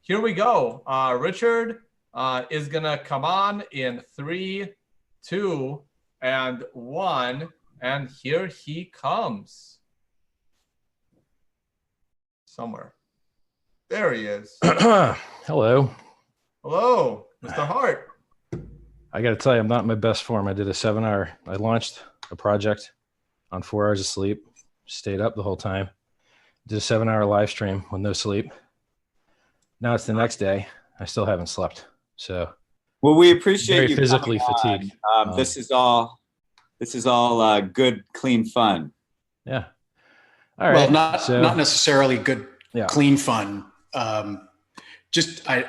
here we go. Richard is gonna come on in 3, 2, and 1, and here he comes. Somewhere. There he is. Hello. Hello, Mr. Hart. I got to tell you, I'm not in my best form. I did a 7-hour. I launched a project on 4 hours of sleep. Stayed up the whole time. Did a 7-hour live stream with no sleep. Now it's the next day. I still haven't slept. So, well, we appreciate very you physically fatigued. This is all good, clean fun. Yeah. All right. Well, not necessarily good, clean fun. I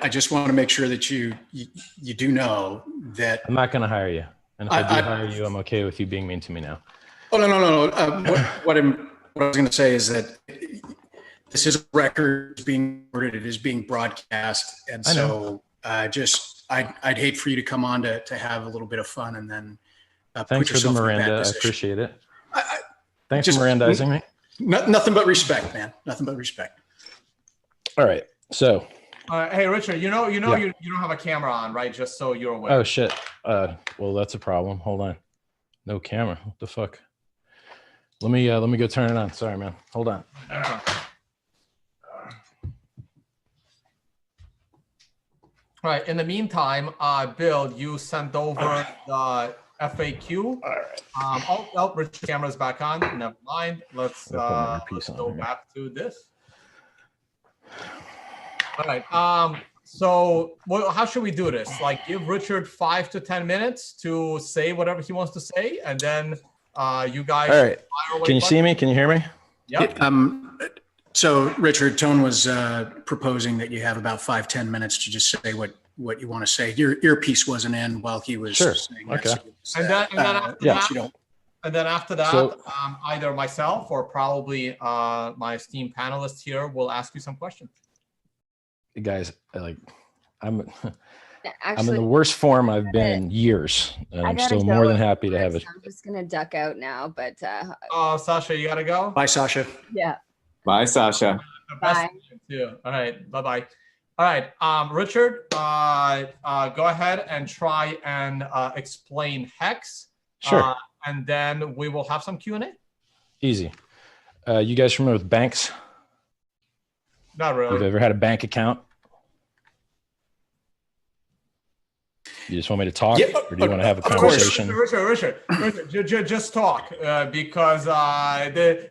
just want to make sure that you do know that I'm not going to hire you. And if I do hire you, I'm okay with you being mean to me now. Oh, no. What I was going to say is that this is a record being recorded. It is being broadcast. And so I'd hate for you to come on to have a little bit of fun and then thanks for the Miranda. I appreciate it. Thanks for Mirandizing me. Nothing but respect, man. Nothing but respect. All right. So. Hey, Richard, you don't have a camera on, right? Just so you're aware. Oh, shit. Well, that's a problem. Hold on. No camera. What the fuck? Let me go turn it on. Sorry, man. Hold on. All right. In the meantime, Bill, you sent over the FAQ. All right. Oh, Richard's camera's back on. Never mind. Let's go back to this. All right. So how should we do this? Like, give Richard 5 to 10 minutes to say whatever he wants to say, and then you guys. All right. Can you see me? Can you hear me? Yep. So Richard, Tone was proposing that you have about 5-10 minutes to just say what you want to say. Your earpiece wasn't in while he was saying okay. that. And then after that, either myself or probably my esteemed panelists here will ask you some questions. Guys, I'm in the worst form I've been in years, and I'm still more than happy to have it. I'm just gonna duck out now, but Sasha, you gotta go. Bye, Sasha. Yeah. Bye, Sasha. Bye. Too. All right. Bye. All right. Richard, go ahead and try and explain Hex. Sure. And then we will have some Q&A. Easy. You guys familiar with banks? Not really. You've ever had a bank account? You just want me to talk, or do you want to have a conversation? Richard, just talk because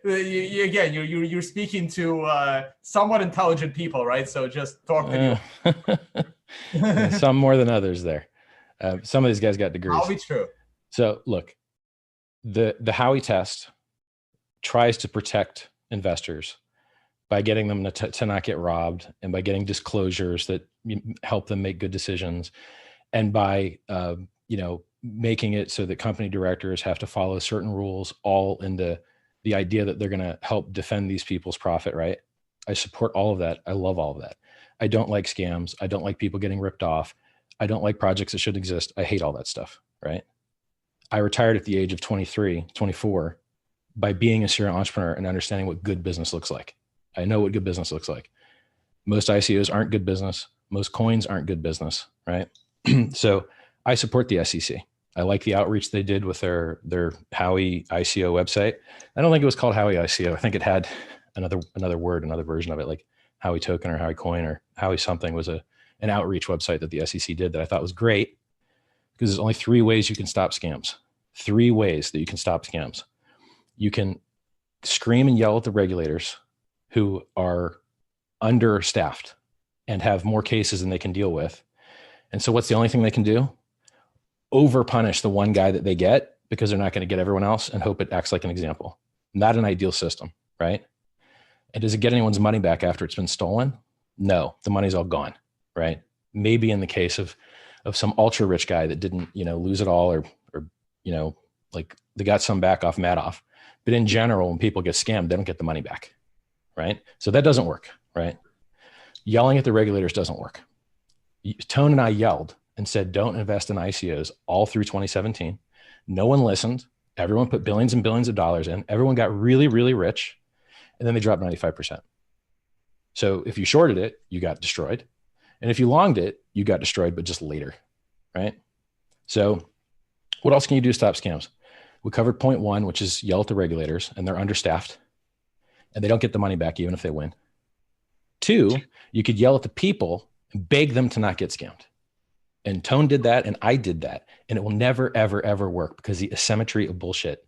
you're speaking to somewhat intelligent people, right? So just talk to me. Some more than others there. Some of these guys got degrees. I'll be true. So look, the Howey test tries to protect investors by getting them to not get robbed, and by getting disclosures that help them make good decisions, and by making it so that company directors have to follow certain rules, all into the idea that they're going to help defend these people's profit, right? I support all of that. I love all of that. I don't like scams. I don't like people getting ripped off. I don't like projects that should exist. I hate all that stuff, right? I retired at the age of 23, 24 by being a serial entrepreneur and understanding what good business looks like. I know what good business looks like. Most ICOs aren't good business. Most coins aren't good business, right? So I support the SEC. I like the outreach they did with their Howey ICO website. I don't think it was called Howey ICO. I think it had another word, another version of it, like Howey Token or Howey Coin or Howey something was an outreach website that the SEC did that I thought was great, because there's only 3 ways you can stop scams. 3 ways that you can stop scams. You can scream and yell at the regulators who are understaffed and have more cases than they can deal with. And so what's the only thing they can do? Over punish the one guy that they get, because they're not going to get everyone else, and hope it acts like an example. Not an ideal system, right? And does it get anyone's money back after it's been stolen? No, the money's all gone, right? Maybe in the case of some ultra rich guy that didn't, lose it all, or like they got some back off Madoff. But in general, when people get scammed, they don't get the money back, right? So that doesn't work, right? Yelling at the regulators doesn't work. Tone and I yelled and said, don't invest in ICOs all through 2017. No one listened. Everyone put billions and billions of dollars in. Everyone got really, really rich. And then they dropped 95%. So if you shorted it, you got destroyed. And if you longed it, you got destroyed, but just later, right? So what else can you do to stop scams? We covered point one, which is yell at the regulators, and they're understaffed and they don't get the money back even if they win. Two, you could yell at the people and beg them to not get scammed. And Tone did that, and I did that. And it will never, ever, ever work because the asymmetry of bullshit.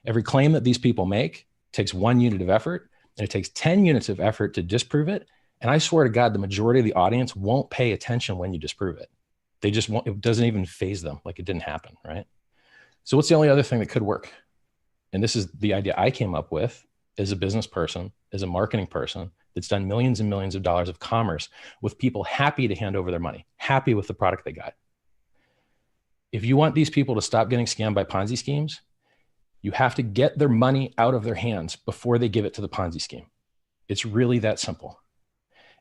Every claim that these people make takes 1 unit of effort, and it takes 10 units of effort to disprove it. And I swear to God, the majority of the audience won't pay attention when you disprove it. They just won't, it doesn't even faze them, like it didn't happen, right? So what's the only other thing that could work? And this is the idea I came up with as a business person, as a marketing person that's done millions and millions of dollars of commerce with people happy to hand over their money, happy with the product they got. If you want these people to stop getting scammed by Ponzi schemes, you have to get their money out of their hands before they give it to the Ponzi scheme. It's really that simple.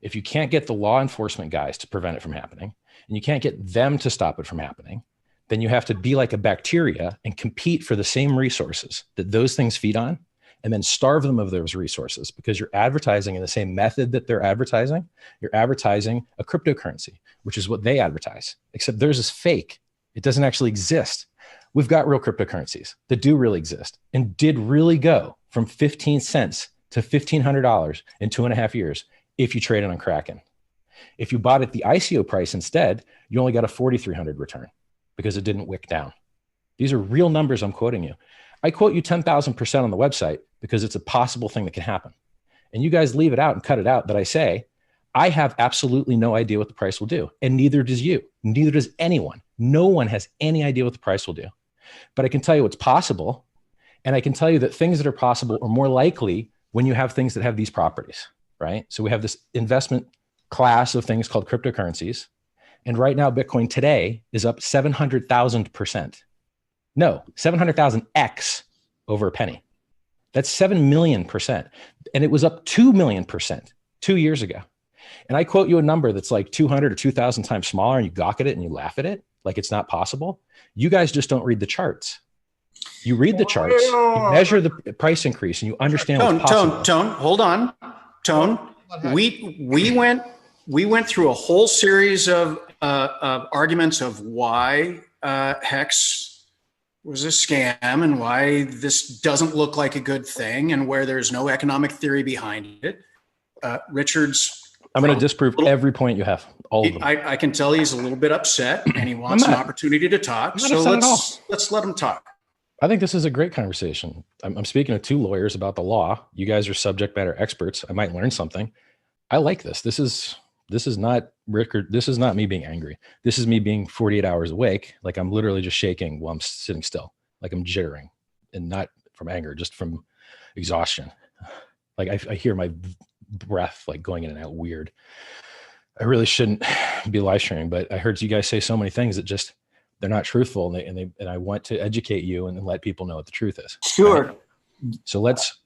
If you can't get the law enforcement guys to prevent it from happening, and you can't get them to stop it from happening, then you have to be like a bacteria and compete for the same resources that those things feed on, and then starve them of those resources because you're advertising in the same method that they're advertising. You're advertising a cryptocurrency, which is what they advertise, except theirs is fake. It doesn't actually exist. We've got real cryptocurrencies that do really exist and did really go from 15 cents to $1,500 in 2.5 years if you traded on Kraken. If you bought at the ICO price instead, you only got a 4,300 return because it didn't wick down. These are real numbers I'm quoting you. I quote you 10,000% on the website because it's a possible thing that can happen. And you guys leave it out and cut it out that I say, I have absolutely no idea what the price will do. And neither does you. Neither does anyone. No one has any idea what the price will do. But I can tell you what's possible. And I can tell you that things that are possible are more likely when you have things that have these properties, right? So we have this investment class of things called cryptocurrencies. And right now, Bitcoin today is up 700,000%. No, 700,000x over a penny. That's 7 million percent. And it was up 2 million percent 2 years ago. And I quote you a number that's like 200 or 2,000 times smaller, and you gawk at it and you laugh at it like it's not possible. You guys just don't read the charts. You read the charts, you measure the price increase, and you understand what's possible. Tone, hold on. Tone, we went through a whole series of arguments of why Hex was a scam and why this doesn't look like a good thing and where there's no economic theory behind it. Richard's... I'm going to disprove every point you have, all of them. I can tell he's a little bit upset and he wants an opportunity to talk. So let's let him talk. I think this is a great conversation. I'm speaking to two lawyers about the law. You guys are subject matter experts. I might learn something. I like this. This is not Rickard. This is not me being angry. This is me being 48 hours awake. Like I'm literally just shaking while I'm sitting still. Like I'm jittering, and not from anger, just from exhaustion. Like I hear my breath like going in and out weird. I really shouldn't be live streaming, but I heard you guys say so many things that just they're not truthful, and I want to educate you and let people know what the truth is. Sure. Right? So let's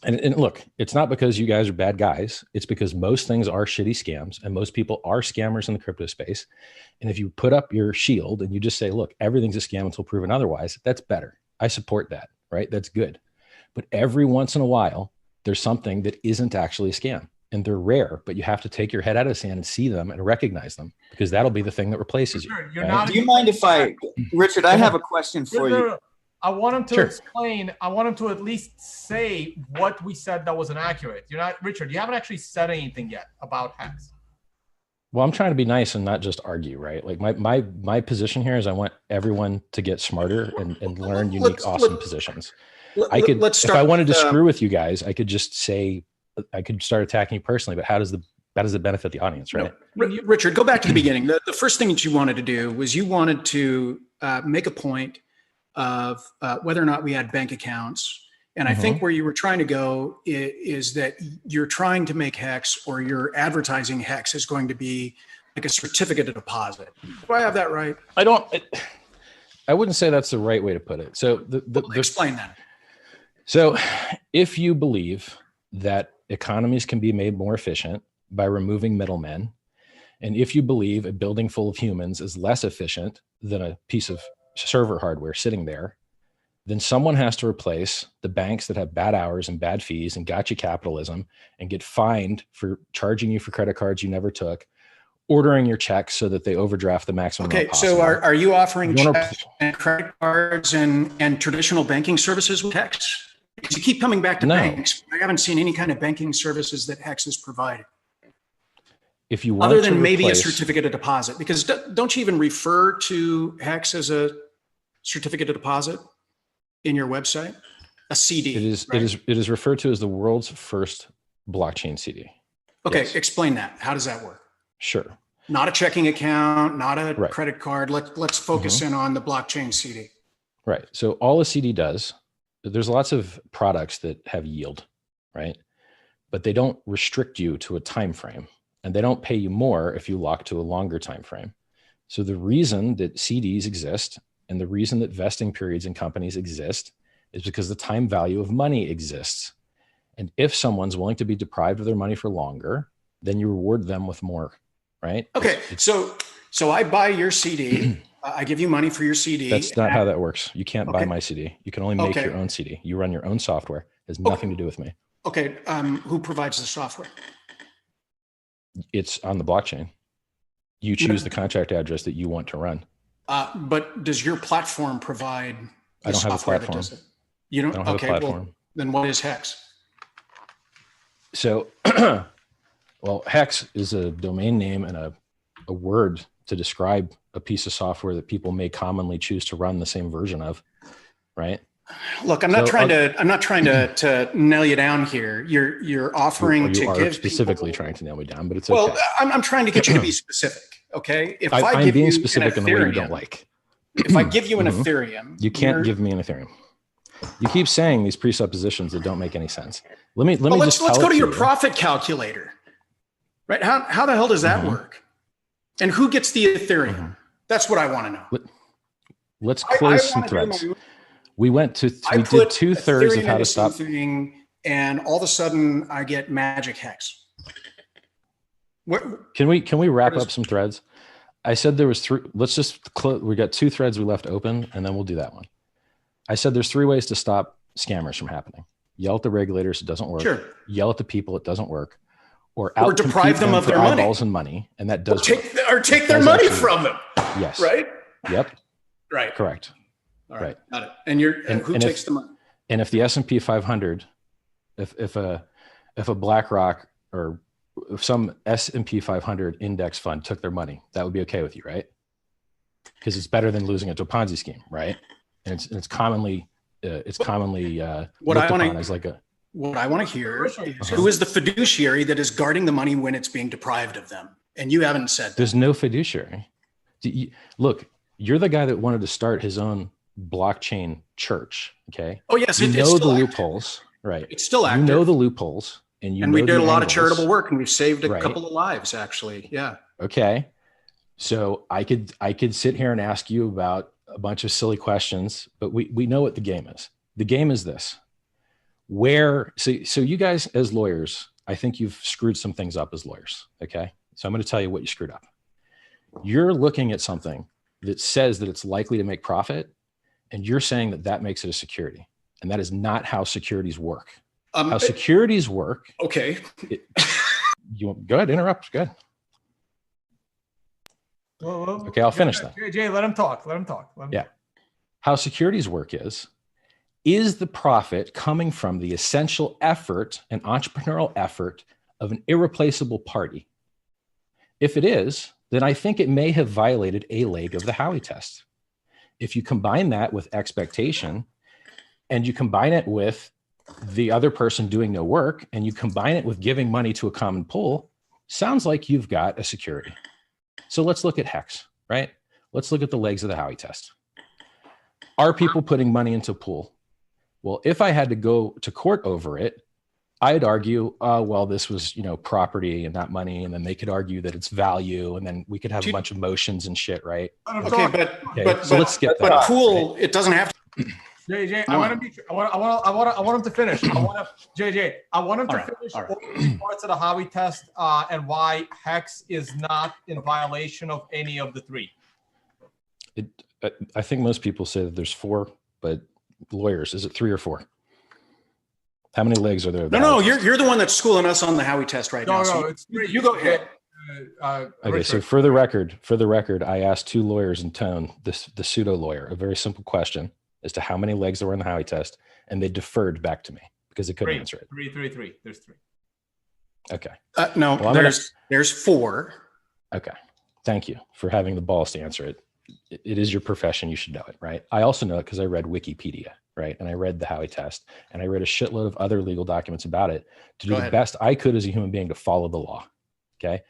and look, it's not because you guys are bad guys. It's because most things are shitty scams, and most people are scammers in the crypto space. And if you put up your shield and you just say, look, everything's a scam until proven otherwise, that's better. I support that, right? That's good. But every once in a while, there's something that isn't actually a scam, and they're rare, but you have to take your head out of the sand and see them and recognize them, because that'll be the thing that replaces you. Right? Do you mind if Richard, I have a question for you. I want him to explain. I want him to at least say what we said that was inaccurate. You're not, Richard, you haven't actually said anything yet about Hex. Well, I'm trying to be nice and not just argue, right? Like my position here is I want everyone to get smarter and learn unique, awesome positions. If I wanted to screw with you guys, I could just say, I could start attacking you personally, but how does it benefit the audience, right? No, Richard, go back to the beginning. The first thing that you wanted to do was you wanted to make a point of whether or not we had bank accounts. And I think where you were trying to go is that you're trying to make Hex, or you're advertising Hex is going to be like a certificate of deposit. Do I have that right? I wouldn't say that's the right way to put it. So explain that. So if you believe that economies can be made more efficient by removing middlemen, and if you believe a building full of humans is less efficient than a piece of server hardware sitting there, then someone has to replace the banks that have bad hours and bad fees and gotcha capitalism and get fined for charging you for credit cards you never took, ordering your checks so that they overdraft the maximum Okay, amount possible. so are you offering You wanna- checks and credit cards and traditional banking services with Hex? Because you keep coming back to No. banks. I haven't seen any kind of banking services that Hex has provided, If you want other to than maybe a replace- certificate of deposit. Because don't you even refer to Hex as a certificate of deposit in your website? A CD. right? it is referred to as the world's first blockchain CD. Okay, yes. explain that. How does that work? Sure. Not a checking account, not a Right. credit card. Let's focus in on the blockchain CD. Right. So all a CD does, there's lots of products that have yield, right? But they don't restrict you to a time frame, and they don't pay you more if you lock to a longer time frame. So the reason that CDs exist and the reason that vesting periods in companies exist is because the time value of money exists. And if someone's willing to be deprived of their money for longer, then you reward them with more, right? Okay, so I buy your CD. I give you money for your CD. That's not how that works. You can't buy Okay. my CD. You can only make Okay. your own CD. You run your own software. It has nothing to do with me. Okay, who provides the software? It's on the blockchain. You choose the contract address that you want to run. But does your platform provide the I don't have a software that platform. does it? You don't? I don't have Okay, a well, platform. then what is Hex? So, well, Hex is a domain name and a word to describe a piece of software that people may commonly choose to run the same version of, right? Look, I'm not So, trying to nail you down here. You're offering to You are give specifically people, trying to nail me down, but it's Well, okay. I'm trying to get you to be specific. Okay, if I'm give being you specific an in the way you don't Ethereum- like. If I give you an Mhm. Ethereum, You can't you're- give me an Ethereum. You keep saying these presuppositions that don't make any sense. Let me Well, just let's tell go it to your you. profit calculator, right? How the hell does that Mhm. work? And who gets the Ethereum? Mhm. That's what I want to know. Let's I close some wanna do my- threads. We I did put 2/3 of Ethereum how to into stop. something, and all of a sudden I get magic Hex. What? Can we wrap What is- up some threads? I said there was three. Let's just close. We got 2 threads we left open, and then we'll do that one. I said there's 3 ways to stop scammers from happening. Yell at the regulators, it doesn't work. Sure. Yell at the people, it doesn't work. Or deprive them of for their money. eyeballs and money, and that Or does take work. take their does money actually from them, Yes. right? Yep. Right. Correct. All right. Got it. And And- who and if- takes the money? And if the S&P 500, if a BlackRock or if some S&P 500 index fund took their money, that would be okay with you, right? Because it's better than losing it to a Ponzi scheme, right? And it's commonly What looked I wanna- upon as like a What I want to hear is Uh-huh. who is the fiduciary that is guarding the money when it's being deprived of them? And you haven't said that. there's no fiduciary. Look, you're the guy that wanted to start his own blockchain church. Okay, Oh yes, you it's know the still active. loopholes, right? It's still You active. know the loopholes, and and we know did the a lot of angles. charitable work, and we've saved a Right. couple of lives, actually. Yeah. Okay. So I could sit here and ask you about a bunch of silly questions, but we know what the game is. The game is this. So you guys as lawyers, I think you've screwed some things up as lawyers. Okay. So I'm going to tell you what you screwed up. You're looking at something that says that it's likely to make profit, and you're saying that that makes it a security. And that is not how securities work. How securities work. Okay. Go ahead, interrupt. Go ahead. Okay, I'll finish then. Jay, let him talk. Let him talk. Yeah. How securities work is the profit coming from the essential effort and entrepreneurial effort of an irreplaceable party? If it is, then I think it may have violated a leg of the Howey test. If you combine that with expectation, and you combine it with the other person doing no work, and you combine it with giving money to a common pool, sounds like you've got a security. So let's look at Hex, right? Let's look at the legs of the Howey test. Are people putting money into a pool? Well, if I had to go to court over it, I'd argue, well, this was, property and not money. And then they could argue that it's value. And then we could have a bunch of motions and shit, right? Okay, but so let's skip that. But pool, it doesn't have to. JJ, I want him to finish. I want him to finish all right. all the parts of the Howey test and why Hex is not in violation of any of the 3. I think most people say that there's 4, but lawyers, is it 3 or 4? How many legs are there? No, you're the one that's schooling us on the Howey test right now. No, So it's 3. you go ahead. Okay, so Richard, for the record, I asked two lawyers in tone, the pseudo lawyer, a very simple question as to how many legs there were in the Howey test, and they deferred back to me because they couldn't answer it. three. There's three. Okay. No, Well, there's 4. Okay. Thank you for having the balls to answer it. It is your profession. You should know it, right? I also know it because I read Wikipedia, right? And I read the Howey test, and I read a shitload of other legal documents about it to do the best I could as a human being to follow the law. Okay.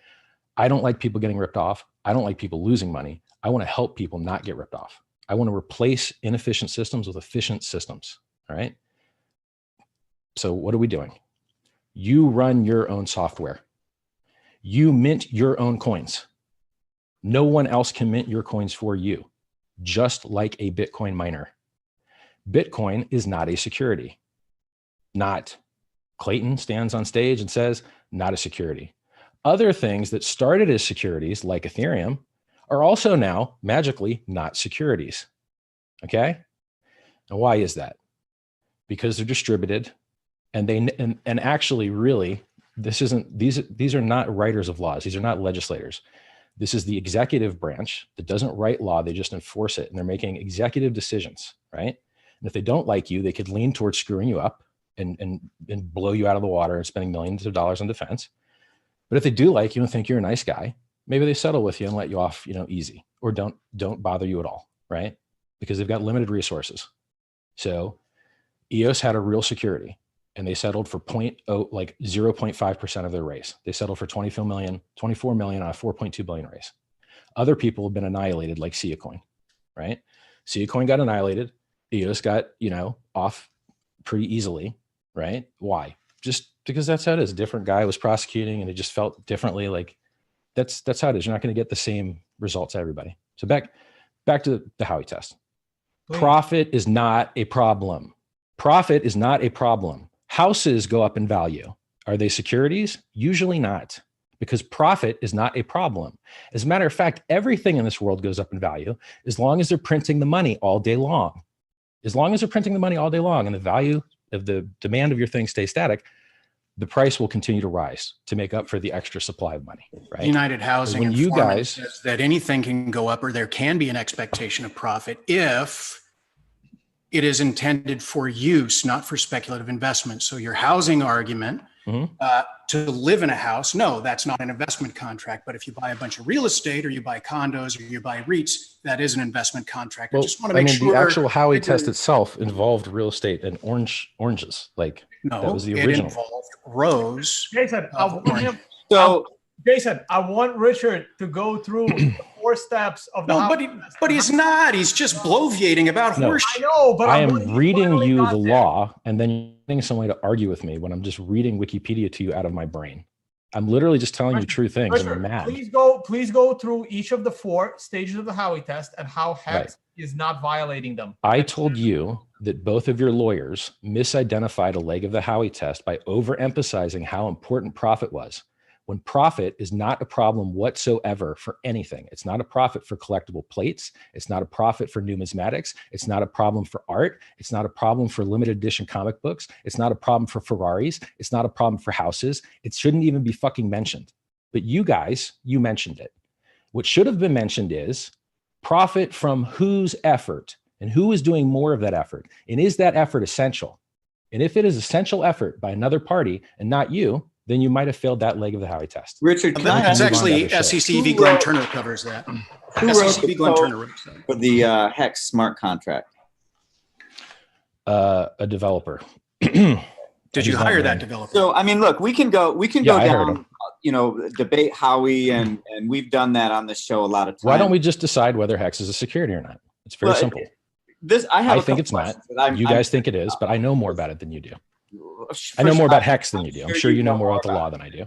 I don't like people getting ripped off. I don't like people losing money. I want to help people not get ripped off. I want to replace inefficient systems with efficient systems. All right. So what are we doing? You run your own software. You mint your own coins. No one else can mint your coins for you, just like a Bitcoin miner. Bitcoin is not a security. Not. Clayton stands on stage and says, not a security. Other things that started as securities, like Ethereum, are also now magically not securities. Okay? And why is that? Because they're distributed, and actually, really, these are not writers of laws. These are not legislators. This is the executive branch that doesn't write law. They just enforce it, and they're making executive decisions, right? And if they don't like you, they could lean towards screwing you up and blow you out of the water and spending millions of dollars on defense. But if they do like you and think you're a nice guy, maybe they settle with you and let you off, easy, or don't bother you at all, right? Because they've got limited resources. So EOS had a real security, and they settled for 0.5% of their raise. They settled for 24 million on a 4.2 billion raise. Other people have been annihilated, like Siacoin, right? Siacoin got annihilated. EOS got, off pretty easily, right? Why? Just because that's how it is. A different guy was prosecuting, and it just felt differently. Like that's how it is. You're not going to get the same results, everybody. So back to the Howey test. Please. Profit is not a problem. Profit is not a problem. Houses go up in value. Are they securities? Usually not, because profit is not a problem. As a matter of fact, everything in this world goes up in value as long as they're printing the money all day long. As long as they're printing the money all day long and the value of the demand of your thing stays static, the price will continue to rise to make up for the extra supply of money, right? United Housing when you guys says that anything can go up, or there can be an expectation of profit if it is intended for use, not for speculative investment. So your housing argument, to live in a house, no, that's not an investment contract. But if you buy a bunch of real estate, or you buy condos, or you buy REITs, that is an investment contract. Well, I just want to make sure. The actual Howey test itself involved real estate and oranges. Like no, that was the original. It involved rows. Jason, I want Richard to go through the 4 steps of the. No, but he's not. He's just bloviating about horse. I know, but I am reading you the law, and then you're getting some way to argue with me when I'm just reading Wikipedia to you out of my brain. I'm literally just telling you true things, Richard, and you're mad. Please go through each of the 4 stages of the Howey test and how Hex is not violating them. I told you that both of your lawyers misidentified a leg of the Howey test by overemphasizing how important profit was. When profit is not a problem whatsoever for anything. It's not a profit for collectible plates. It's not a profit for numismatics. It's not a problem for art. It's not a problem for limited edition comic books. It's not a problem for Ferraris. It's not a problem for houses. It shouldn't even be fucking mentioned. But you guys, you mentioned it. What should have been mentioned is profit from whose effort, and who is doing more of that effort. And is that effort essential? And if it is essential effort by another party and not you, then you might have failed that leg of the Howey test. Richard, it's actually SEC v. Glenn Turner covers that. Who SEC wrote v. Glenn Turner for the Hex smart contract? A developer. Did you hire that developer? So I mean, look, we can go I down, debate Howey, and we've done that on this show a lot of times. Why don't we just decide whether Hex is a security or not? It's very simple. I think it's not. You guys think it is, but I know more about it than you do. I know more about Hex than you do. I'm sure you know more about the law than I do.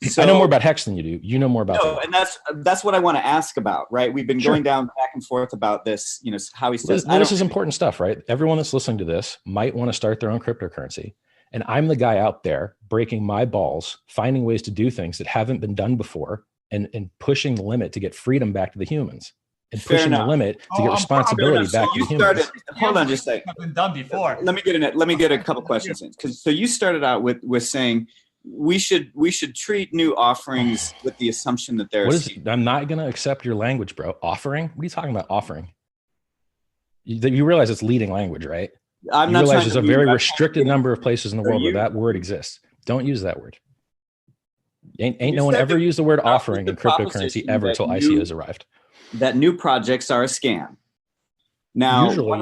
So, I know more about Hex than you do. You know more about the law. And that's what I want to ask about, right? We've been going down back and forth about this, how he says this is important stuff, right? Everyone that's listening to this might want to start their own cryptocurrency. And I'm the guy out there breaking my balls, finding ways to do things that haven't been done before, and pushing the limit to get freedom back to the humans. And pushing the limit to get responsibility back to humans. Hold on just a second. Been done before. Let me get a couple questions in. So you started out with saying we should treat new offerings with the assumption that they're. What is? I'm not going to accept your language, bro. Offering? What are you talking about? Offering? You realize it's leading language, right? I'm you not realize there's a very restricted to number of places in the world where that word exists. Don't use that word. Ain't no one ever used the word offering in cryptocurrency ever until ICOs arrived. That new projects are a scam. Now, usually,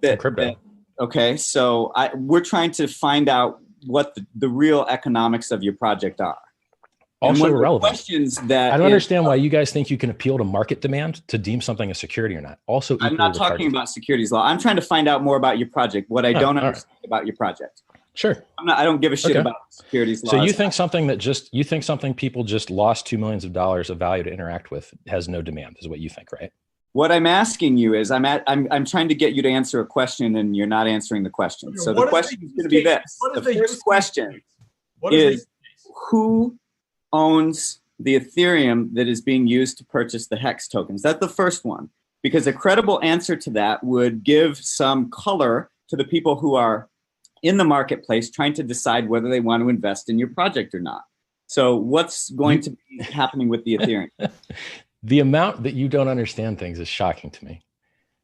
yeah. Crypto. Okay, so we're trying to find out what the real economics of your project are. Also irrelevant. Questions that I don't understand why you guys think you can appeal to market demand to deem something a security or not. Also, I'm not talking about securities law. I'm trying to find out more about your project. What I don't understand about your project. Sure. I don't give a shit about securities laws. So you think something people just lost $2 million of value to interact with has no demand, is what you think, right? What I'm asking you is I'm trying to get you to answer a question and you're not answering the question. So the question is going to be this. The first question is who owns the Ethereum that is being used to purchase the Hex tokens? That's the first one, because a credible answer to that would give some color to the people who are in the marketplace trying to decide whether they want to invest in your project or not. So what's going to be happening with the Ethereum? The amount that you don't understand things is shocking to me.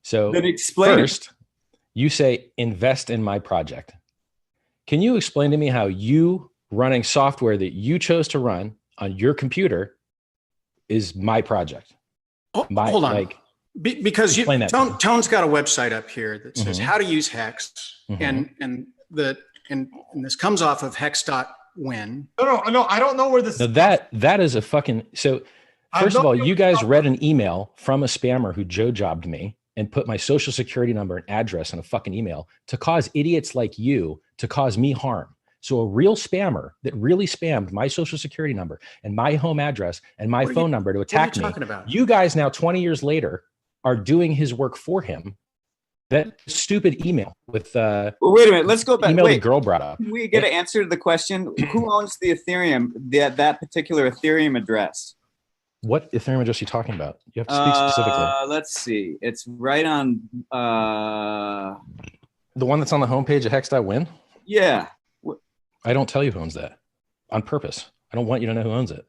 So then explain first, you say invest in my project. Can you explain to me how you running software that you chose to run on your computer is my project? Hold on. Because Tone's got a website up here that says how to use Hex, and this comes off of hex.win. No, I don't know where this. No, that is a fucking. So first of all, you guys read an email from a spammer who Joe jobbed me and put my social security number and address in a fucking email to cause idiots like you to cause me harm. So a real spammer that really spammed my social security number and my home address and my phone number to attack me. You guys now 20 years later are doing his work for him. That stupid email with well, wait a minute, let's go back. Email the girl brought up. Can we get an answer to the question? Who owns the Ethereum, that particular Ethereum address? What Ethereum address are you talking about? You have to speak specifically. Let's see. It's right on the one that's on the homepage at hex.win? Yeah. I don't tell you who owns that on purpose. I don't want you to know who owns it.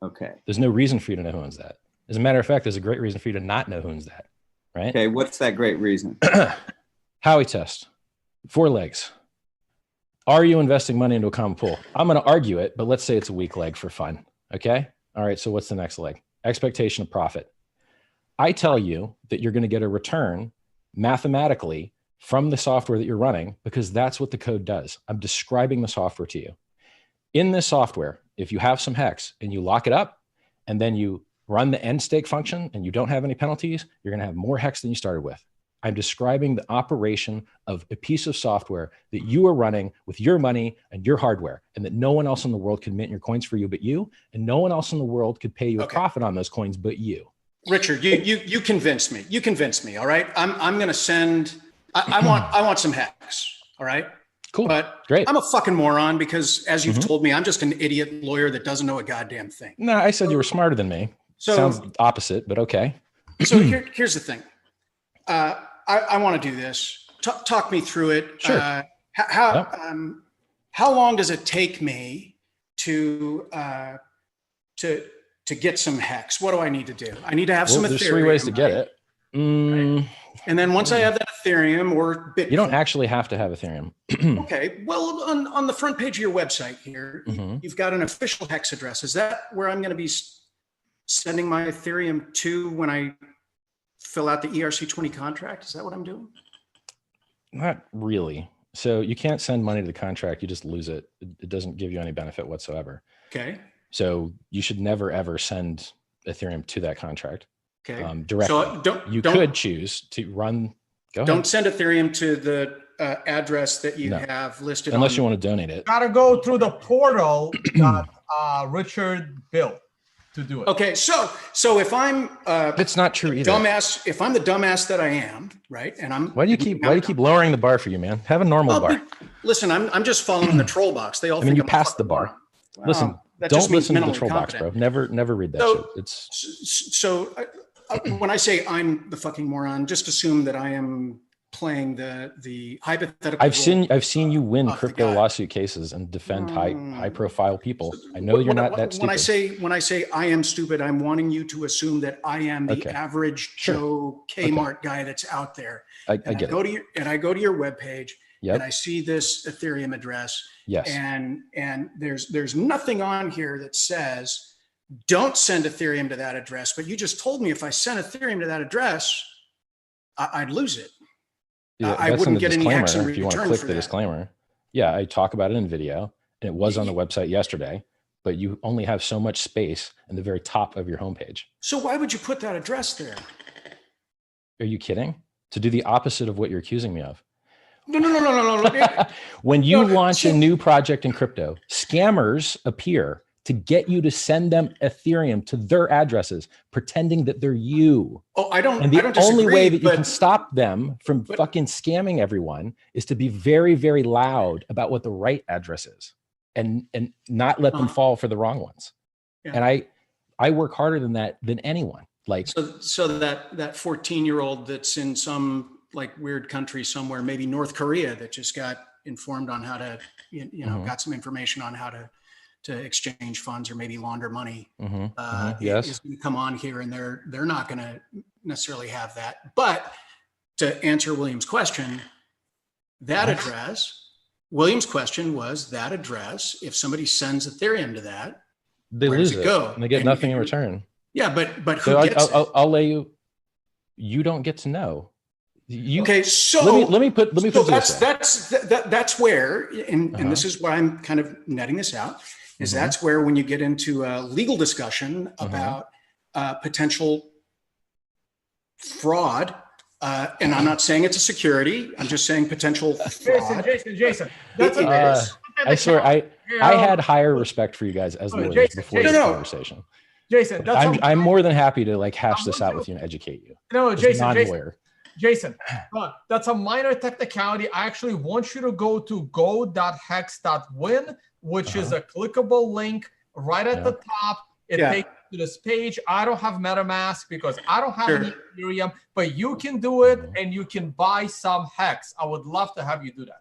Okay. There's no reason for you to know who owns that. As a matter of fact, there's a great reason for you to not know who owns that. Right? Okay, what's that great reason? Howey test. 4 legs. Are you investing money into a common pool? I'm going to argue it, but let's say it's a weak leg for fun. Okay? All right, so what's the next leg? Expectation of profit. I tell you that you're going to get a return mathematically from the software that you're running because that's what the code does. I'm describing the software to you. In this software, if you have some Hex and you lock it up and then you run the end stake function and you don't have any penalties, you're going to have more Hex than you started with. I'm describing the operation of a piece of software that you are running with your money and your hardware, and that no one else in the world can mint your coins for you but you, and no one else in the world could pay you a profit on those coins but you. Richard, you convinced me. You convinced me. All right. I'm going to send. I want some Hex. All right. Cool. But great. I'm a fucking moron because, as you've told me, I'm just an idiot lawyer that doesn't know a goddamn thing. No, I said you were smarter than me. So, sounds opposite, but okay. So here's the thing. I want to do this. Talk me through it. Sure. How long does it take me to get some Hex? What do I need to do? I need to have some Ethereum. There's 3 ways to get it. Right? And then once I have that Ethereum or Bitcoin. You don't actually have to have Ethereum. Okay. Well, on the front page of your website here, you've got an official Hex address. Is that where I'm going to be sending my Ethereum to when I fill out the ERC20 contract? Is that what I'm doing? Not really. So you can't send money to the contract. You just lose it. It doesn't give you any benefit whatsoever. Okay. So you should never, ever send Ethereum to that contract. Okay. Directly. So you could choose to run. Go ahead. Don't send Ethereum to the address that you have listed. Unless you want to donate it. Got to go through the portal that Richard built to do it. Okay, so if I'm it's not true either. Dumbass, if I'm the dumbass that I am, right? And I'm why do you keep lowering the bar for you, man? Have a normal bar. Listen, I'm just following the troll box. They all think you passed the bar. Wow. Listen, don't listen to the troll box, bro. Never read that shit. It's so when I say I'm the fucking moron, just assume that I am playing the hypothetical. I've seen you win crypto lawsuit cases and defend high profile people. I know you're not that stupid. When I say I am stupid, I'm wanting you to assume that I am the average Joe Kmart guy that's out there. I get it. I go to your webpage Yep. and I see this Ethereum address. Yes. And there's nothing on here that says don't send Ethereum to that address. But you just told me if I sent Ethereum to that address, I'd lose it. Yeah, I wouldn't get any hex in return. If you want to click the disclaimer, yeah, I talk about it in video, and it was on the website yesterday. But you only have so much space in the very top of your homepage. So why would you put that address there? Are you kidding? To do the opposite of what you're accusing me of. No. When you launch a new project in crypto, scammers appear to get you to send them Ethereum to their addresses, pretending that they're you. Oh, I don't. And the I don't disagree, only way that you can stop them from fucking scamming everyone is to be very, very loud about what the right address is, and not let them fall for the wrong ones. Yeah. And I work harder than that than anyone. Like so that 14-year-old that's in some like weird country somewhere, maybe North Korea, that just got informed on how to, got some information on how to exchange funds or maybe launder money. Yes. Is going to come on here, and they're not going to necessarily have that. But to answer William's question, William's question was that address, if somebody sends Ethereum to that, they lose it. Go? And they get nothing in return. Yeah, but who gets it? I'll lay you don't get to know. Okay, so let me put that's where, and this is why I'm kind of netting this out, is that's where when you get into a legal discussion about potential fraud, and I'm not saying it's a security, I'm just saying potential fraud. Jason, I swear I had higher respect for you guys as lawyers before this conversation. Jason, I'm more than happy to like hash this out with you and educate you. No, Jason, that's a minor technicality. I actually want you to go to go.hex.win, which is a clickable link right at the top. It takes you to this page. I don't have MetaMask because I don't have any Ethereum, but you can do it and you can buy some Hex. I would love to have you do that.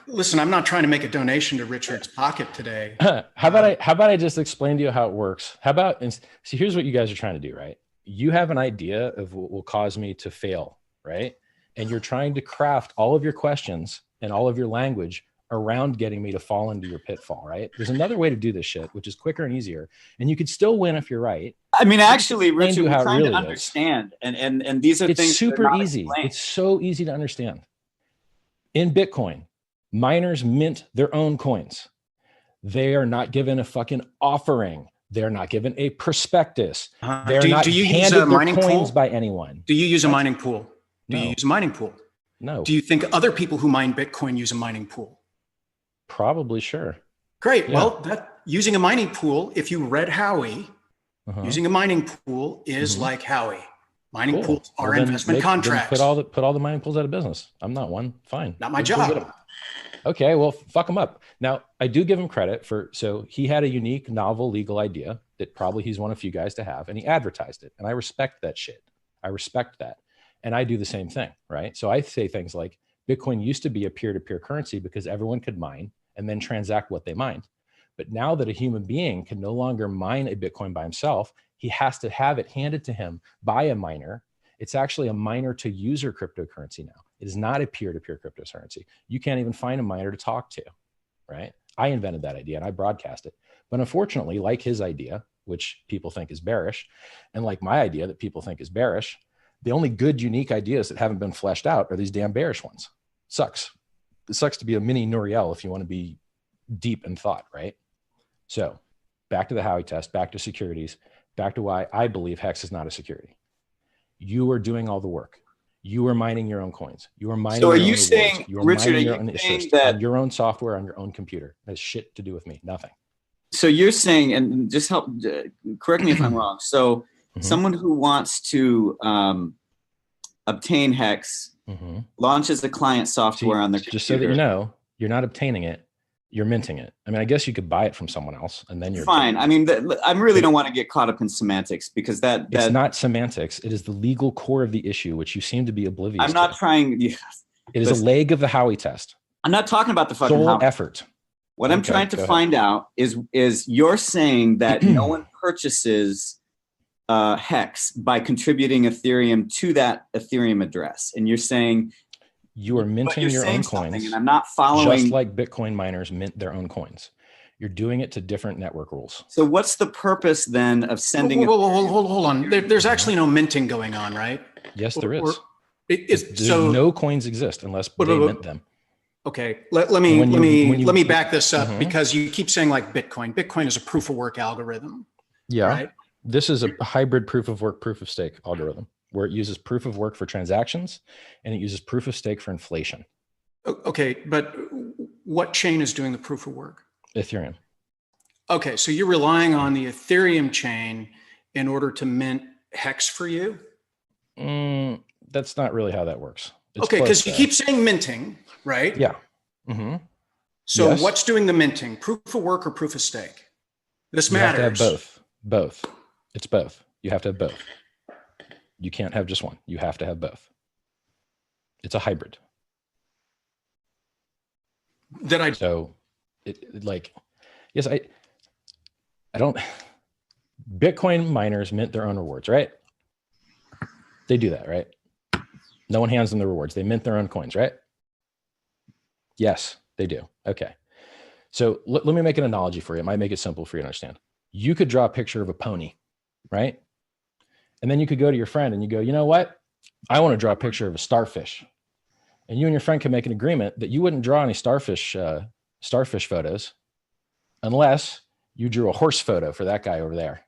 Listen, I'm not trying to make a donation to Richard's pocket today. How about I just explain to you how it works? See, here's what you guys are trying to do, right? You have an idea of what will cause me to fail, right? And you're trying to craft all of your questions and all of your language around getting me to fall into your pitfall, right? There's another way to do this shit, which is quicker and easier, and you could still win if you're right. I mean, actually, Richard, we're trying to understand, and these are things. It's super easy. It's so easy to understand. In Bitcoin, miners mint their own coins. They are not given a fucking offering. They're not given a prospectus. They're not handed their coins by anyone. Do you use a mining pool? Do you use a mining pool? No. Do you think other people who mine Bitcoin use a mining pool? Probably, sure. Great. Yeah. Well, using a mining pool, if you read Howey, using a mining pool is like Howey. Mining pools are investment contracts. Put all the mining pools out of business. I'm not one. Fine. Not my job. Okay, well, fuck them up. Now, I do give him credit so he had a unique, novel legal idea that probably he's one of few guys to have, and he advertised it. And I respect that shit. I respect that. And I do the same thing, right? So I say things like, Bitcoin used to be a peer-to-peer currency because everyone could mine and then transact what they mined. But now that a human being can no longer mine a Bitcoin by himself, he has to have it handed to him by a miner. It's actually a miner to user cryptocurrency now. It is not a peer-to-peer cryptocurrency. You can't even find a miner to talk to, right? I invented that idea and I broadcast it. But unfortunately, like his idea, which people think is bearish, and like my idea that people think is bearish, the only good, unique ideas that haven't been fleshed out are these damn bearish ones. Sucks. It sucks to be a mini Nouriel if you want to be deep in thought, right? So back to the Howey test, back to securities, back to why I believe Hex is not a security. You are doing all the work. You are mining your own coins. You are mining. So are you saying, Richard, on your own software on your own computer? It has shit to do with me. Nothing. So you're saying, and just correct me if I'm wrong. So someone who wants to obtain Hex launches the client software on their computer. Just so that you know, you're not obtaining it. You're minting it. I mean, I guess you could buy it from someone else, and then you're fine. I mean, I really don't want to get caught up in semantics, because it's not semantics. It is the legal core of the issue, which you seem to be oblivious to. I'm not trying. It is a leg of the Howey test. I'm not talking about the fucking sole effort. What I'm trying to find out is you're saying that no one purchases Hex by contributing Ethereum to that Ethereum address, and you're saying you are minting your own coins, and I'm not following. Just like Bitcoin miners mint their own coins, you're doing it to different network rules. So what's the purpose then of sending? Hold on. There's actually no minting going on, right? Yes, there is. So no coins exist unless they mint them. Okay, let me back this up, because you keep saying like Bitcoin. Bitcoin is a proof of work algorithm. Yeah, right? This is a hybrid proof of work, proof of stake algorithm, where it uses proof of work for transactions and it uses proof of stake for inflation. Okay, but what chain is doing the proof of work? Ethereum. Okay, so you're relying on the Ethereum chain in order to mint Hex for you? That's not really how that works. Okay, because you keep saying minting, right? Yeah. Mm-hmm. So what's doing the minting? Proof of work or proof of stake? This matters. You have to have both. It's both. You have to have both. You can't have just one. You have to have both. It's a hybrid. I don't. Bitcoin miners mint their own rewards, right? They do that, right? No one hands them the rewards. They mint their own coins, right? Yes, they do. Okay. So let me make an analogy for you. It might make it simple for you to understand. You could draw a picture of a pony, right? And then you could go to your friend and you go, you know what? I want to draw a picture of a starfish. And you and your friend can make an agreement that you wouldn't draw any starfish photos unless you drew a horse photo for that guy over there.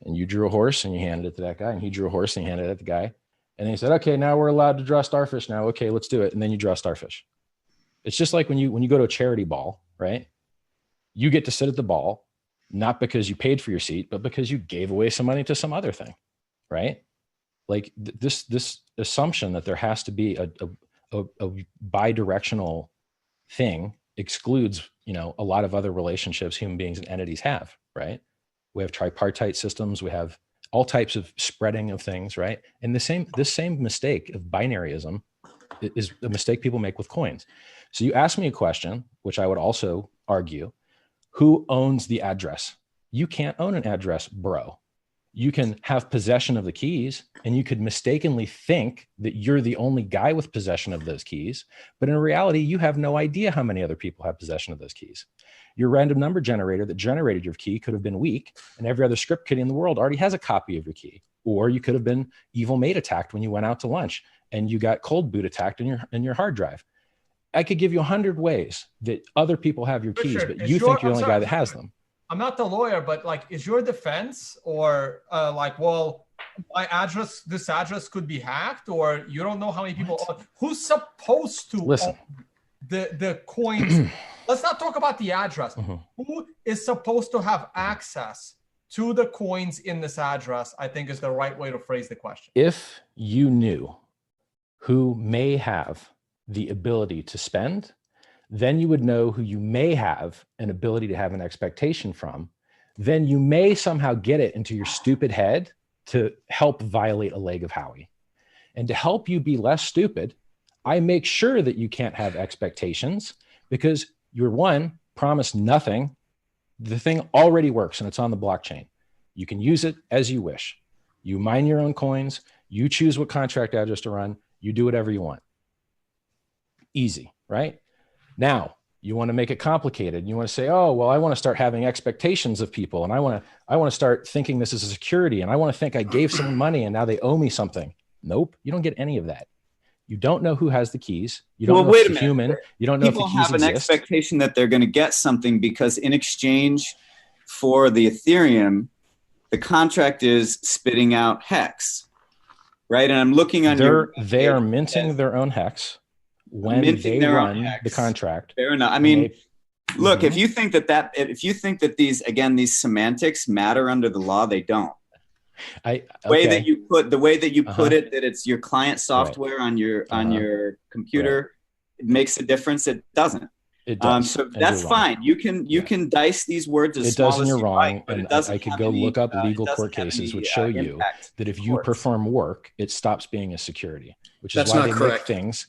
And you drew a horse and you handed it to that guy, and he drew a horse and he handed it to the guy. And then he said, okay, now we're allowed to draw starfish now. Okay, let's do it. And then you draw starfish. It's just like when you go to a charity ball, right? You get to sit at the ball, not because you paid for your seat, but because you gave away some money to some other thing, right? Like this assumption that there has to be a bidirectional thing excludes, a lot of other relationships human beings and entities have, right? We have tripartite systems. We have all types of spreading of things, right? And this same mistake of binaryism is a mistake people make with coins. So you asked me a question, which I would also argue, who owns the address? You can't own an address, bro. You can have possession of the keys, and you could mistakenly think that you're the only guy with possession of those keys. But in reality, you have no idea how many other people have possession of those keys. Your random number generator that generated your key could have been weak, and every other script kiddie in the world already has a copy of your key. Or you could have been evil mate attacked when you went out to lunch, and you got cold boot attacked in your hard drive. I could give you 100 ways that other people have your keys, but you think you're the only guy that has them. I'm not the lawyer, but is your defense or this address could be hacked, or you don't know how many people, who's supposed to listen the coins? Let's not talk about the address. Mm-hmm. Who is supposed to have access to the coins in this address, I think is the right way to phrase the question. If you knew who may have the ability to spend, then you would know who you may have an ability to have an expectation from. Then you may somehow get it into your stupid head to help violate a leg of Howey. And to help you be less stupid, I make sure that you can't have expectations, because you're one, promised nothing. The thing already works and it's on the blockchain. You can use it as you wish. You mine your own coins. You choose what contract address to run. You do whatever you want. Easy, right? Now, you want to make it complicated. You want to say, oh, well, I want to start having expectations of people. And I want to start thinking this is a security. And I want to think I gave someone money and now they owe me something. Nope. You don't get any of that. You don't know who has the keys. You don't know if it's a human. You don't know if the keys exist. People have an expectation that they're going to get something because in exchange for the Ethereum, the contract is spitting out Hex, right? And I'm looking on they are minting their own Hex when they run the contract. Fair enough. I mean, look, if you think that these semantics matter under the law, they don't. The way that you put it, that it's your client software on your computer, it makes a difference. It doesn't. It does. So that's fine. You can dice these words as small as you like. It does, and you're wrong. And I could go look up legal court cases which show you that if you perform work, it stops being a security, which is why they make things.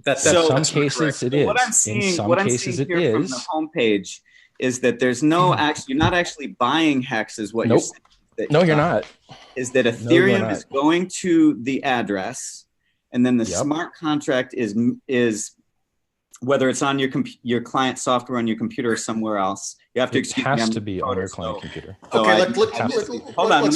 That's in some cases it is. In some cases it is. From the homepage is that there's no you're not actually buying hex, is what you're saying. No, you're not. Is that Ethereum is going to the address, and then the smart contract is whether it's on your client software on your computer or somewhere else. You have to. It has to be on your client computer. Okay, hold on.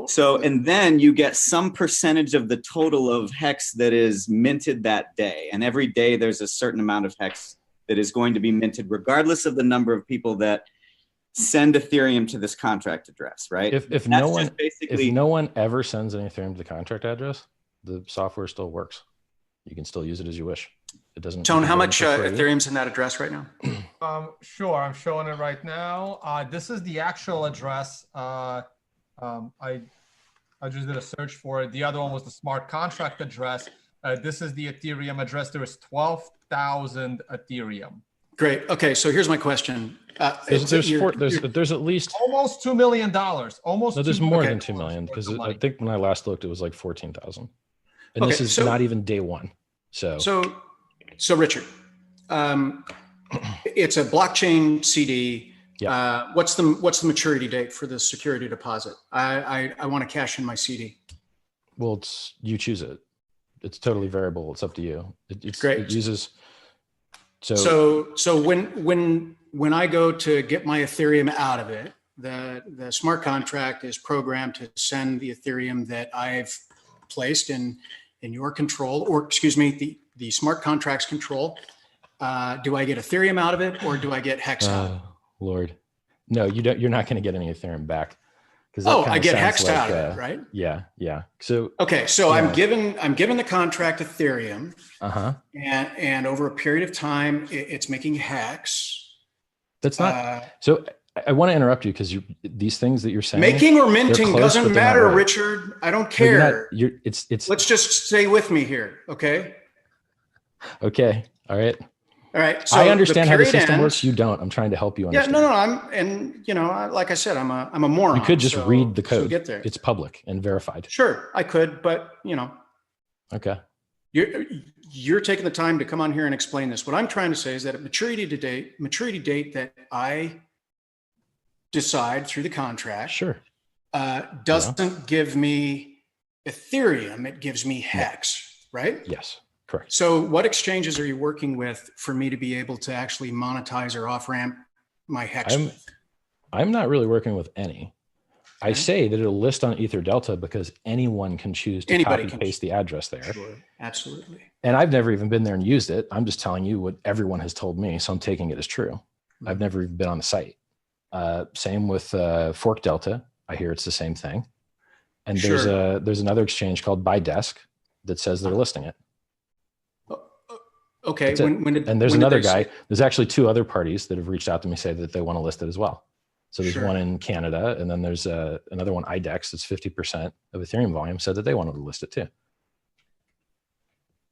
So, and then you get some percentage of the total of hex that is minted that day, and every day there's a certain amount of hex that is going to be minted, regardless of the number of people that send Ethereum to this contract address, right? If no one ever sends any Ethereum to the contract address, the software still works. You can still use it as you wish. It doesn't. Tone, how much Ethereum's in that address right now? Sure, I'm showing it right now. This is the actual address. I just did a search for it. The other one was the smart contract address. This is the Ethereum address. There is 12,000 Ethereum. Great. Okay, so here's my question. There's at least almost $2 million. Almost. No, there's more than 2 million, because I think when I last looked, it was like 14,000, and this is not even day one. So Richard, it's a blockchain CD. Yeah. What's the maturity date for the security deposit? I want to cash in my CD. Well, you choose it. It's totally variable. It's up to you. It's great. It uses. So when I go to get my Ethereum out of it, the smart contract is programmed to send the Ethereum that I've placed in your control, or excuse me, the smart contract's control. Do I get Ethereum out of it, or do I get hex out? Lord, no, you don't. You're not going to get any Ethereum back. I get hexed out of it, right? Yeah. So okay, so I'm given the contract Ethereum, and over a period of time, it's making hex. That's not. So I want to interrupt you, because these things that you're saying, making or minting doesn't matter, Richard. I don't care. It's. Let's just stay with me here, okay? Okay. All right. All right. So I understand how the system works. You don't. I'm trying to help you understand. Yeah, no. Like I said, I'm a moron. You could just read the code. Get there. It's public and verified. Sure, I could, but Okay. You're taking the time to come on here and explain this. What I'm trying to say is that at maturity date that I decide through the contract, doesn't give me Ethereum. It gives me hex, right? Yes. Correct. So what exchanges are you working with for me to be able to actually monetize or off-ramp my hex with? I'm not really working with any. I say that it'll list on EtherDelta because anyone can choose to copy and paste the address there. Sure, absolutely. And I've never even been there and used it. I'm just telling you what everyone has told me, so I'm taking it as true. Mm-hmm. I've never even been on the site. Same with Fork Delta. I hear it's the same thing. And there's another exchange called BuyDesk that says they're listing it. Okay. And there's another guy. There's actually two other parties that have reached out to me, say that they want to list it as well. So there's one in Canada, and then there's another one, IDEX, that's 50% of Ethereum volume, said that they wanted to list it too.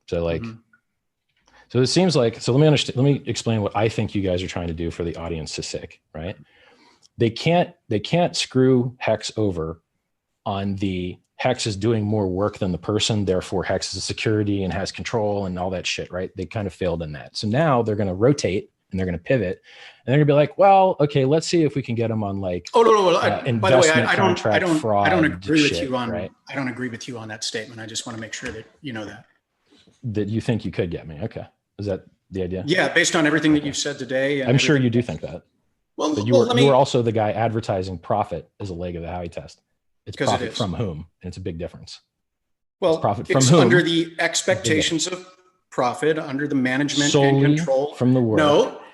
So so it seems like, so let me explain what I think you guys are trying to do for the audience's sake, right? They can't screw Hex over on the Hex is doing more work than the person, therefore Hex is a security and has control and all that shit, right? They kind of failed in that. So now they're going to rotate and they're going to pivot and they're going to be like, well, okay, let's see if we can get them on like, by the way, I don't agree with you on, right? I don't agree with you on that statement. I just want to make sure that you know that you think you could get me. Okay. Is that the idea? Yeah. Based on everything that you've said today. I'm sure you do think that. Well, but you were also the guy advertising profit as a leg of the Howey test. It's profit from whom? And it's a big difference. Well, it's under the expectations of profit, under the management and control. From the work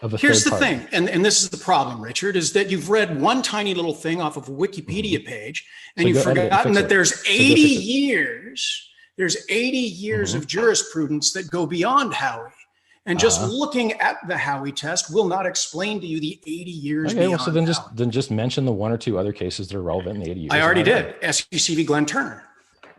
of a here's third the party. thing, and this is the problem, Richard, is that you've read one tiny little thing off of a Wikipedia page, and you've forgotten that there's 80 years. There's 80 years of jurisprudence that go beyond Howey. And just looking at the Howey test will not explain to you the 80 years beyond. Well, so then just mention the one or two other cases that are relevant in the 80 years. I already did. SEC v. Glenn Turner.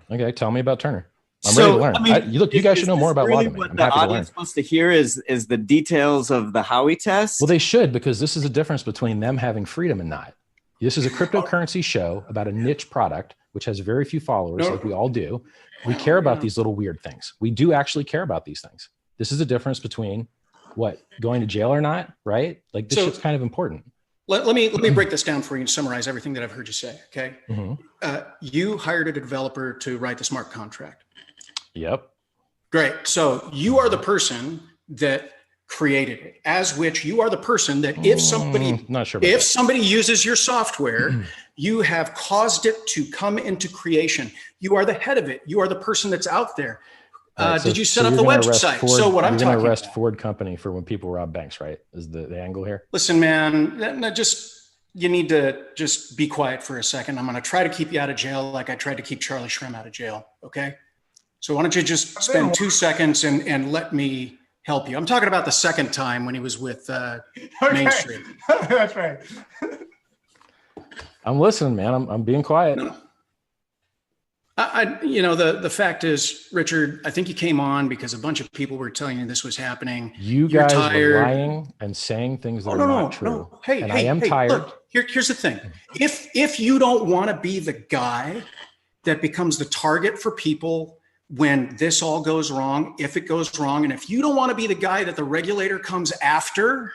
Okay, tell me about Turner. I'm ready to learn. I mean, you guys should know more about log. What the audience wants to hear is the details of the Howey test. Well, they should, because this is a difference between them having freedom and not. This is a cryptocurrency show about a niche product, which has very few followers, like we all do. We care about these little weird things. We do actually care about these things. This is a difference between what, going to jail or not, right? Like this shit's kind of important. Let me break this down for you and summarize everything that I've heard you say. Okay. You hired a developer to write the smart contract. Yep. Great. So you are the person that created it, as which you are the person that if somebody uses your software, you have caused it to come into creation. You are the head of it. You are the person that's out there. Right, did you set up the website? So what I'm talking about. You're going to arrest Ford Company for when people rob banks, right? Is the angle here? Listen, man, you need to just be quiet for a second. I'm going to try to keep you out of jail like I tried to keep Charlie Shrem out of jail. Okay. So why don't you just spend 2 seconds and let me help you? I'm talking about the second time when he was with Main Street. That's right. I'm listening, man. I'm being quiet. No. The fact is, Richard, I think you came on because a bunch of people were telling you this was happening. You guys were lying and saying things that are not true. No. Hey, I am tired. Look, here's the thing. If you don't want to be the guy that becomes the target for people when this all goes wrong, if it goes wrong, and if you don't want to be the guy that the regulator comes after,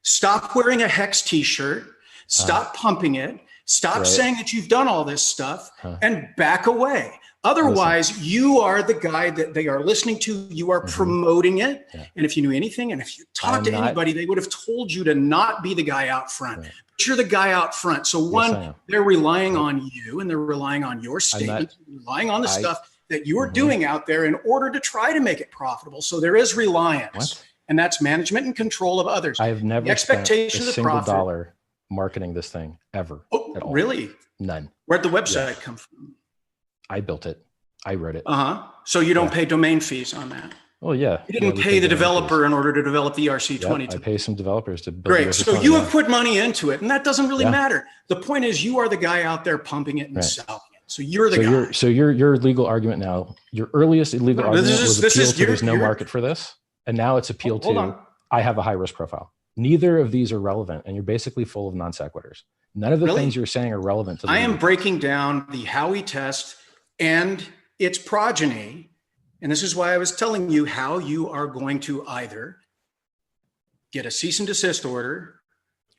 stop wearing a Hex t-shirt, stop pumping it, stop saying that you've done all this stuff and back away. Otherwise, you are the guy that they are listening to. You are promoting it. Yeah. And if you knew anything, and if you talked to anybody, they would have told you to not be the guy out front. Right. But you're the guy out front. So they're relying on you, and they're relying on your statement, relying on the stuff that you're doing out there in order to try to make it profitable. So there is reliance. And that's management and control of others. I have never spent a single dollar marketing this thing ever. Oh, really? None. Where'd the website come from? I built it. I wrote it. So you don't pay domain fees on that? Oh yeah. You didn't pay the developer in order to develop the ERC-22. I pay some developers to build. Great. So you have put money into it, and that doesn't really matter. The point is, you are the guy out there pumping it and selling it. So you're the guy. So your legal argument now, your earliest illegal argument was appeal to there's no market for this, and now it's appeal to I have a high risk profile. Neither of these are relevant, and you're basically full of non sequiturs. None of the things you're saying are relevant to the I am breaking down the Howey test and its progeny. And this is why I was telling you how you are going to either get a cease and desist order.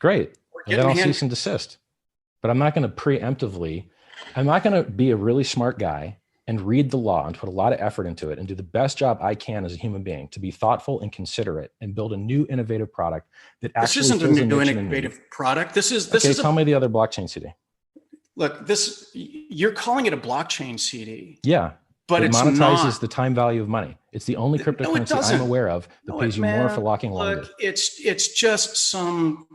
Great. And then I'll cease and desist. But I'm not going to preemptively, I'm not going to be a really smart guy and read the law and put a lot of effort into it and do the best job I can as a human being to be thoughtful and considerate and build a new innovative product that actually This isn't a new innovative product. This is tell me the other blockchain CD. Look, you're calling it a blockchain CD. Yeah. But it monetizes the time value of money. It's the only cryptocurrency I'm aware of that pays you more for locking longer. Look, it's just some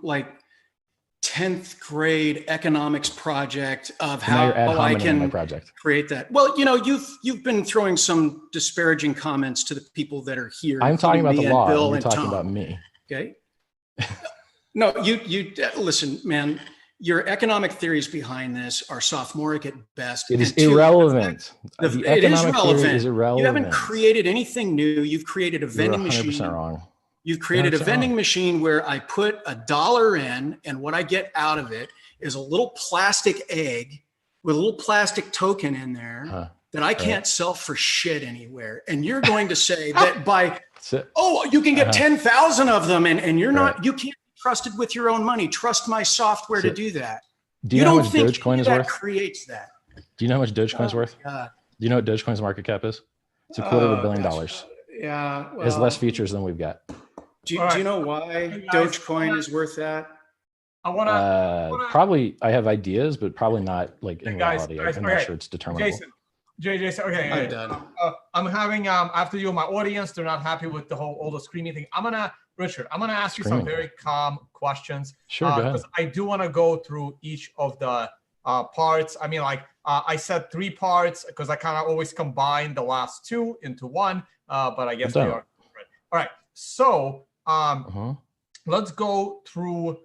10th grade economics project of how I can create that. Well, you've been throwing some disparaging comments to the people that are here. I'm talking about the law. Bill and you're talking about me. Okay. No, you listen, man. Your economic theories behind this are sophomoric at best. It is irrelevant. It is relevant. You haven't created anything new. You've created a vending machine. 100% wrong. You've created a vending machine where I put $1 in, and what I get out of it is a little plastic egg with a little plastic token in there that I can't sell for shit anywhere. And you're going to say that you can get 10,000 of them, and you're not, you can't be trusted with your own money. Trust my software to do that. Do you know how much Dogecoin is worth? Creates that. Do you know how much Dogecoin is worth? Do you know what Dogecoin's market cap is? It's $250 million. Yeah. It has less features than we've got. Do you know why Dogecoin is worth that? I want to probably. I have ideas, but probably not in reality. I'm not sure it's determinable. Jason. Okay, I'm done. I'm having after you, my audience, they're not happy with all the screaming thing. Richard, I'm gonna ask you some very calm questions. Sure, go ahead. Because I do want to go through each of the parts. I mean, I said 3 parts because I kind of always combine the last 2 into one. But I guess they are right. All right. So let's go through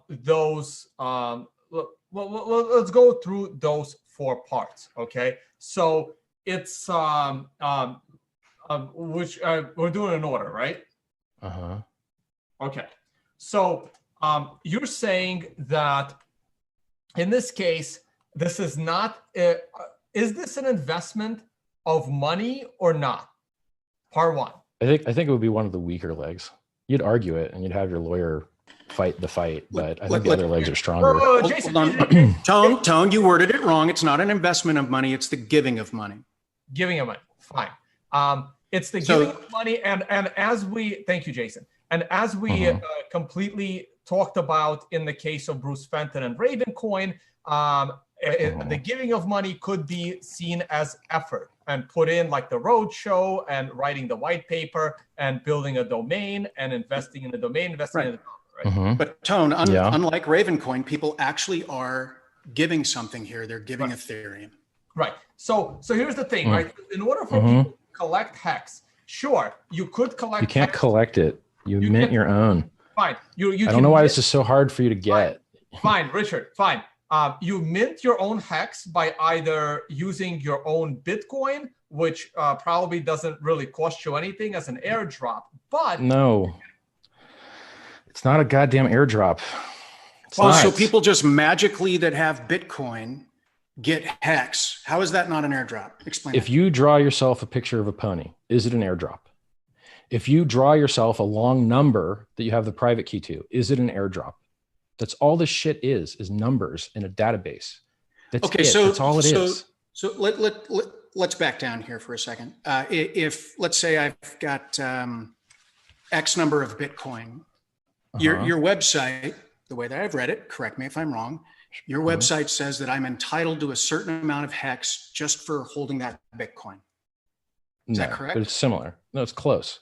those. Let's go through those 4 parts. Okay. So it's which we're doing an order, right? Okay. So you're saying that in this case, this is not. Is this an investment of money or not? Part one. I think it would be one of the weaker legs. You'd argue it, and you'd have your lawyer fight the fight, but I think the other legs are stronger. Jason, Tone, you worded it wrong. It's not an investment of money. It's the giving of money. Giving of money. Fine. It's the giving of money. And as we, thank you, Jason. And as we completely talked about in the case of Bruce Fenton and Ravencoin, the giving of money could be seen as effort and put in like the roadshow and writing the white paper and building a domain and investing in the domain, investing in the dollar. Right? But Tone, unlike Ravencoin, people actually are giving something here. They're giving Ethereum. Right. So here's the thing, right? In order for people to collect hex, sure, you could collect. You can't hex. collect it. You mint your own. Fine. You I don't know why this is so hard for you to get. Fine, Richard. Fine. You mint your own hex by either using your own Bitcoin, which probably doesn't really cost you anything as an airdrop. But no. It's not a goddamn airdrop. So people just magically that have Bitcoin get hex. How is that not an airdrop? Explain. If you draw yourself a picture of a pony, is it an airdrop? If you draw yourself a long number that you have the private key to, is it an airdrop? That's all this shit is numbers in a database. That's okay. It. So that's all it is. So let's back down here for a second. If let's say I've got X number of Bitcoin. Your website, the way that I've read it, correct me if I'm wrong, your website says that I'm entitled to a certain amount of hex just for holding that Bitcoin. Is that correct? But it's similar. No, it's close.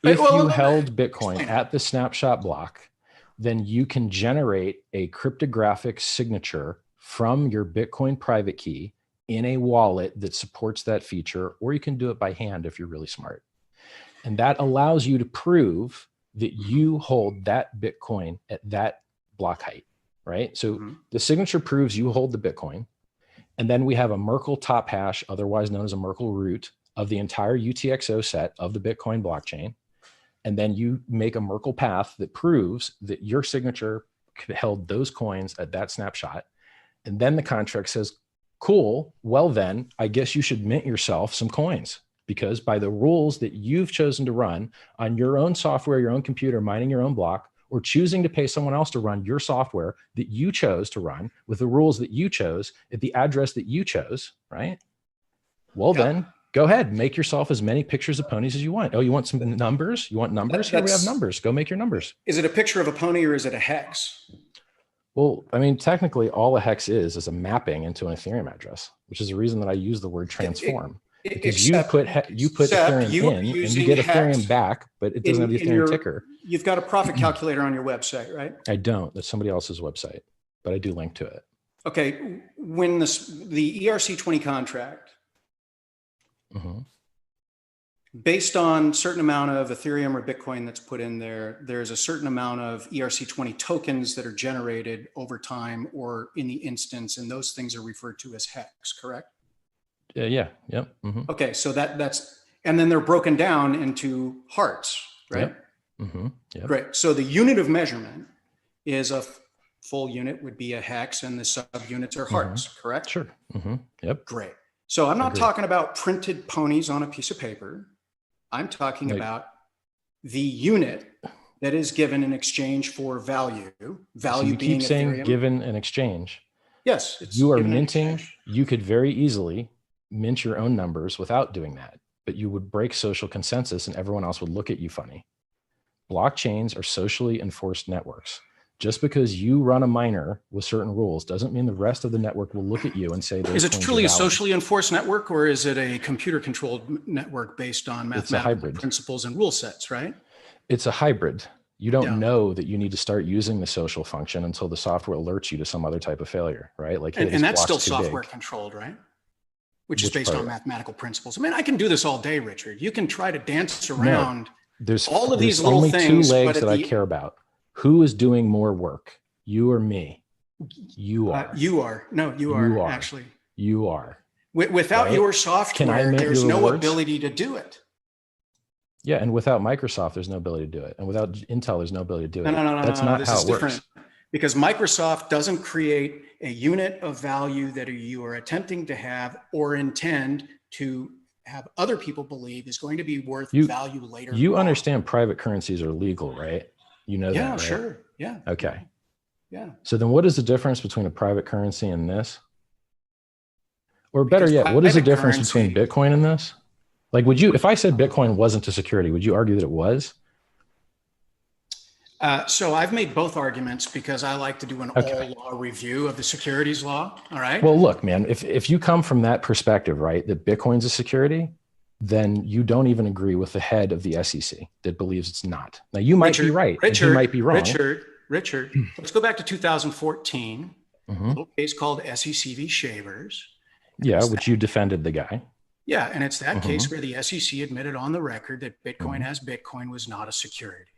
If you held Bitcoin at the snapshot block, then you can generate a cryptographic signature from your Bitcoin private key in a wallet that supports that feature, or you can do it by hand if you're really smart. And that allows you to prove that you hold that Bitcoin at that block height, right? So the signature proves you hold the Bitcoin. And then we have a Merkle top hash, otherwise known as a Merkle root, of the entire UTXO set of the Bitcoin blockchain. And then you make a Merkle path that proves that your signature held those coins at that snapshot. And then the contract says, cool, well then, I guess you should mint yourself some coins. Because by the rules that you've chosen to run on your own software, your own computer, mining your own block, or choosing to pay someone else to run your software that you chose to run with the rules that you chose at the address that you chose, right? Well, then go ahead, make yourself as many pictures of ponies as you want. Oh, you want some numbers? You want numbers? Here we have numbers. Go make your numbers. Is it a picture of a pony or is it a hex? Well, I mean, technically all a hex is a mapping into an Ethereum address, which is the reason that I use the word transform. Because you put Ethereum in and you get Ethereum back, but it doesn't have the Ethereum ticker. You've got a profit calculator on your website, right? I don't. That's somebody else's website, but I do link to it. Okay. When the ERC20 contract, based on certain amount of Ethereum or Bitcoin that's put in there, there's a certain amount of ERC20 tokens that are generated over time or in the instance, and those things are referred to as hex, correct? Yeah. Yep. Okay. So that's, and then they're broken down into hearts, right? Yep. Great. So the unit of measurement is a full unit would be a hex and the subunits are hearts, correct? Sure. Yep. Great. So I'm not talking about printed ponies on a piece of paper. I'm talking about the unit that is given in exchange for value. Value so being keep saying Ethereum. Given in exchange. Yes. You are minting. You could very easily mint your own numbers without doing that, but you would break social consensus and everyone else would look at you funny. Blockchains are socially enforced networks. Just because you run a miner with certain rules doesn't mean the rest of the network will look at you and say, is it truly a socially enforced network or is it a computer controlled network based on mathematical principles and rule sets, right? It's a hybrid. You don't know that you need to start using the social function until the software alerts you to some other type of failure, right? Like, and that's still software controlled, right? Which is based on mathematical principles. I mean, I can do this all day, Richard. You can try to dance around there's all of these little things. Only two legs that I care about. Who is doing more work? You or me? You are. You are. No, you are actually. You are. Without your software, there's no ability to do it. Yeah, and without Microsoft, there's no ability to do it. And without Intel, there's no ability to do it. No. That's not this how is it different. works. Because Microsoft doesn't create a unit of value that you are attempting to have or intend to have other people believe is going to be worth value later. You understand private currencies are legal, right? You know that, right? Yeah, sure. Yeah. Okay. Yeah. So then what is the difference between a private currency and this? Or better yet, what is the difference between Bitcoin and this? Like, if I said Bitcoin wasn't a security, would you argue that it was? So I've made both arguments because I like to do an all law review of the securities law. All right. Well, look, man, if you come from that perspective, right, that Bitcoin's a security, then you don't even agree with the head of the SEC that believes it's not. Now, you might be right. You might be wrong. Richard, let's go back to 2014, a little case called SEC v. Shavers. Yeah, which you defended the guy. Yeah, and it's that case where the SEC admitted on the record that Bitcoin as Bitcoin was not a security.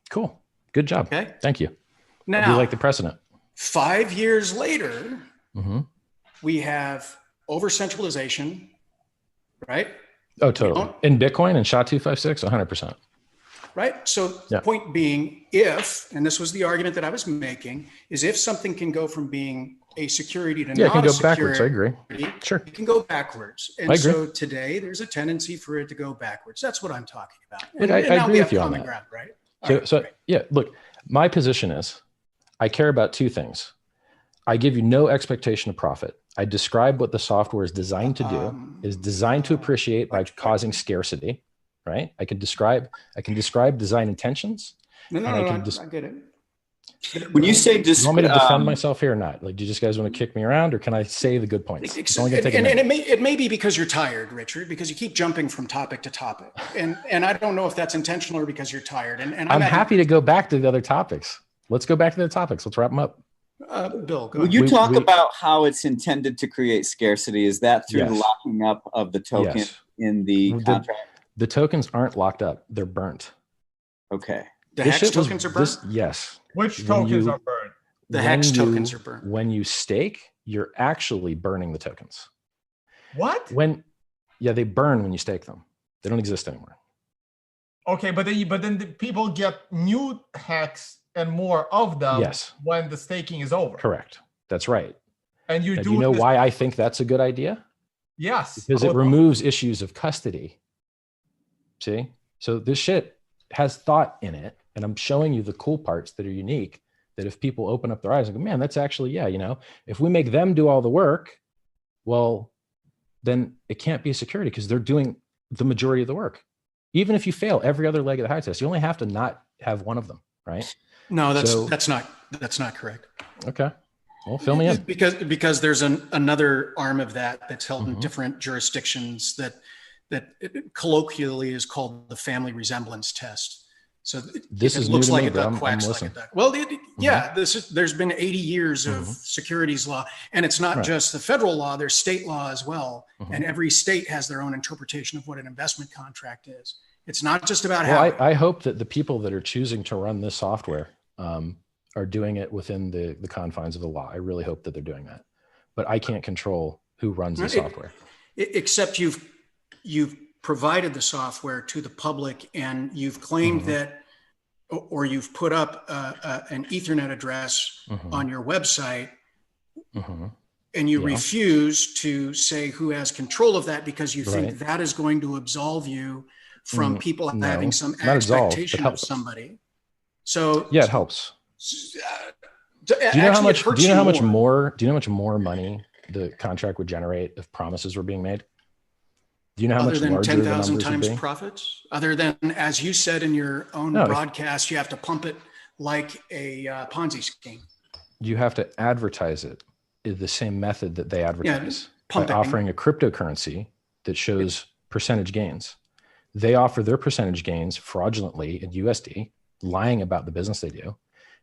Cool. Good job. Okay. Thank you. Now, you like the precedent. 5 years later, we have over-centralization, right? Oh, totally. In Bitcoin and SHA-256, 100%. Right? So the point being, and this was the argument that I was making, is if something can go from being a security to not a security. Yeah, it can go backwards. I agree. Sure. It can go backwards. And so today there's a tendency for it to go backwards. That's what I'm talking about. And I agree with you on that. Ground, right? Yeah, look, my position is I care about two things. I give you no expectation of profit. I describe what the software is designed to do, is designed to appreciate by causing scarcity, right? I can describe design intentions. I get it. When you say you want me to defend myself here or not? Like, do you just guys want to kick me around, or can I say the good points? And it may be because you're tired, Richard, because you keep jumping from topic to topic, and I don't know if that's intentional or because you're tired. And I'm happy to go back to the other topics. Let's go back to the topics. Let's wrap them up. Bill, go ahead. You talk about how it's intended to create scarcity. Is that through the locking up of the token in the contract? The tokens aren't locked up; they're burnt. Okay. The hex tokens are burnt? Yes. Which tokens are burnt? The hex tokens are burnt. When you stake, you're actually burning the tokens. What? They burn when you stake them. They don't exist anymore. Okay, but then the people get new hex and more of them when the staking is over. Correct. That's right. And do you know why I think that's a good idea? Yes. Because it removes issues of custody. See? So this shit has thought in it. And I'm showing you the cool parts that are unique, that if people open up their eyes and go, man, that's actually, if we make them do all the work, well, then it can't be a security because they're doing the majority of the work. Even if you fail every other leg of the high test, you only have to not have one of them, right? No, that's not correct. Okay. Well, fill me in. Because there's another arm of that's held in different jurisdictions that colloquially is called the family resemblance test. So this is looks new like to a duck, quacks like a duck. Well, there's been 80 years of securities law, and it's not just the federal law. There's state law as well, and every state has their own interpretation of what an investment contract is. It's not just about how. I hope that the people that are choosing to run this software are doing it within the confines of the law. I really hope that they're doing that, but I can't control who runs the software. Except you've provided the software to the public, and you've claimed that, or you've put up an Ethernet address on your website, and you refuse to say who has control of that because you think that is going to absolve you from people having some expectation of somebody. So it helps. Do you know how much more money the contract would generate if promises were being made? Do you know how much larger 10,000 times profits? Other than, as you said in your own broadcast, you have to pump it like a Ponzi scheme. You have to advertise it in the same method that they advertise, by offering a cryptocurrency that shows percentage gains. They offer their percentage gains fraudulently in USD, lying about the business they do.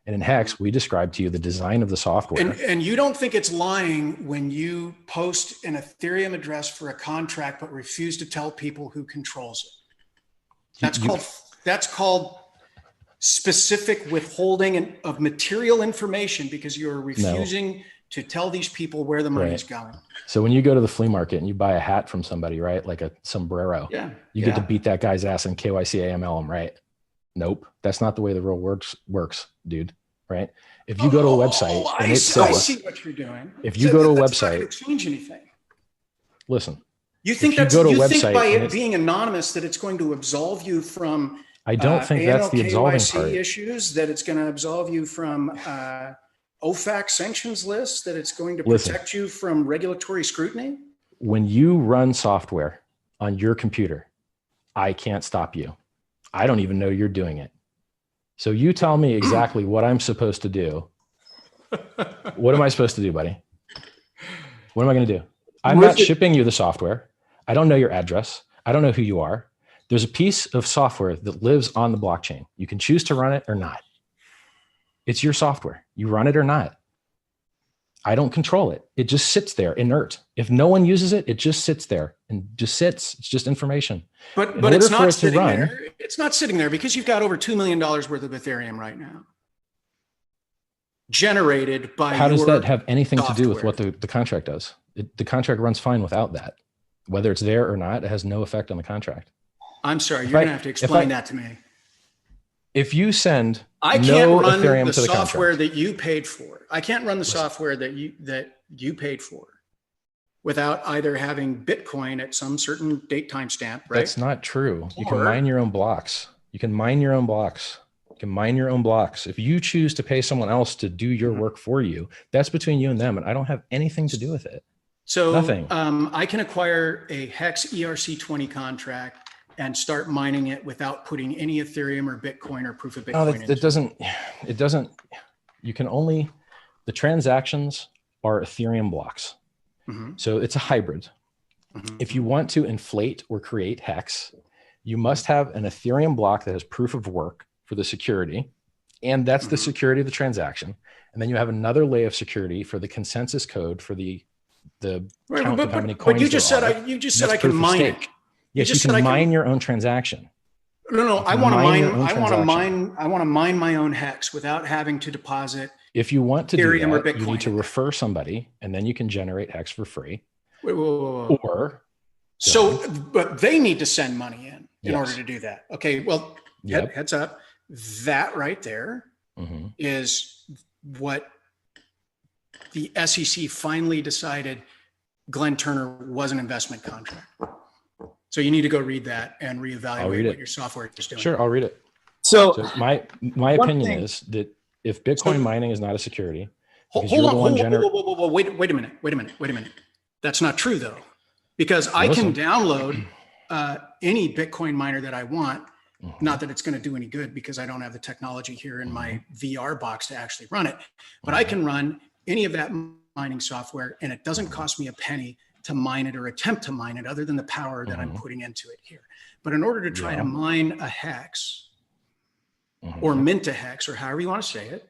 And in Hex, we describe to you the design of the software. And you don't think it's lying when you post an Ethereum address for a contract, but refuse to tell people who controls it. That's called specific withholding of material information, because you're refusing to tell these people where the money is going. So when you go to the flea market and you buy a hat from somebody, right? Like a sombrero, you get to beat that guy's ass and KYC AML him, right? Nope. That's not the way the world works, dude. Right? If you go to a website and it says, I see what you're doing. If you go to a website, not going to change anything. Listen, you think that you think by it being anonymous that it's going to absolve you from I don't think that's the absolving part. Issues, that it's going to absolve you from OFAC sanctions lists, that it's going to protect you from regulatory scrutiny? When you run software on your computer, I can't stop you. I don't even know you're doing it. So you tell me exactly what I'm supposed to do. What am I supposed to do, buddy? What am I going to do? I'm not shipping you the software. I don't know your address. I don't know who you are. There's a piece of software that lives on the blockchain. You can choose to run it or not. It's your software. You run it or not. I don't control it. It just sits there inert. If no one uses it, it just sits there and just sits. It's just information. But it's not sitting there. It's not sitting there because you've got over $2 million worth of Ethereum right now. Generated by How does that have anything to do with what the contract does? The contract runs fine without that. Whether it's there or not, it has no effect on the contract. I'm sorry, you're going to have to explain that to me. If you send I can't run the software that you paid for. I can't run the software that you paid for without either having Bitcoin at some certain date timestamp, right? That's not true. You can mine your own blocks. You can mine your own blocks. You can mine your own blocks. If you choose to pay someone else to do your work for you, that's between you and them, and I don't have anything to do with it. So nothing. I can acquire a Hex ERC20 contract and start mining it without putting any Ethereum or Bitcoin or proof of Bitcoin. No, it doesn't, you can only, the transactions are Ethereum blocks. Mm-hmm. So it's a hybrid. Mm-hmm. If you want to inflate or create Hex, you must have an Ethereum block that has proof of work for the security. And that's the security of the transaction. And then you have another layer of security for the consensus code for the count of how many coins. But you just said I can mine it. Yes, you can mine your own transaction. No, I want to mine my own Hex without having to deposit. If you want to do that, you need to refer somebody, and then you can generate Hex for free. Wait. But they need to send money in order to do that. Okay, well, heads up. That right there is what the SEC finally decided Glenn Turner was an investment contract. So you need to go read that and reevaluate what your software is doing. Sure, I'll read it. So my opinion is that if Bitcoin mining is not a security, wait a minute. That's not true though, because I can download any Bitcoin miner that I want. Not that it's going to do any good because I don't have the technology here in my VR box to actually run it, but I can run any of that mining software and it doesn't cost me a penny to mine it or attempt to mine it other than the power that I'm putting into it here. But in order to try to mine a Hex or mint a Hex or however you want to say it,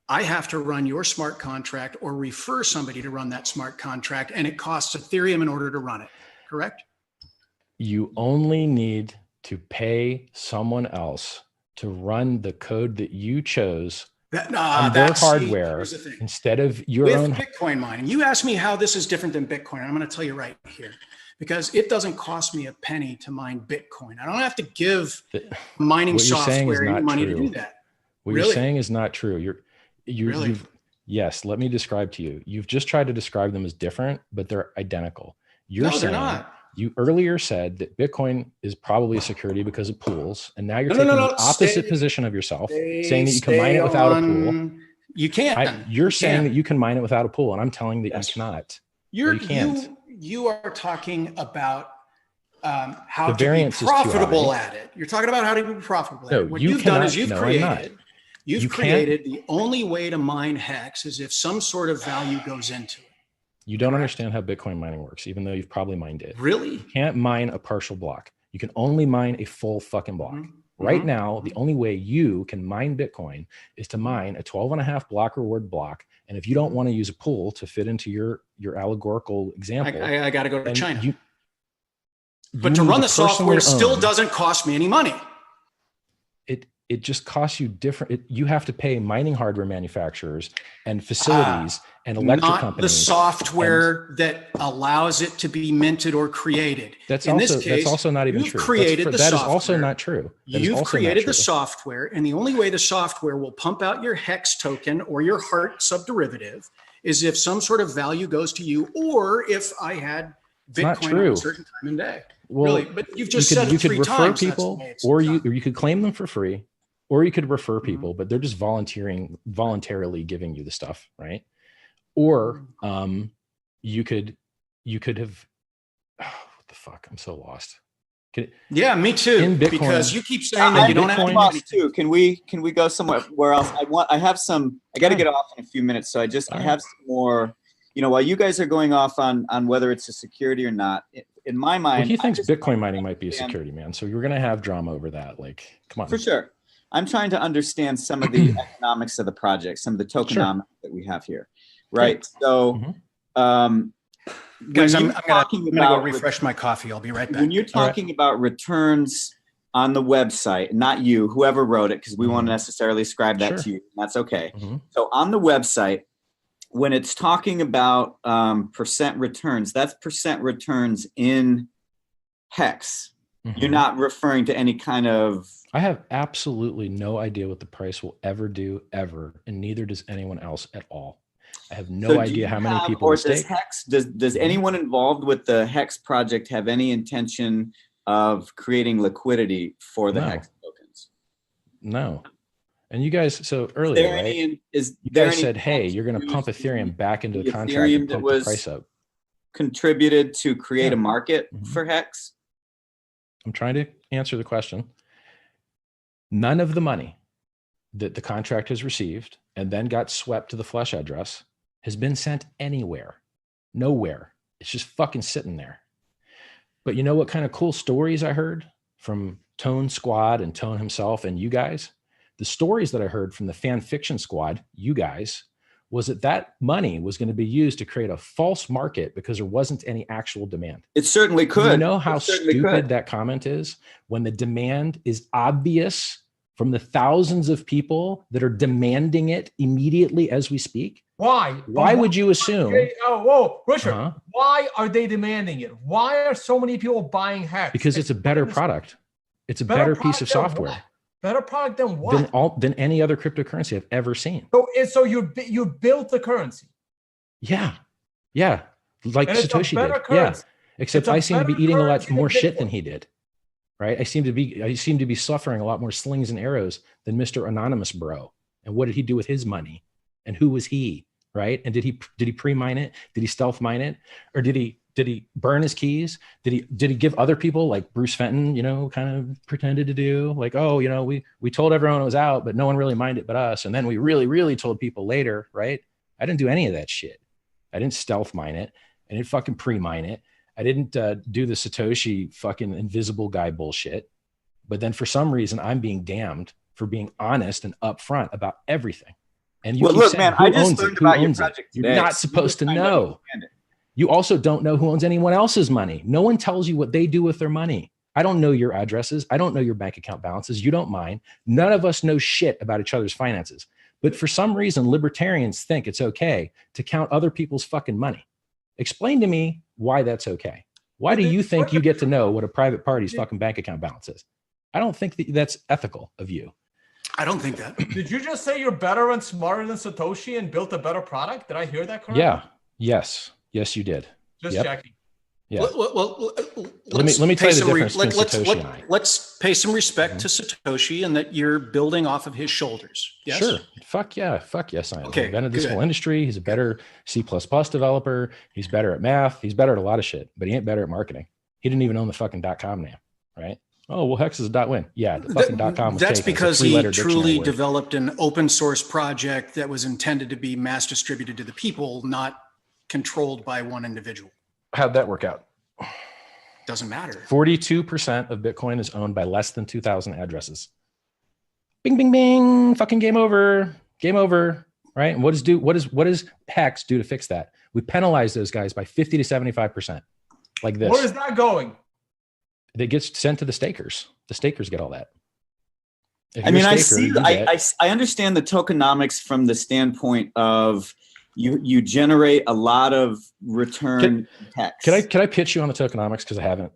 I have to run your smart contract or refer somebody to run that smart contract, and it costs Ethereum in order to run it, correct? You only need to pay someone else to run the code that you chose on their hardware instead of your own. Bitcoin mining. You asked me how this is different than Bitcoin. I'm going to tell you right here, because it doesn't cost me a penny to mine Bitcoin. I don't have to give mining software any money to do that. What you're saying is not true. Yes, let me describe to you. You've just tried to describe them as different, but they're identical. They're not. You earlier said that Bitcoin is probably a security because of pools, and now you're taking the opposite position of yourself, saying that you can mine it without a pool. You can't. You're saying that you can mine it without a pool, and I'm telling you that you cannot. You can't. You are talking about how to be profitable at it. You're talking about how to be profitable at it. What you've done is you've created the only way to mine Hex is if some sort of value goes into it. You don't understand how Bitcoin mining works, even though you've probably mined it. Really? You can't mine a partial block. You can only mine a full fucking block. Right now, the only way you can mine Bitcoin is to mine a 12.5 block reward block. And if you don't want to use a pool to fit into your allegorical example, I got to go to China. But to run the software still doesn't cost me any money. it just costs you different. You have to pay mining hardware manufacturers and facilities and electric not companies. The software that allows it to be minted or created. That's in also this case, that's also not even true. Created that is also not true. You've created the software, and the only way the software will pump out your hex token or your heart subderivative is if some sort of value goes to you, or if I had Bitcoin on a certain time and day. Well, really, but you've just said it 3 times. You could refer people, or you could claim them for free, or you could refer people, but they're just voluntarily giving you the stuff, right? Or you could have, what the fuck? I'm so lost. Yeah, me too. In Bitcoin, because you keep saying that you don't have to too. Can we go somewhere else? I got to get off in a few minutes, so I have some more. While you guys are going off on whether it's a security or not, in my mind, he thinks Bitcoin mining might be a security, man. So you're going to have drama over that. Like, come on. For sure. I'm trying to understand some of the economics of the project, some of the tokenomics that we have here, right? So, guys, I'm going to go refresh my coffee. I'll be right back. When you're talking about returns on the website, not you, whoever wrote it, because we won't necessarily ascribe that to you. That's okay. So on the website, when it's talking about percent returns, that's percent returns in hex. You're not referring to any kind of... I have absolutely no idea what the price will ever do, ever, and neither does anyone else at all. I have no idea how many people does Hex, does anyone involved with the Hex project have any intention of creating liquidity for the Hex tokens? No. And you guys, so earlier, right? You guys said, hey, you're going to pump Ethereum back into the contract and pump the price up. Contributed to create a market for Hex? I'm trying to answer the question. None of the money that the contract has received and then got swept to the flesh address has been sent anywhere. Nowhere. It's just fucking sitting there. But you know what kind of cool stories I heard from Tone Squad and Tone himself and you guys? The stories that I heard from the fan fiction squad, you guys, was that money was going to be used to create a false market because there wasn't any actual demand. It certainly could. You know how stupid that comment is when the demand is obvious from the thousands of people that are demanding it immediately as we speak? Why? Why would you assume? Richard, why are they demanding it? Why are so many people buying Hex? Because it's a better product. It's a better piece of software. What? Better product than what? Than any other cryptocurrency I've ever seen. So you built the currency. Yeah. Like Satoshi did. Currency. Yeah. Except I seem to be eating a lot more shit than he did. Right? I seem to be suffering a lot more slings and arrows than Mr. Anonymous Bro. And what did he do with his money? And who was he? Right? And did he pre-mine it? Did he stealth mine it? Or did he burn his keys? Did he give other people like Bruce Fenton, kind of pretended to do like, we told everyone it was out, but no one really minded but us. And then we really, really told people later, right? I didn't do any of that shit. I didn't stealth mine it. I didn't fucking pre-mine it. I didn't do the Satoshi fucking invisible guy bullshit. But then for some reason, I'm being damned for being honest and upfront about everything. And you look, man, I just learned about your project today. You're not supposed to know. You also don't know who owns anyone else's money. No one tells you what they do with their money. I don't know your addresses. I don't know your bank account balances. You don't mine. None of us know shit about each other's finances. But for some reason, libertarians think it's okay to count other people's fucking money. Explain to me why that's okay. Why do you think you get to know what a private party's fucking bank account balance is? I don't think that's ethical of you. I don't think that. Did you just say you're better and smarter than Satoshi and built a better product? Did I hear that correctly? Yeah. Yes, you did. Just checking. Yeah. Well, let me tell you the difference between Satoshi and I. Let's pay some respect to Satoshi and that you're building off of his shoulders. Yes? Sure. Fuck yes, I am. Okay, he invented this whole industry. He's a better C++ developer. He's better at math. He's better at a lot of shit, but he ain't better at marketing. He didn't even own the fucking .com name, right? Oh, well, Hex is a .win. Yeah, the fucking .com was That's taken. because he truly developed an open source project that was intended to be mass distributed to the people, not controlled by one individual. How'd that work out? Doesn't matter. 42% of Bitcoin is owned by less than 2,000 addresses. Bing, bing, bing. Fucking game over. Game over. Right? And what does Hex do to fix that? We penalize those guys by 50 to 75%. Like this. Where is that going? That gets sent to the stakers. The stakers get all that. I mean, I understand the tokenomics from the standpoint of you generate a lot of return text. Can I pitch you on the tokenomics? Because I haven't.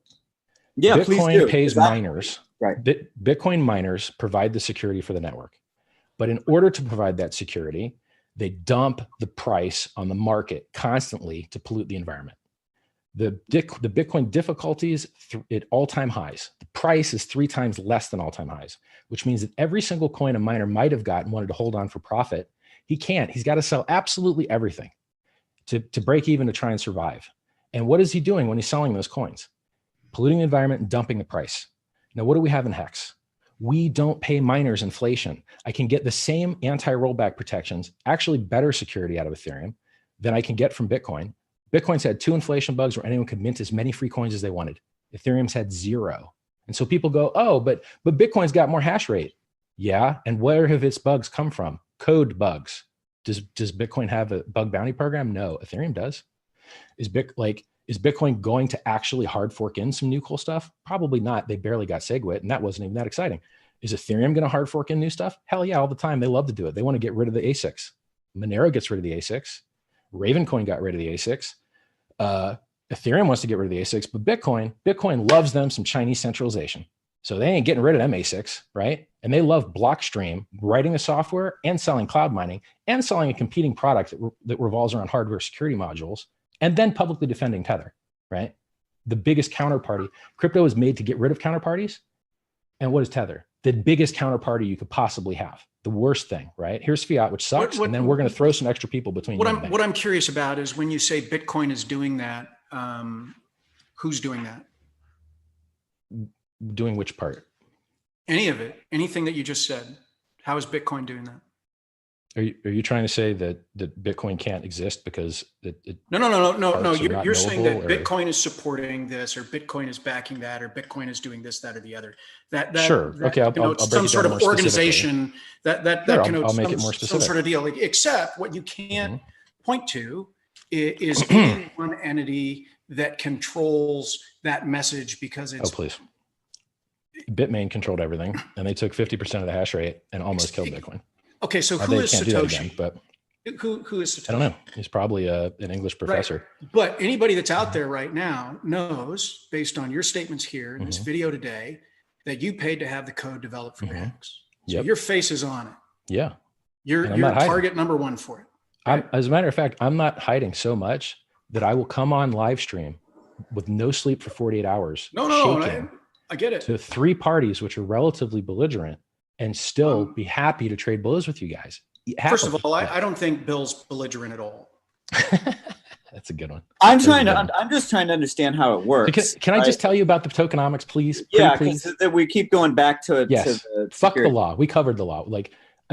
Yeah, Bitcoin please do. pays miners. Right. Bitcoin miners provide the security for the network. But in order to provide that security, they dump the price on the market constantly to pollute the environment. The Bitcoin difficulties at all-time highs. The price is 3 times less than all-time highs, which means that every single coin a miner might have got and wanted to hold on for profit, he can't. He's got to sell absolutely everything to break even to try and survive. And what is he doing when he's selling those coins? Polluting the environment and dumping the price. Now, what do we have in Hex? We don't pay miners inflation. I can get the same anti-rollback protections, actually better security out of Ethereum than I can get from Bitcoin. Bitcoin's had 2 inflation bugs where anyone could mint as many free coins as they wanted. Ethereum's had 0. And so people go, oh, but Bitcoin's got more hash rate. Yeah, and where have its bugs come from? Code bugs. Does Bitcoin have a bug bounty program? No, Ethereum does. Is Bitcoin going to actually hard fork in some new cool stuff? Probably not. They barely got SegWit, and that wasn't even that exciting. Is Ethereum going to hard fork in new stuff? Hell yeah, all the time. They love to do it. They want to get rid of the ASICs. Monero gets rid of the ASICs. Ravencoin got rid of the ASICs. Ethereum wants to get rid of the ASICs, but Bitcoin loves them some Chinese centralization. So they ain't getting rid of them ASICs, right? And they love Blockstream, writing the software and selling cloud mining and selling a competing product that revolves around hardware security modules, and then publicly defending Tether, right? The biggest counterparty. Crypto is made to get rid of counterparties. And what is Tether? The biggest counterparty you could possibly have. The worst thing, right? Here's fiat, which sucks, and then we're going to throw some extra people between you and the bank. What I'm curious about is when you say Bitcoin is doing that, who's doing that? Doing which part? Any of it, anything that you just said. How is Bitcoin doing that? Are you trying to say that Bitcoin can't exist because No. You're saying that Bitcoin is supporting this, or Bitcoin is backing that, or Bitcoin is doing this, that, or the other. That sure. Okay, I'll break some sort of organization that I'll make it more specific. Some sort of deal. Except what you can't point to is any one entity that controls that message because it's. Oh, please. Bitmain controlled everything, and they took 50% of the hash rate and almost killed Bitcoin. Okay, so who is Satoshi? Again, but who is Satoshi? I don't know. He's probably an English professor. Right. But anybody that's out there right now knows, based on your statements here in this video today, that you paid to have the code developed for your Hex. So your face is on it. Yeah. You're target number 1 for it. Right? As a matter of fact, I'm not hiding so much that I will come on live stream with no sleep for 48 hours. No, I get it. To 3 parties, which are relatively belligerent, and still be happy to trade blows with you guys. First of all, I don't think Bill's belligerent at all. That's a good one. I'm just trying to understand how it works. Can I just tell you about the tokenomics, please? Yeah, because we keep going back to it. Yes. Fuck the law. We covered the law.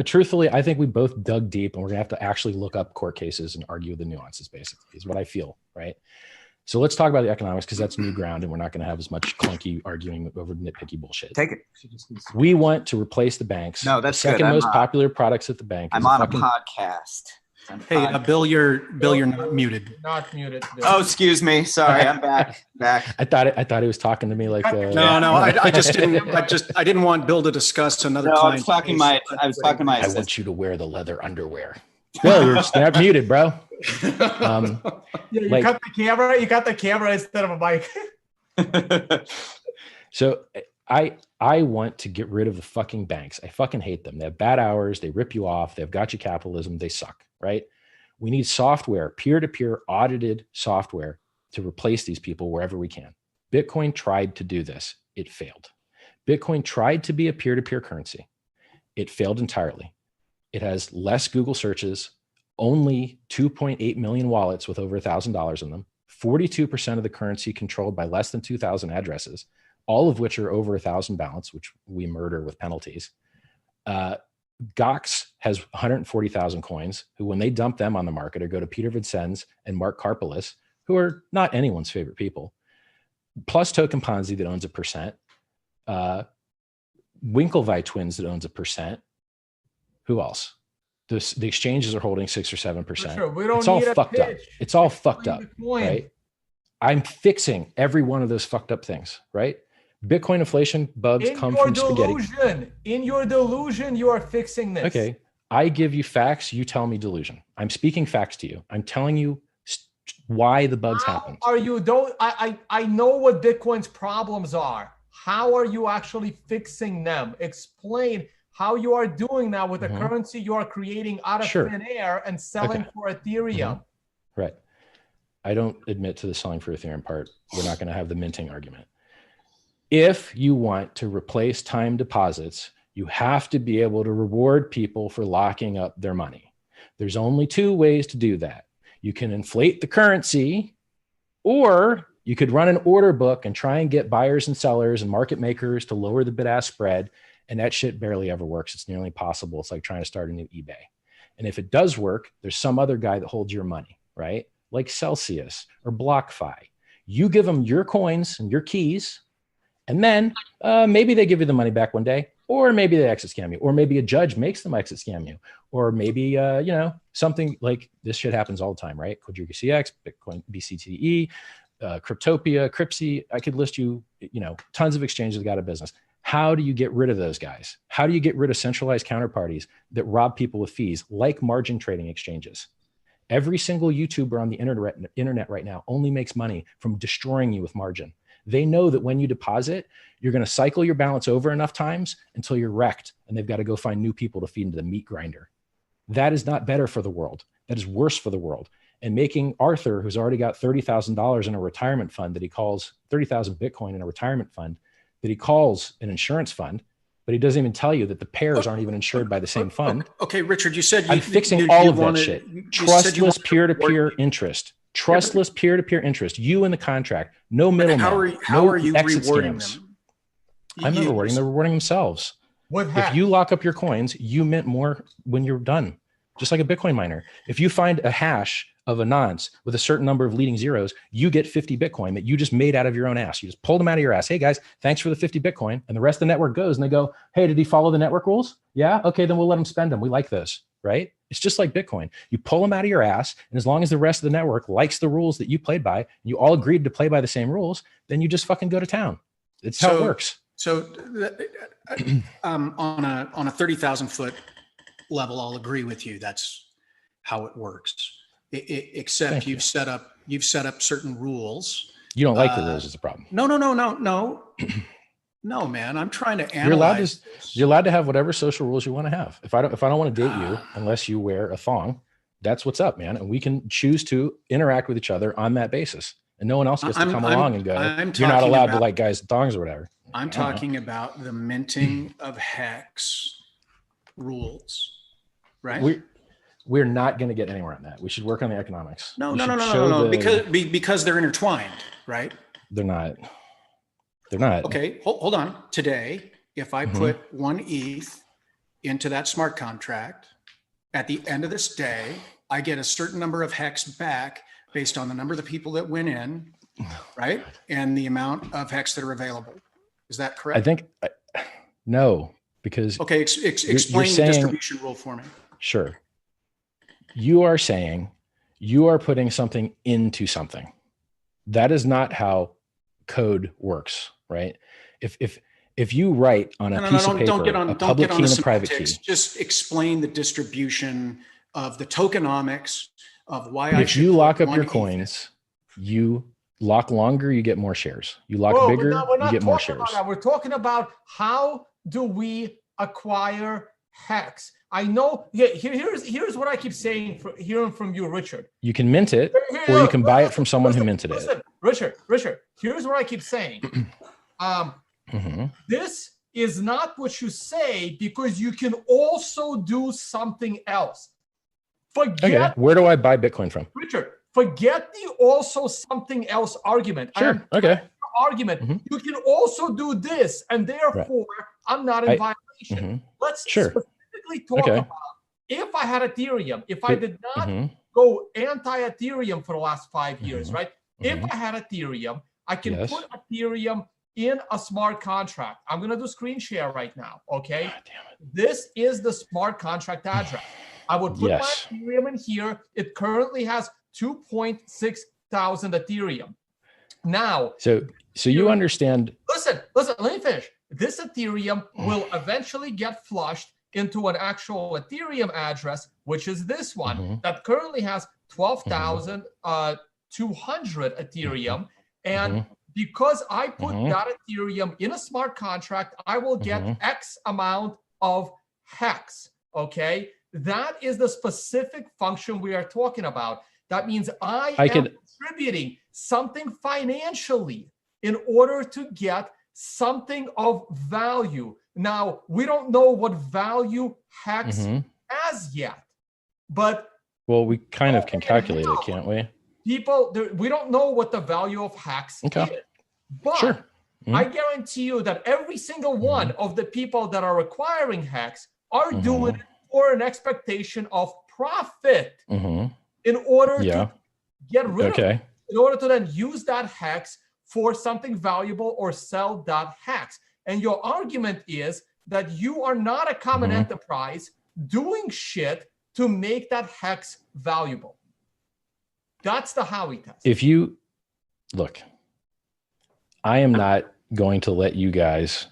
Truthfully, I think we both dug deep, and we're gonna have to actually look up court cases and argue the nuances. Basically, is what I feel. Right. So let's talk about the economics, because that's new ground, and we're not going to have as much clunky arguing over nitpicky bullshit. Take it. We want to replace the banks. No, that's the second most popular products at the bank. I'm on a podcast. Hey, Bill, you're not muted. Not muted. Bill. Oh, excuse me. Sorry, I'm back. I thought he was talking to me like. No. I just didn't. I didn't want Bill to discuss another. No, I was talking my. I want you to wear the leather underwear. Bill, you're not muted, bro. You got the camera. You got the camera instead of a mic. So I want to get rid of the fucking banks. I fucking hate them. They have bad hours. They rip you off. They've got you capitalism. They suck, right? We need software, peer-to-peer audited software to replace these people wherever we can. Bitcoin tried to do this. It failed. Bitcoin tried to be a peer-to-peer currency. It failed entirely. It has less Google searches, only 2.8 million wallets with over $1,000 in them, 42% of the currency controlled by less than 2,000 addresses, all of which are over 1,000 balance, which we murder with penalties. Gox has 140,000 coins, who when they dump them on the market or go to Peter Vincennes and Mark Karpeles, who are not anyone's favorite people, plus Token Ponzi that owns 1%, Winklevi Twins that owns 1%. Who else? The exchanges are holding 6 or 7%. Sure. We don't it's all need fucked a up. It's all fucked up, right? I'm fixing every one of those fucked up things, right? Bitcoin inflation bugs come from spaghetti. In your delusion, you are fixing this. Okay. I give you facts. You tell me delusion. I'm speaking facts to you. I'm telling you why the bugs happen. I know what Bitcoin's problems are. How are you actually fixing them? Explain how you are doing that with the currency you are creating out of thin air and selling for Ethereum. Right. I don't admit to the selling for Ethereum part. We're not going to have the minting argument. If you want to replace time deposits, you have to be able to reward people for locking up their money. There's only two ways to do that. You can inflate the currency, or you could run an order book and try and get buyers and sellers and market makers to lower the bid-ask spread. And that shit barely ever works. It's nearly impossible. It's like trying to start a new eBay. And if it does work, there's some other guy that holds your money, right? Like Celsius or BlockFi. You give them your coins and your keys, and then maybe they give you the money back one day, or maybe they exit scam you, or maybe a judge makes them exit scam you, or maybe, something like this shit happens all the time, right? Quadriga CX, Bitcoin, BCTE, Cryptopia, Cryptsy. I could list you, tons of exchanges that got a business. How do you get rid of those guys? How do you get rid of centralized counterparties that rob people with fees, like margin trading exchanges? Every single YouTuber on the internet right now only makes money from destroying you with margin. They know that when you deposit, you're going to cycle your balance over enough times until you're wrecked, and they've got to go find new people to feed into the meat grinder. That is not better for the world. That is worse for the world. And making Arthur, who's already got $30,000 in a retirement fund that he calls 30,000 Bitcoin in a retirement fund that he calls an insurance fund, but he doesn't even tell you that the pairs aren't even insured by the same fund. Okay, Richard, you said I'm fixing all of that shit. Trustless peer-to-peer interest. Trustless peer-to-peer interest. You in the contract. No middleman. How are you rewarding them? I'm not rewarding them. They're rewarding themselves. If you lock up your coins, you mint more when you're done. Just like a Bitcoin miner. If you find a hash of a nonce with a certain number of leading zeros, you get 50 Bitcoin that you just made out of your own ass. You just pulled them out of your ass. Hey guys, thanks for the 50 Bitcoin. And the rest of the network goes and they go, hey, did he follow the network rules? Yeah. Okay. Then we'll let him spend them. We like those, right? It's just like Bitcoin. You pull them out of your ass. And as long as the rest of the network likes the rules that you played by, and you all agreed to play by the same rules, then you just fucking go to town. It's how it works. So on a 30,000 foot level, I'll agree with you. That's how it works. Except you've set up certain rules. You don't like the rules is the problem. No. No, man. I'm trying to analyze. You're allowed to have whatever social rules you want to have. If I don't want to date you unless you wear a thong, that's what's up, man. And we can choose to interact with each other on that basis. And no one else gets to come along and go, you're not allowed to like guys' thongs or whatever. I'm talking about the minting of hex rules, right? We're not going to get anywhere on that. We should work on the economics. No, because they're intertwined, right? They're not. Okay, hold on. Today, if I put 1 ETH into that smart contract, at the end of this day, I get a certain number of hex back based on the number of the people that went in, right? And the amount of hex that are available. Is that correct? I think, no, because. Okay, explain the distribution rule for me. Sure. You are saying you are putting something into something. That is not how code works, right? If you write on a piece of paper a public key and a private key, just explain the distribution of the tokenomics of why. If you lock up your coins, you lock longer, you get more shares. You lock bigger, you get more shares. We're talking about how do we acquire hex. I know. Yeah, here's what I keep saying. Hearing from you, Richard. You can mint it, or you can buy it from someone who minted it. Richard. Here's what I keep saying. This is not what you say because you can also do something else. Okay, where do I buy Bitcoin from? Richard, forget the also something else argument. Sure. Okay. Argument. You can also do this, and therefore I'm not in violation. Let's specifically talk about if I had Ethereum, if I did not go anti-Ethereum for the last 5 years, right? If I had Ethereum, I can put Ethereum in a smart contract. I'm going to do screen share right now, okay? God damn it. This is the smart contract address. I would put my Ethereum in here. It currently has 2.6 thousand Ethereum. Now, so So you understand. Listen, let me finish. This Ethereum will eventually get flushed into an actual Ethereum address, which is this one that currently has 12,200 Ethereum. And because I put that Ethereum in a smart contract, I will get X amount of hex. Okay. That is the specific function we are talking about. That means I am contributing something financially in order to get something of value. Now, we don't know what value hex has yet, but we kind of can calculate it, can't we? We don't know what the value of hex is, but I guarantee you that every single one of the people that are acquiring hex are doing it for an expectation of profit in order to get rid of it, in order to then use that hex for something valuable or sell that hex. And your argument is that you are not a common enterprise doing shit to make that hex valuable. That's the Howey test. If you look, I am not going to let you guys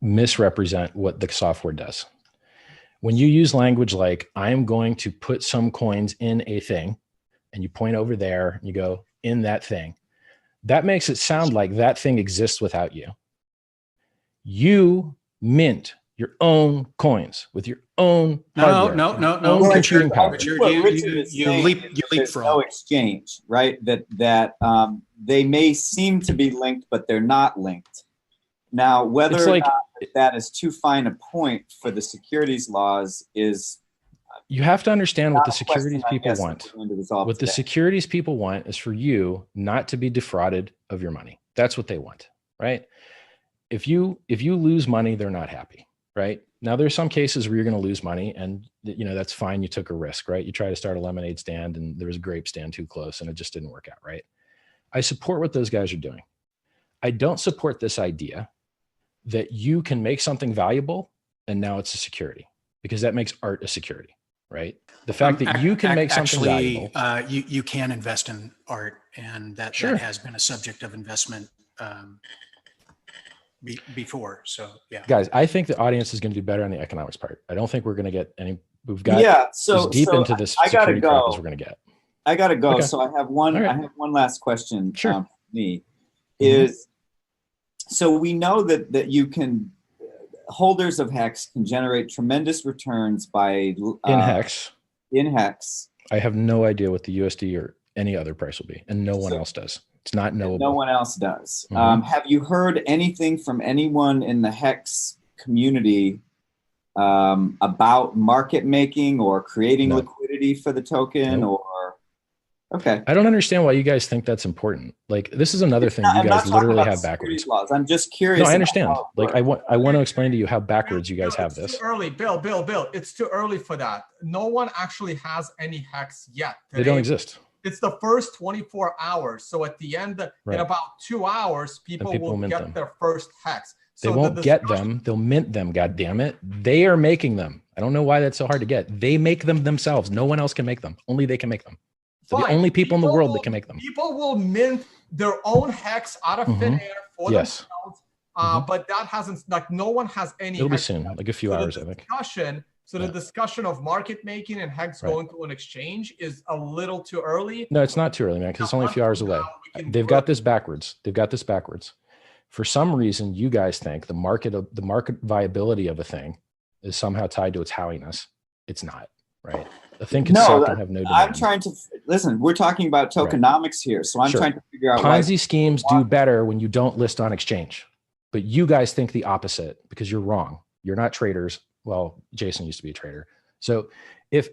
misrepresent what the software does. When you use language like, I am going to put some coins in a thing, and you point over there and you go, in that thing, that makes it sound like that thing exists without you. You mint your own coins with your own hardware, no computing power. You leapfrog. No exchange, right? That they may seem to be linked, but they're not linked. Now, whether or not that is too fine a point for the securities laws is. You have to understand what the securities people want. What the securities people want is for you not to be defrauded of your money. That's what they want, right? If you lose money, they're not happy, right? Now, there's some cases where you're going to lose money, and that's fine. You took a risk, right? You try to start a lemonade stand, and there was a grape stand too close, and it just didn't work out, right? I support what those guys are doing. I don't support this idea that you can make something valuable and now it's a security, because that makes art a security. Right. The fact that you can make something valuable. You can invest in art, and that has been a subject of investment before. So, yeah. Guys, I think the audience is going to do better on the economics part. I don't think we're going to get any. We've got as deep into this security crap as we're going to get. I got to go. Okay. So I have one. Right. I have one last question. For me is so we know that you can. Holders of hex can generate tremendous returns by in hex. In hex, I have no idea what the USD or any other price will be, and no one else does. It's not knowable. No one else does. Have you heard anything from anyone in the hex community about market making or creating liquidity for the token? Okay. I don't understand why you guys think that's important. Like, this is another thing you guys literally have backwards. Laws. I'm just curious. No, I understand. Like, I want to explain to you how backwards you guys have this. Too early, Bill. It's too early for that. No one actually has any hex yet. They don't exist. It's the first 24 hours. So at the end, in about 2 hours, people will get their first hex. So they won't get them. They'll mint them. God damn it. They are making them. I don't know why that's so hard to get. They make them themselves. No one else can make them. Only they can make them. They're the only people in the world that can make them. People will mint their own hex out of thin air for themselves. But that hasn't, no one has any. It'll be soon, like a few hours, I think. The discussion of market making and hex going to an exchange is a little too early. No, it's not too early, man, because it's only a few hours away. They've got this backwards. For some reason, you guys think the market viability of a thing is somehow tied to its howiness. It's not, right? I think it's suck and have no demand. I'm trying to listen. We're talking about tokenomics here, so I'm trying to figure out. Ponzi schemes do better when you don't list on exchange, but you guys think the opposite because you're wrong. You're not traders. Well, Jason used to be a trader. So if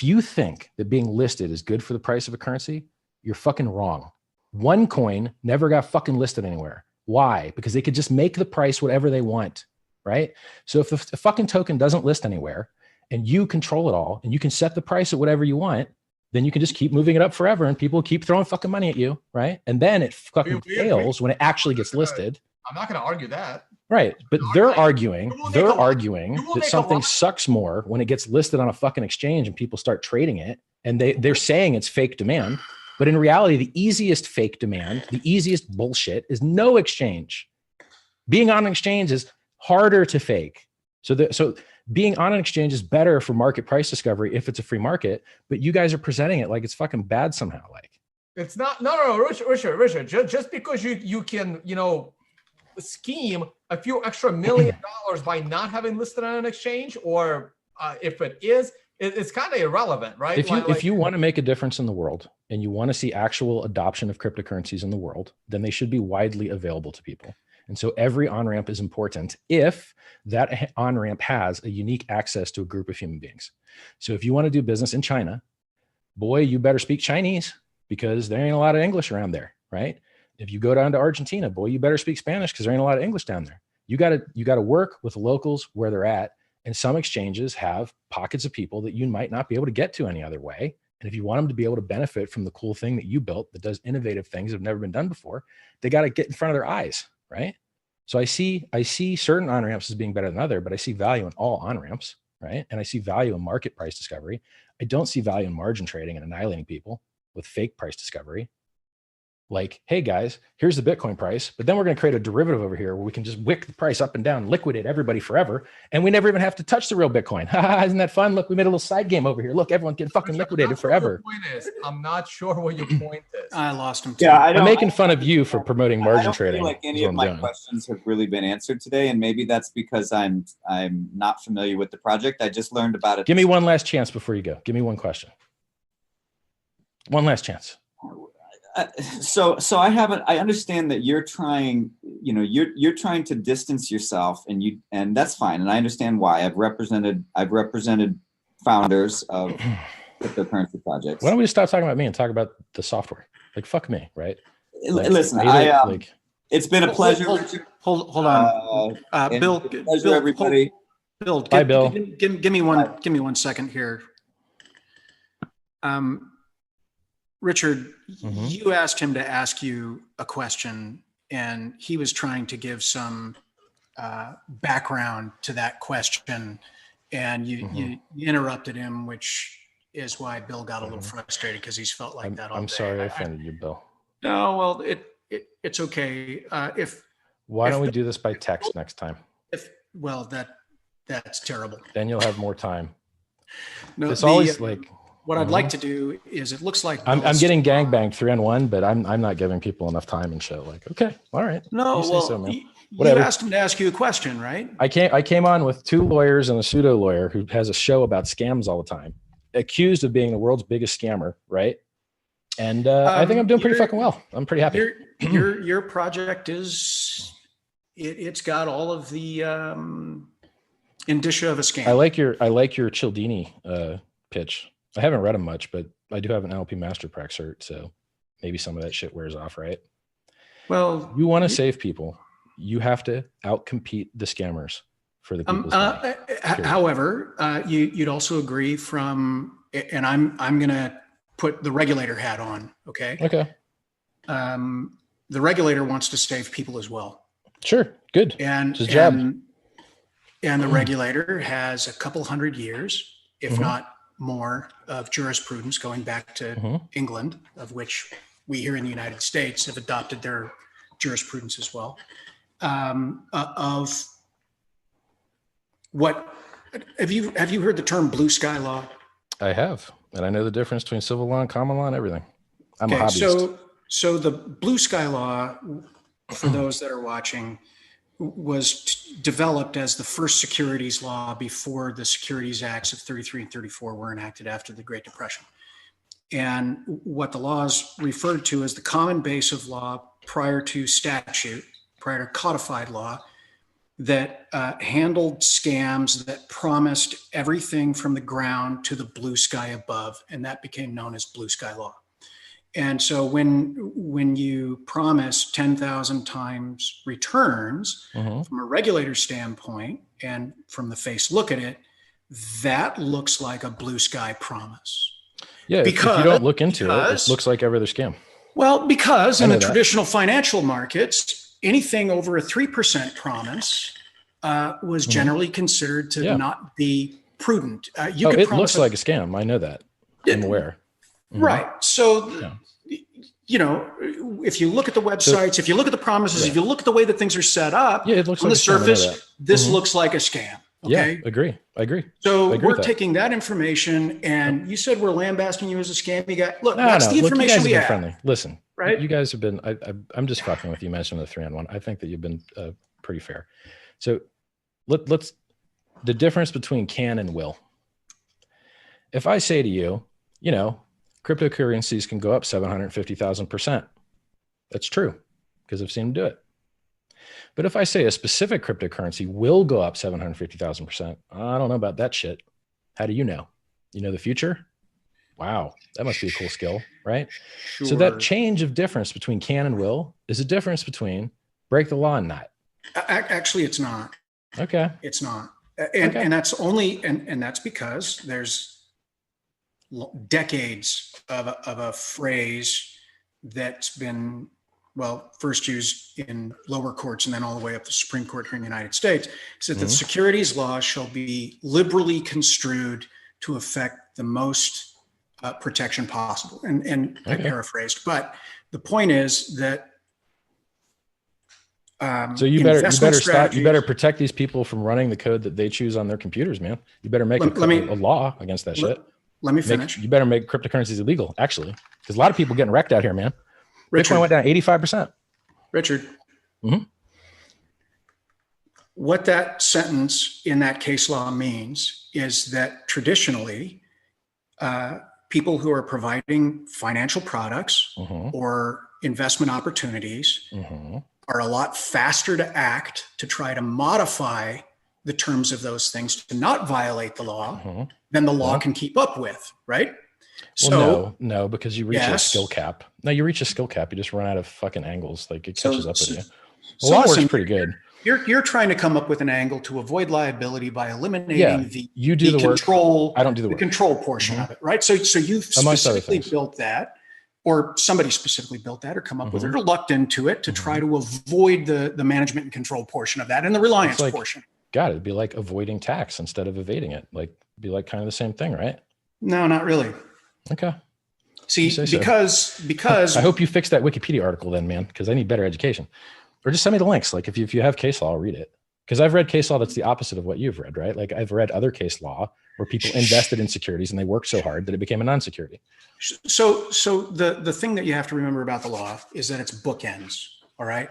you think that being listed is good for the price of a currency, you're fucking wrong. One coin never got fucking listed anywhere. Why? Because they could just make the price whatever they want, right? So if the fucking token doesn't list anywhere, and you control it all, and you can set the price at whatever you want, then you can just keep moving it up forever, and people keep throwing fucking money at you, right? And then it fucking fails when it actually gets listed. I'm not going to argue that. Right, but they're arguing that something sucks more when it gets listed on a fucking exchange and people start trading it, and they're saying it's fake demand, But in reality, the easiest fake demand, the easiest bullshit is no exchange. Being on an exchange is harder to fake. So being on an exchange is better for market price discovery if it's a free market, but you guys are presenting it like it's fucking bad somehow. Like it's not. No, Richard. Just because you can, scheme a few extra $1 million by not having listed on an exchange, or if it is, it's kind of irrelevant, right? If you want to make a difference in the world and you want to see actual adoption of cryptocurrencies in the world, then they should be widely available to people. And so every on-ramp is important if that on-ramp has a unique access to a group of human beings. So if you want to do business in China, boy, you better speak Chinese because there ain't a lot of English around there, right? If you go down to Argentina, boy, you better speak Spanish because there ain't a lot of English down there. You got to work with locals where they're at. And some exchanges have pockets of people that you might not be able to get to any other way. And if you want them to be able to benefit from the cool thing that you built that does innovative things that have never been done before, they got to get in front of their eyes. Right. So I see certain on-ramps as being better than other, but I see value in all on-ramps, right? And I see value in market price discovery. I don't see value in margin trading and annihilating people with fake price discovery. Like, hey guys, here's the Bitcoin price, but then we're going to create a derivative over here where we can just wick the price up and down, liquidate everybody forever, and we never even have to touch the real Bitcoin. Isn't that fun? Look, we made a little side game over here. Look, everyone can fucking liquidated forever. I'm not sure what your point is. I lost him too. Yeah, I'm making fun of you for promoting margin trading. I don't feel like any of my questions have really been answered today, and maybe that's because I'm not familiar with the project. I just learned about it. Give me one last chance before you go. Give me one question. One last chance. So I understand that you're trying, you're trying to distance yourself, and that's fine. And I understand why. I've represented founders of cryptocurrency projects. Why don't we just stop talking about me and talk about the software? Like, fuck me, right? Like, listen, it's been a pleasure. Hold on. Bill, pleasure, everybody. Bill, bye, Bill. Give me 1 second here. Richard, you asked him to ask you a question, and he was trying to give some background to that question, and you interrupted him, which is why Bill got a little frustrated because he's felt like that all day. I'm sorry I offended you, Bill. No, well, it's okay. Why don't we do this by text next time? That's terrible. Then you'll have more time. No, it's always like. What I'd like to do is, it looks like I'm getting gangbanged 3-on-1, but I'm not giving people enough time and shit. Like, okay, all right. No, you asked him to ask you a question, right? I came on with 2 lawyers and a pseudo lawyer who has a show about scams all the time, accused of being the world's biggest scammer, right? And I think I'm doing pretty fucking well. I'm pretty happy. Your project it's got all of the indicia of a scam. I like your Cialdini pitch. I haven't read them much, but I do have an NLP Master Prac cert, so maybe some of that shit wears off, right? Well, you want to save people, you have to outcompete the scammers for the people's money. However, you'd also agree and I'm going to put the regulator hat on, okay? Okay. The regulator wants to save people as well. Sure, good. And it's his job. And the regulator has a couple hundred years, if not more, of jurisprudence going back to England, of which we here in the United States have adopted their jurisprudence as well. Of what have you heard the term blue sky law? I have, and I know the difference between civil law and common law and everything. I'm a hobbyist. So the blue sky law, for those that are watching, was developed as the first securities law before the Securities Acts of 33 and 34 were enacted after the Great Depression. And what the laws referred to as the common base of law prior to statute, prior to codified law, that handled scams that promised everything from the ground to the blue sky above. And that became known as blue sky law. And so when you promise 10,000 times returns from a regulator standpoint and from the face look at it, that looks like a blue sky promise. Yeah, because, if you don't look into it looks like every other scam. Well, because in the traditional financial markets, anything over a 3% promise was generally considered to not be prudent. It looks like a scam. I know that. I'm aware. Right. So if you look at the websites, if you look at the promises, if you look at the way that things are set up, it looks on like the surface, this looks like a scam. Okay. Yeah, I agree. So we're taking that information, and you said we're lambasting you as a scammy guy. Look, that's the information you guys we have have. been friendly. Listen, right? You guys have been. I'm just fucking with you. Mentioning the 3-on-1. I think that you've been pretty fair. So let's the difference between can and will. If I say to you, cryptocurrencies can go up 750,000%. That's true because I've seen them do it. But if I say a specific cryptocurrency will go up 750,000%, I don't know about that shit. How do you know? You know the future? Wow, that must be a cool skill, right? Sure. So that change of difference between can and will is a difference between break the law and not. Actually, it's not. Okay. It's not. And that's only, and that's because there's decades of a phrase that's been, first used in lower courts and then all the way up to the Supreme Court here in the United States. It's that the securities law shall be liberally construed to affect the most protection possible. And I paraphrased, but the point is that so you better stop. You better protect these people from running the code that they choose on their computers, man. You better make a law against that shit. Let me finish. You better make cryptocurrencies illegal, actually, because a lot of people getting wrecked out here, man. Bitcoin went down 85%. Richard, what that sentence in that case law means is that traditionally, people who are providing financial products or investment opportunities are a lot faster to act to try to modify the terms of those things to not violate the law than the law can keep up with, right? Well, no, because you reach a skill cap. No, you reach a skill cap. You just run out of fucking angles. Like it catches up with you. The law works pretty good. You're trying to come up with an angle to avoid liability by eliminating the control. I don't do the work. Control portion of it, right? So you've specifically built that, or somebody specifically built that, or come up with it, or looked into it to try to avoid the management and control portion of that and the reliance portion. God, it'd be like avoiding tax instead of evading it. Like, it'd be like kind of the same thing, right? No, not really. Okay. See, because I hope you fix that Wikipedia article then, man, because I need better education. Or just send me the links. Like if you have case law, I'll read it. Because I've read case law that's the opposite of what you've read, right? Like I've read other case law where people invested in securities and they worked so hard that it became a non-security. So the thing that you have to remember about the law is that it's bookends, all right?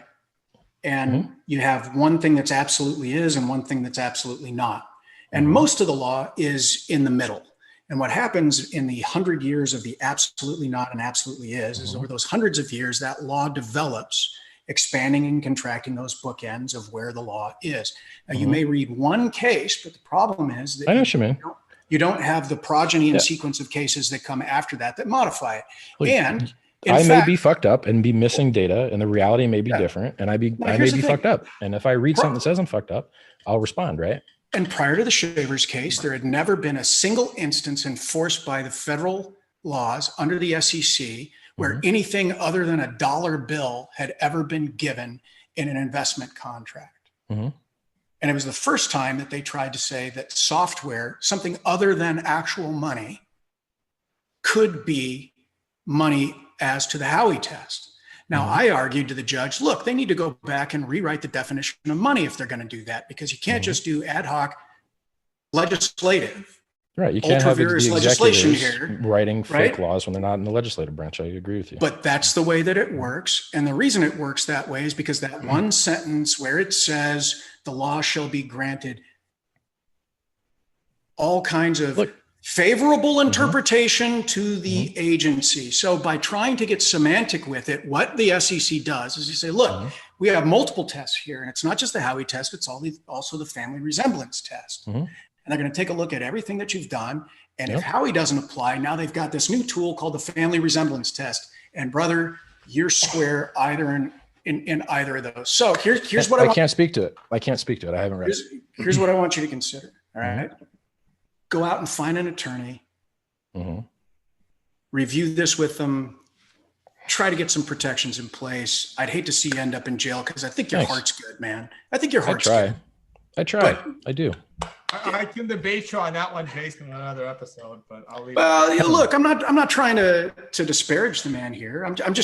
And you have one thing that's absolutely is and one thing that's absolutely not. And most of the law is in the middle. And what happens in the 100 years of the absolutely not and absolutely is over those hundreds of years, that law develops, expanding and contracting those bookends of where the law is. Now, you may read one case, but the problem is that I know what you mean. You don't have the progeny and sequence of cases that come after that modify it. Like, and I may be fucked up and be missing data, and the reality may be different, and I may be fucked up. And if I read something that says I'm fucked up, I'll respond, right? And prior to the Shavers case, there had never been a single instance enforced by the federal laws under the SEC where anything other than a dollar bill had ever been given in an investment contract. And it was the first time that they tried to say that software, something other than actual money, could be money as to the Howey test. Now, I argued to the judge, look, they need to go back and rewrite the definition of money if they're going to do that, because you can't just do ad hoc legislative. Right. You can't have the legislation here writing fake laws when they're not in the legislative branch. I agree with you. But that's the way that it works. And the reason it works that way is because that one sentence where it says the law shall be granted all kinds of favorable interpretation to the agency. So by trying to get semantic with it, what the SEC does is you say, look, we have multiple tests here, and it's not just the Howey test, it's also the family resemblance test. And they're going to take a look at everything that you've done. And if Howey doesn't apply, now they've got this new tool called the family resemblance test. And brother, you're square either in either of those. So here's what I can't speak to it. I can't speak to it. I haven't read it. Here's what I want you to consider. All right. Go out and find an attorney, review this with them, try to get some protections in place. I'd hate to see you end up in jail because I think your heart's good, man. I think your heart's good. I try. I do. All I can debate you on that one, Jason, in another episode, but I'll leave. Look, I'm not trying to disparage the man here. I'm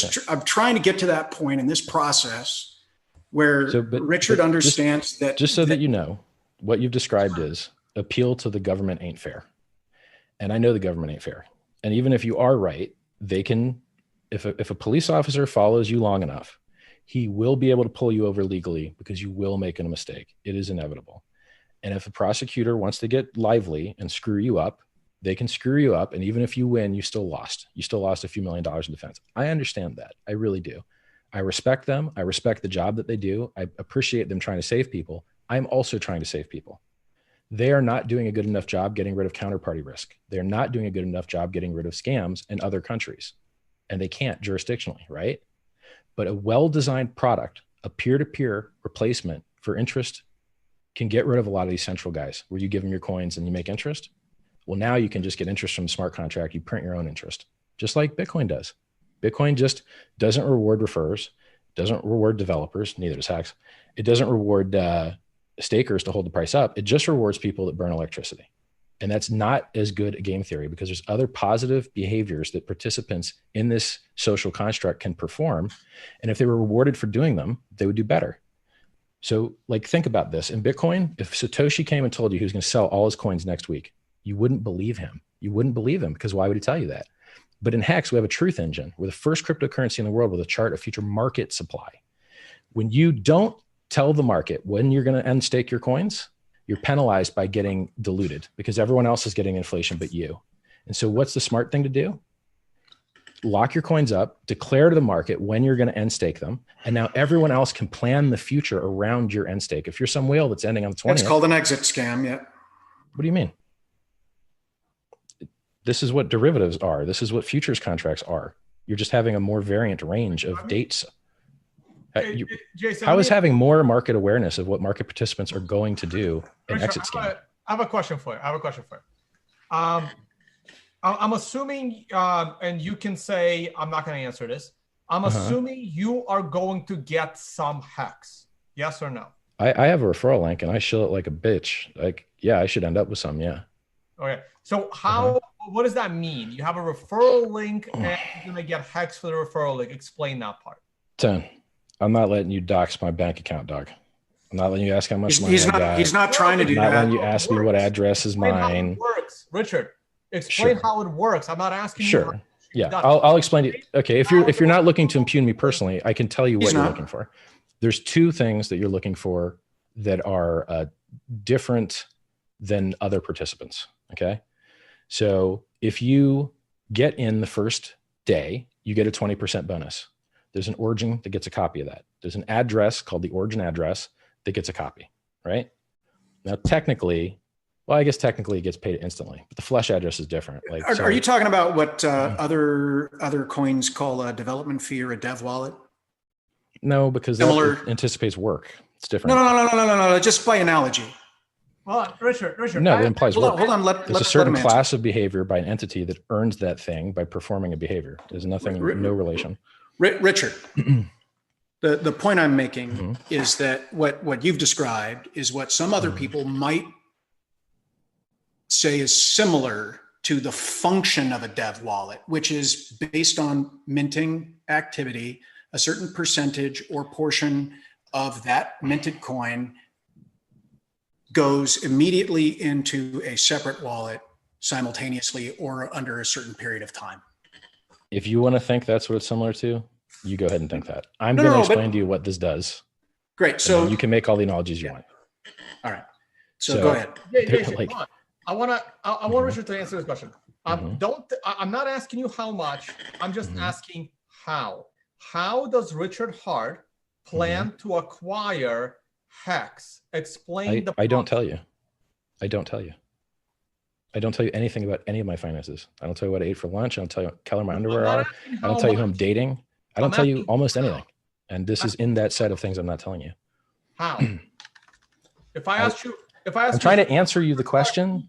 trying to get to that point in this process where Richard understands that. Just so that you know, what you've described is appeal to the government ain't fair, and I know the government ain't fair. And even if you are right, they can. If a police officer follows you long enough, he will be able to pull you over legally because you will make a mistake. It is inevitable. And if a prosecutor wants to get lively and screw you up, they can screw you up. And even if you win, you still lost. You still lost a few $1 million in defense. I understand that. I really do. I respect them. I respect the job that they do. I appreciate them trying to save people. I'm also trying to save people. They are not doing a good enough job getting rid of counterparty risk. They're not doing a good enough job getting rid of scams in other countries. And they can't jurisdictionally, right? But a well-designed product, a peer-to-peer replacement for interest, can get rid of a lot of these central guys where you give them your coins and you make interest. Well, now you can just get interest from the smart contract. You print your own interest, just like Bitcoin does. Bitcoin just doesn't reward referrers, doesn't reward developers, neither does Hex. It doesn't reward stakers to hold the price up. It just rewards people that burn electricity. And that's not as good a game theory because there's other positive behaviors that participants in this social construct can perform. And if they were rewarded for doing them, they would do better. So like, think about this. In Bitcoin, if Satoshi came and told you he was going to sell all his coins next week, you wouldn't believe him. You wouldn't believe him because why would he tell you that? But in Hex, we have a truth engine. We're the first cryptocurrency in the world with a chart of future market supply. When you don't tell the market when you're going to unstake your coins, you're penalized by getting diluted because everyone else is getting inflation but you. And so what's the smart thing to do? Lock your coins up, declare to the market when you're going to end stake them. And now everyone else can plan the future around your end stake. If you're some whale that's ending on the 20th. It's called an exit scam, yeah. What do you mean? This is what derivatives are. This is what futures contracts are. You're just having a more variant range of dates. Jason, how is having more market awareness of what market participants are going to do an exit scam? I have a question for you. I'm assuming, and you can say, I'm not going to answer this. I'm assuming you are going to get some Hex. Yes or no? I have a referral link and I shill it like a bitch. Like, yeah, I should end up with some. Yeah. Okay. So what does that mean? You have a referral link and you're going to get Hex for the referral link. Explain that part. 10. I'm not letting you dox my bank account, dog. I'm not letting you ask how much money I got. He's not trying to do that. I'm not letting you ask me what address is mine. How it works. Richard, explain how it works. I'm not asking you. Sure. Yeah, I'll explain it. Okay, if you're not looking to impugn me personally, I can tell you what you're looking for. There's two things that you're looking for that are different than other participants. Okay, so if you get in the first day, you get a 20% bonus. There's an origin that gets a copy of that. There's an address called the origin address that gets a copy, right? Now, technically, well, I guess technically it gets paid instantly, but the flush address is different. Like, are you talking about what other coins call a development fee or a dev wallet? No, because that anticipates work. It's different. No. Just by analogy. Well, Richard. No, it implies work. Hold on. There's a certain class of behavior by an entity that earns that thing by performing a behavior. There's nothing, no relation. Richard, the point I'm making is that what you've described is what some other people might say is similar to the function of a dev wallet, which is based on minting activity. A certain percentage or portion of that minted coin goes immediately into a separate wallet simultaneously or under a certain period of time. If you want to think that's what it's similar to, you go ahead and think that. I'm going to explain to you what this does. Great. So you can make all the analogies you want. All right. So go ahead. Jason, I want Richard to answer this question. I'm not asking you how much. I'm just asking how. How does Richard Heart plan to acquire Hex? Explain I don't tell you. I don't tell you anything about any of my finances. I don't tell you what I ate for lunch. I don't tell you what color my underwear are. I don't tell you who I'm dating. I don't tell you almost anything. And this is in that set of things I'm not telling you. How? I'm trying to answer you the question.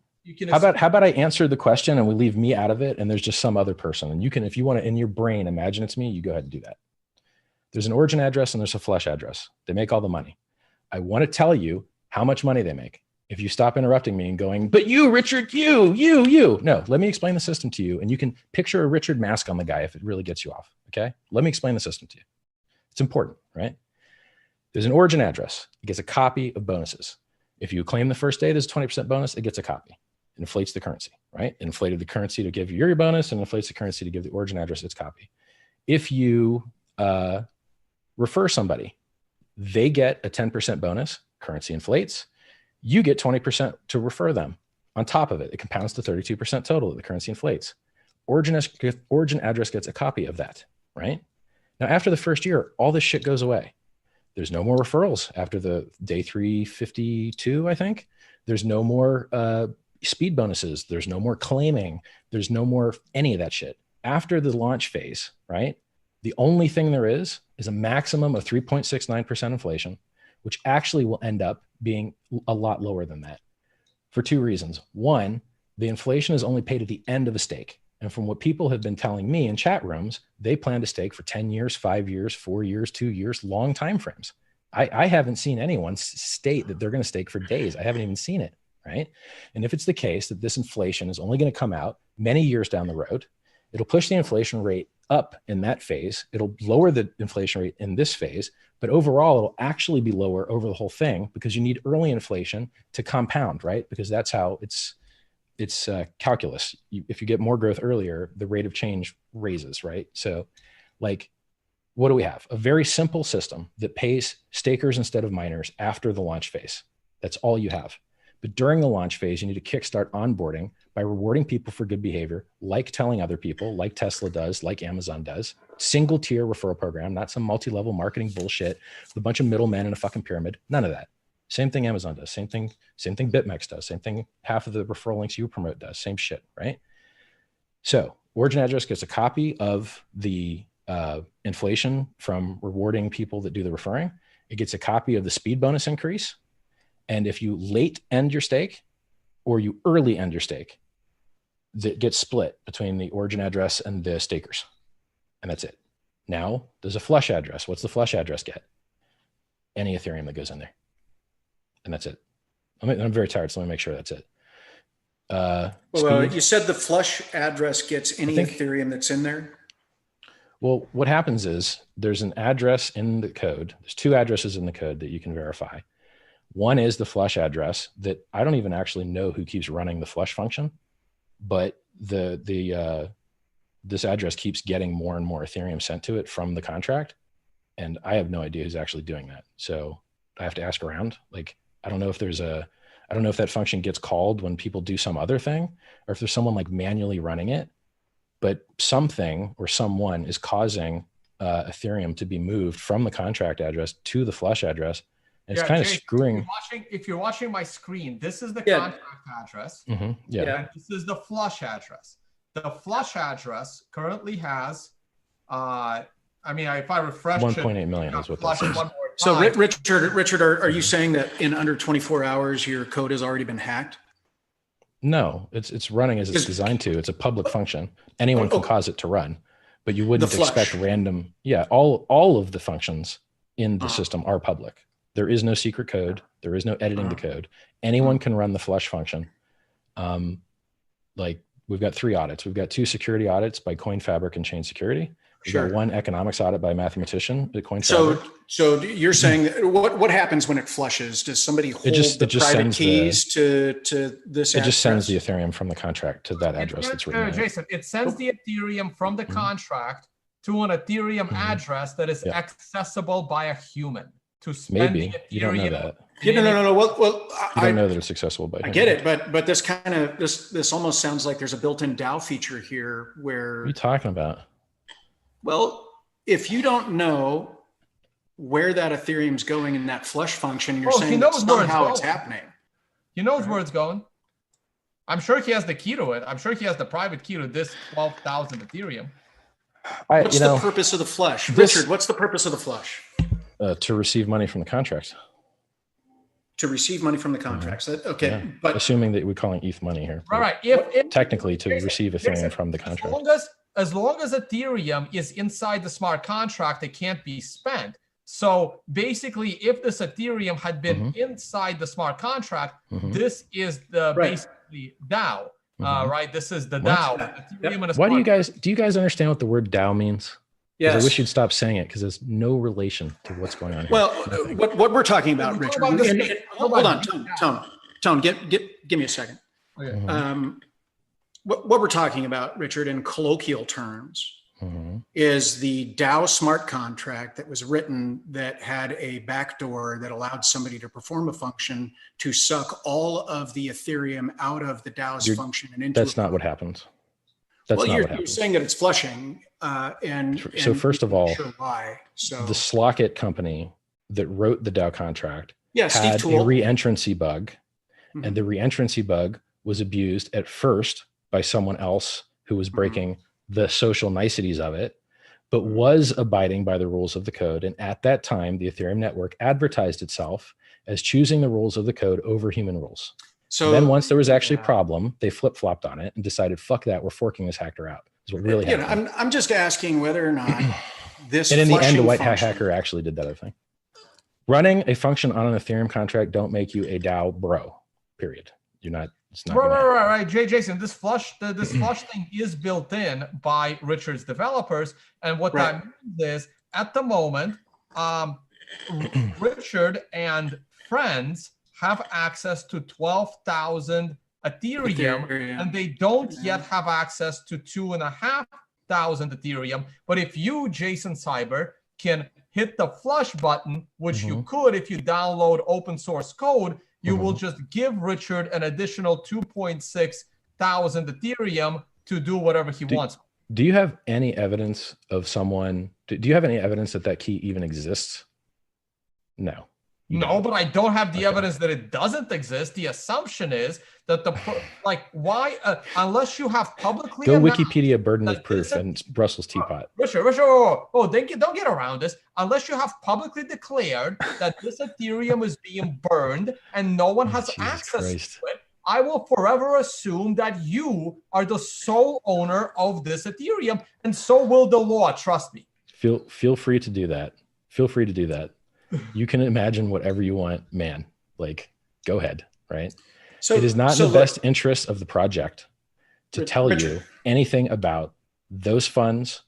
How about I answer the question and we leave me out of it and there's just some other person. And you can, if you want to, in your brain, imagine it's me, you go ahead and do that. There's an origin address and there's a flush address. They make all the money. I want to tell you how much money they make. If you stop interrupting me and going, but you, Richard, you. No, let me explain the system to you. And you can picture a Richard mask on the guy if it really gets you off. Okay. Let me explain the system to you. It's important, right? There's an origin address. It gets a copy of bonuses. If you claim the first day there's a 20% bonus, it gets a copy. It inflates the currency, right? It inflated the currency to give you your bonus and inflates the currency to give the origin address its copy. If you refer somebody, they get a 10% bonus, currency inflates. You get 20% to refer them. On top of it, it compounds to 32% total that the currency inflates. Origin address gets a copy of that, right? Now, after the first year, all this shit goes away. There's no more referrals after the day 352, I think. There's no more speed bonuses. There's no more claiming. There's no more any of that shit. After the launch phase, right? The only thing there is a maximum of 3.69% inflation, which actually will end up being a lot lower than that for two reasons. One, the inflation is only paid at the end of a stake. And from what people have been telling me in chat rooms, they plan to stake for 10 years, 5 years, 4 years, 2 years, long time frames. I haven't seen anyone state that they're going to stake for days. I haven't even seen it, right? And if it's the case that this inflation is only going to come out many years down the road, it'll push the inflation rate up in that phase. It'll lower the inflation rate in this phase, but overall, it'll actually be lower over the whole thing because you need early inflation to compound, right? Because that's how it's calculus. If you get more growth earlier, the rate of change raises, right? So like, what do we have? A very simple system that pays stakers instead of miners after the launch phase. That's all you have. But during the launch phase, you need to kickstart onboarding by rewarding people for good behavior, like telling other people, like Tesla does, like Amazon does. Single tier referral program, not some multi-level marketing bullshit with a bunch of middlemen in a fucking pyramid. None of that. Same thing Amazon does. Same thing BitMEX does. Same thing half of the referral links you promote does. Same shit, right? So origin address gets a copy of the inflation from rewarding people that do the referring. It gets a copy of the speed bonus increase. And if you late end your stake or you early end your stake, that gets split between the origin address and the stakers. And that's it. Now there's a flush address. What's the flush address get? Any Ethereum that goes in there. And that's it. I'm very tired, so let me make sure that's it. Well, you said the flush address gets any Ethereum that's in there? Well, what happens is there's an address in the code. There's two addresses in the code that you can verify. One is the flush address that I don't even actually know who keeps running the flush function, but this address keeps getting more and more Ethereum sent to it from the contract. And I have no idea who's actually doing that. So I have to ask around. Like, I don't know if that function gets called when people do some other thing, or if there's someone like manually running it, but something or someone is causing Ethereum to be moved from the contract address to the flush address. And it's kind of screwing. If you're watching my screen, this is the contract address. Mm-hmm. Yeah. And this is the flush address. The flush address currently has, if I refresh 1.8 million is what that says. So Richard, are you saying that in under 24 hours, your code has already been hacked? No, it's running as it's designed to. It's a public function. Anyone can cause it to run, but you wouldn't expect random. Yeah. All of the functions in the system are public. There is no secret code. There is no editing the code. Anyone can run the flush function. Like we've got 3 audits. We've got 2 security audits by CoinFabric and Chain Security. We've got 1 economics audit by a mathematician at CoinFabric. So you're saying what happens when it flushes? Does somebody hold the private keys to this address? It just sends the Ethereum from the contract to that address that's written. Jason, it sends the Ethereum from the contract to an Ethereum address that is accessible by a human. Maybe you don't know that. No. Well, I don't know that it's accessible by. I get it, but this this almost sounds like there's a built-in DAO feature here where. What are you talking about? Well, if you don't know where that Ethereum's going in that flush function, you're saying that somehow it's happening. He knows where it's going. I'm sure he has the key to it. I'm sure he has the private key to this 12,000 Ethereum. What's the purpose of the flush? Richard, what's the purpose of the flush? To receive money from the contracts. To receive money from the contracts. Okay, yeah. But assuming that we're calling ETH money here. Right. Technically, to receive Ethereum from the contract. As long as Ethereum is inside the smart contract, it can't be spent. So basically, if this Ethereum had been inside the smart contract, this is the basically DAO, right? This is the DAO. Why do you guys understand what the word DAO means? Yes. I wish you'd stop saying it because there's no relation to what's going on here. Well, what we're talking about, Richard. Hold on, Tone, give me a second. Okay. What we're talking about, Richard, in colloquial terms, is the DAO smart contract that was written that had a backdoor that allowed somebody to perform a function to suck all of the Ethereum out of the DAO's function and into. That's not what happens. You're saying that it's flushing, so first of all, sure why. So the Slockit company that wrote the DAO contract had a re-entrancy bug, and the re-entrancy bug was abused at first by someone else who was breaking the social niceties of it, but was abiding by the rules of the code. And at that time, the Ethereum network advertised itself as choosing the rules of the code over human rules. So then once there was actually a problem, they flip-flopped on it and decided, fuck that, we're forking this hacker out. Is what really happened. I'm just asking whether or not this and in the end, the white hat hacker actually did that other thing. Running a function on an Ethereum contract don't make you a DAO bro, period. You're not. It's not right. Jason, this flush thing is built in by Richard's developers, and what that means is at the moment, Richard and friends have access to 12,000 Ethereum, and they don't yet have access to 2,500 Ethereum. But if you, Jason Cyber, can hit the flush button, which you could if you download open source code, you will just give Richard an additional 2,600 Ethereum to do whatever he wants. Do you have any evidence of someone? Do you have any evidence that key even exists? No. No, but I don't have the evidence that it doesn't exist. The assumption is that unless you have publicly go Wikipedia burden of proof and Brussels teapot. Richard, don't get around this. Unless you have publicly declared that this Ethereum is being burned and no one has access to it, I will forever assume that you are the sole owner of this Ethereum, and so will the law. Trust me. Feel free to do that. Feel free to do that. You can imagine whatever you want, man. Like, go ahead, right? So it is not in the best interest of the project to tell you anything about those funds,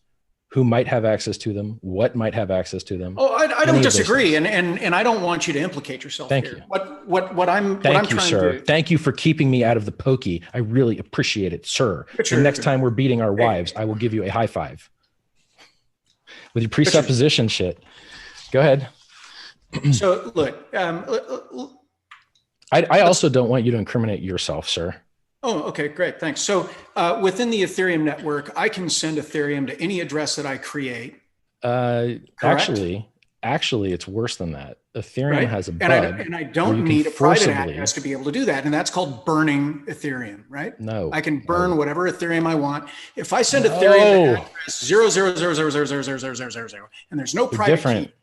who might have access to them, what might have access to them. Oh, I don't disagree, and I don't want you to implicate yourself. Thank you. Thank you, sir. Thank you for keeping me out of the pokey. I really appreciate it, sir. The next time we're beating our wives, I will give you a high five. With your presupposition shit. Go ahead. So look, I also don't want you to incriminate yourself, sir. Oh, okay, great, thanks. So within the Ethereum network, I can send Ethereum to any address that I create. Actually, it's worse than that. Ethereum has a bug, and I don't need a private address to be able to do that, and that's called burning Ethereum, right? No, I can burn whatever Ethereum I want. If I send Ethereum to address 000000000, and there's no private key.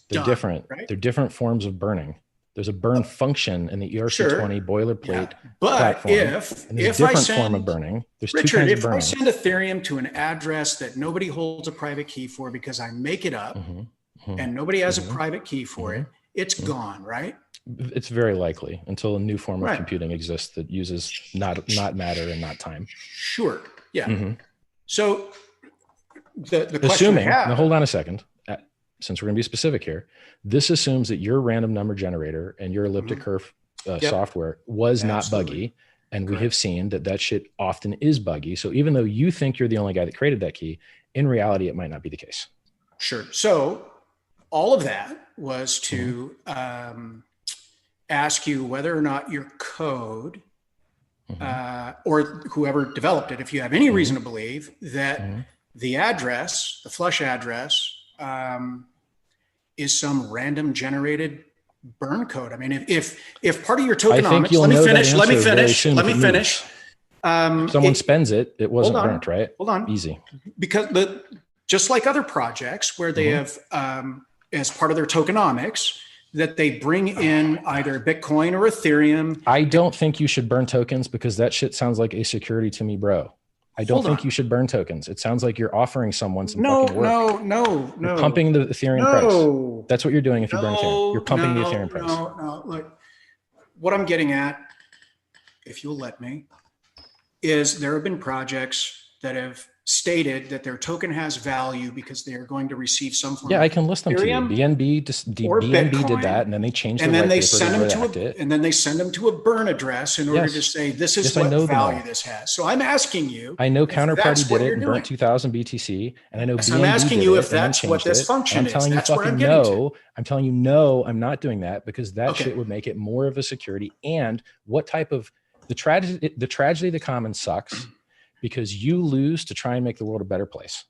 They're different. Right? They're different forms of burning. There's a burn function in the ERC20 boilerplate platform. If I send form of burning, there's two kinds of burning. If I send Ethereum to an address that nobody holds a private key for because I make it up, and nobody has a private key for it, it's gone, right? It's very likely until a new form of computing exists that uses not matter and not time. Sure. Yeah. So the question assuming, now hold on a second. Since we're going to be specific here, this assumes that your random number generator and your elliptic curve software was not buggy. And we have seen that shit often is buggy. So even though you think you're the only guy that created that key, in reality, it might not be the case. Sure. So all of that was to ask you whether or not your code or whoever developed it, if you have any reason to believe that the address, the flush address, is some random generated burn code. I mean, if part of your tokenomics, let me finish. Someone spends it wasn't burnt, right? Hold on. Easy. Because just like other projects where they have, as part of their tokenomics, that they bring in either Bitcoin or Ethereum. I don't think you should burn tokens because that shit sounds like a security to me, bro. I don't think you should burn tokens. It sounds like you're offering someone some fucking work. No. You're pumping the Ethereum price. That's what you're doing if you burn Ethereum. You're pumping the Ethereum price. No. Look, what I'm getting at, if you'll let me, is there have been projects that have stated that their token has value because they are going to receive some form. Yeah, I can list them to you. BNB did that, and then they changed and the then white they paper send to them to redact a, it. and then they send them to a burn address in order to say this is what value this has. So I'm asking you. I know Counterparty did it and burnt 2,000 BTC, and I know BNB I'm asking you if did it that's what this function is. I'm telling you fucking no. I'm telling you no. I'm not doing that because that shit would make it more of a security. And what type of the tragedy of the commons sucks. Because you lose to try and make the world a better place.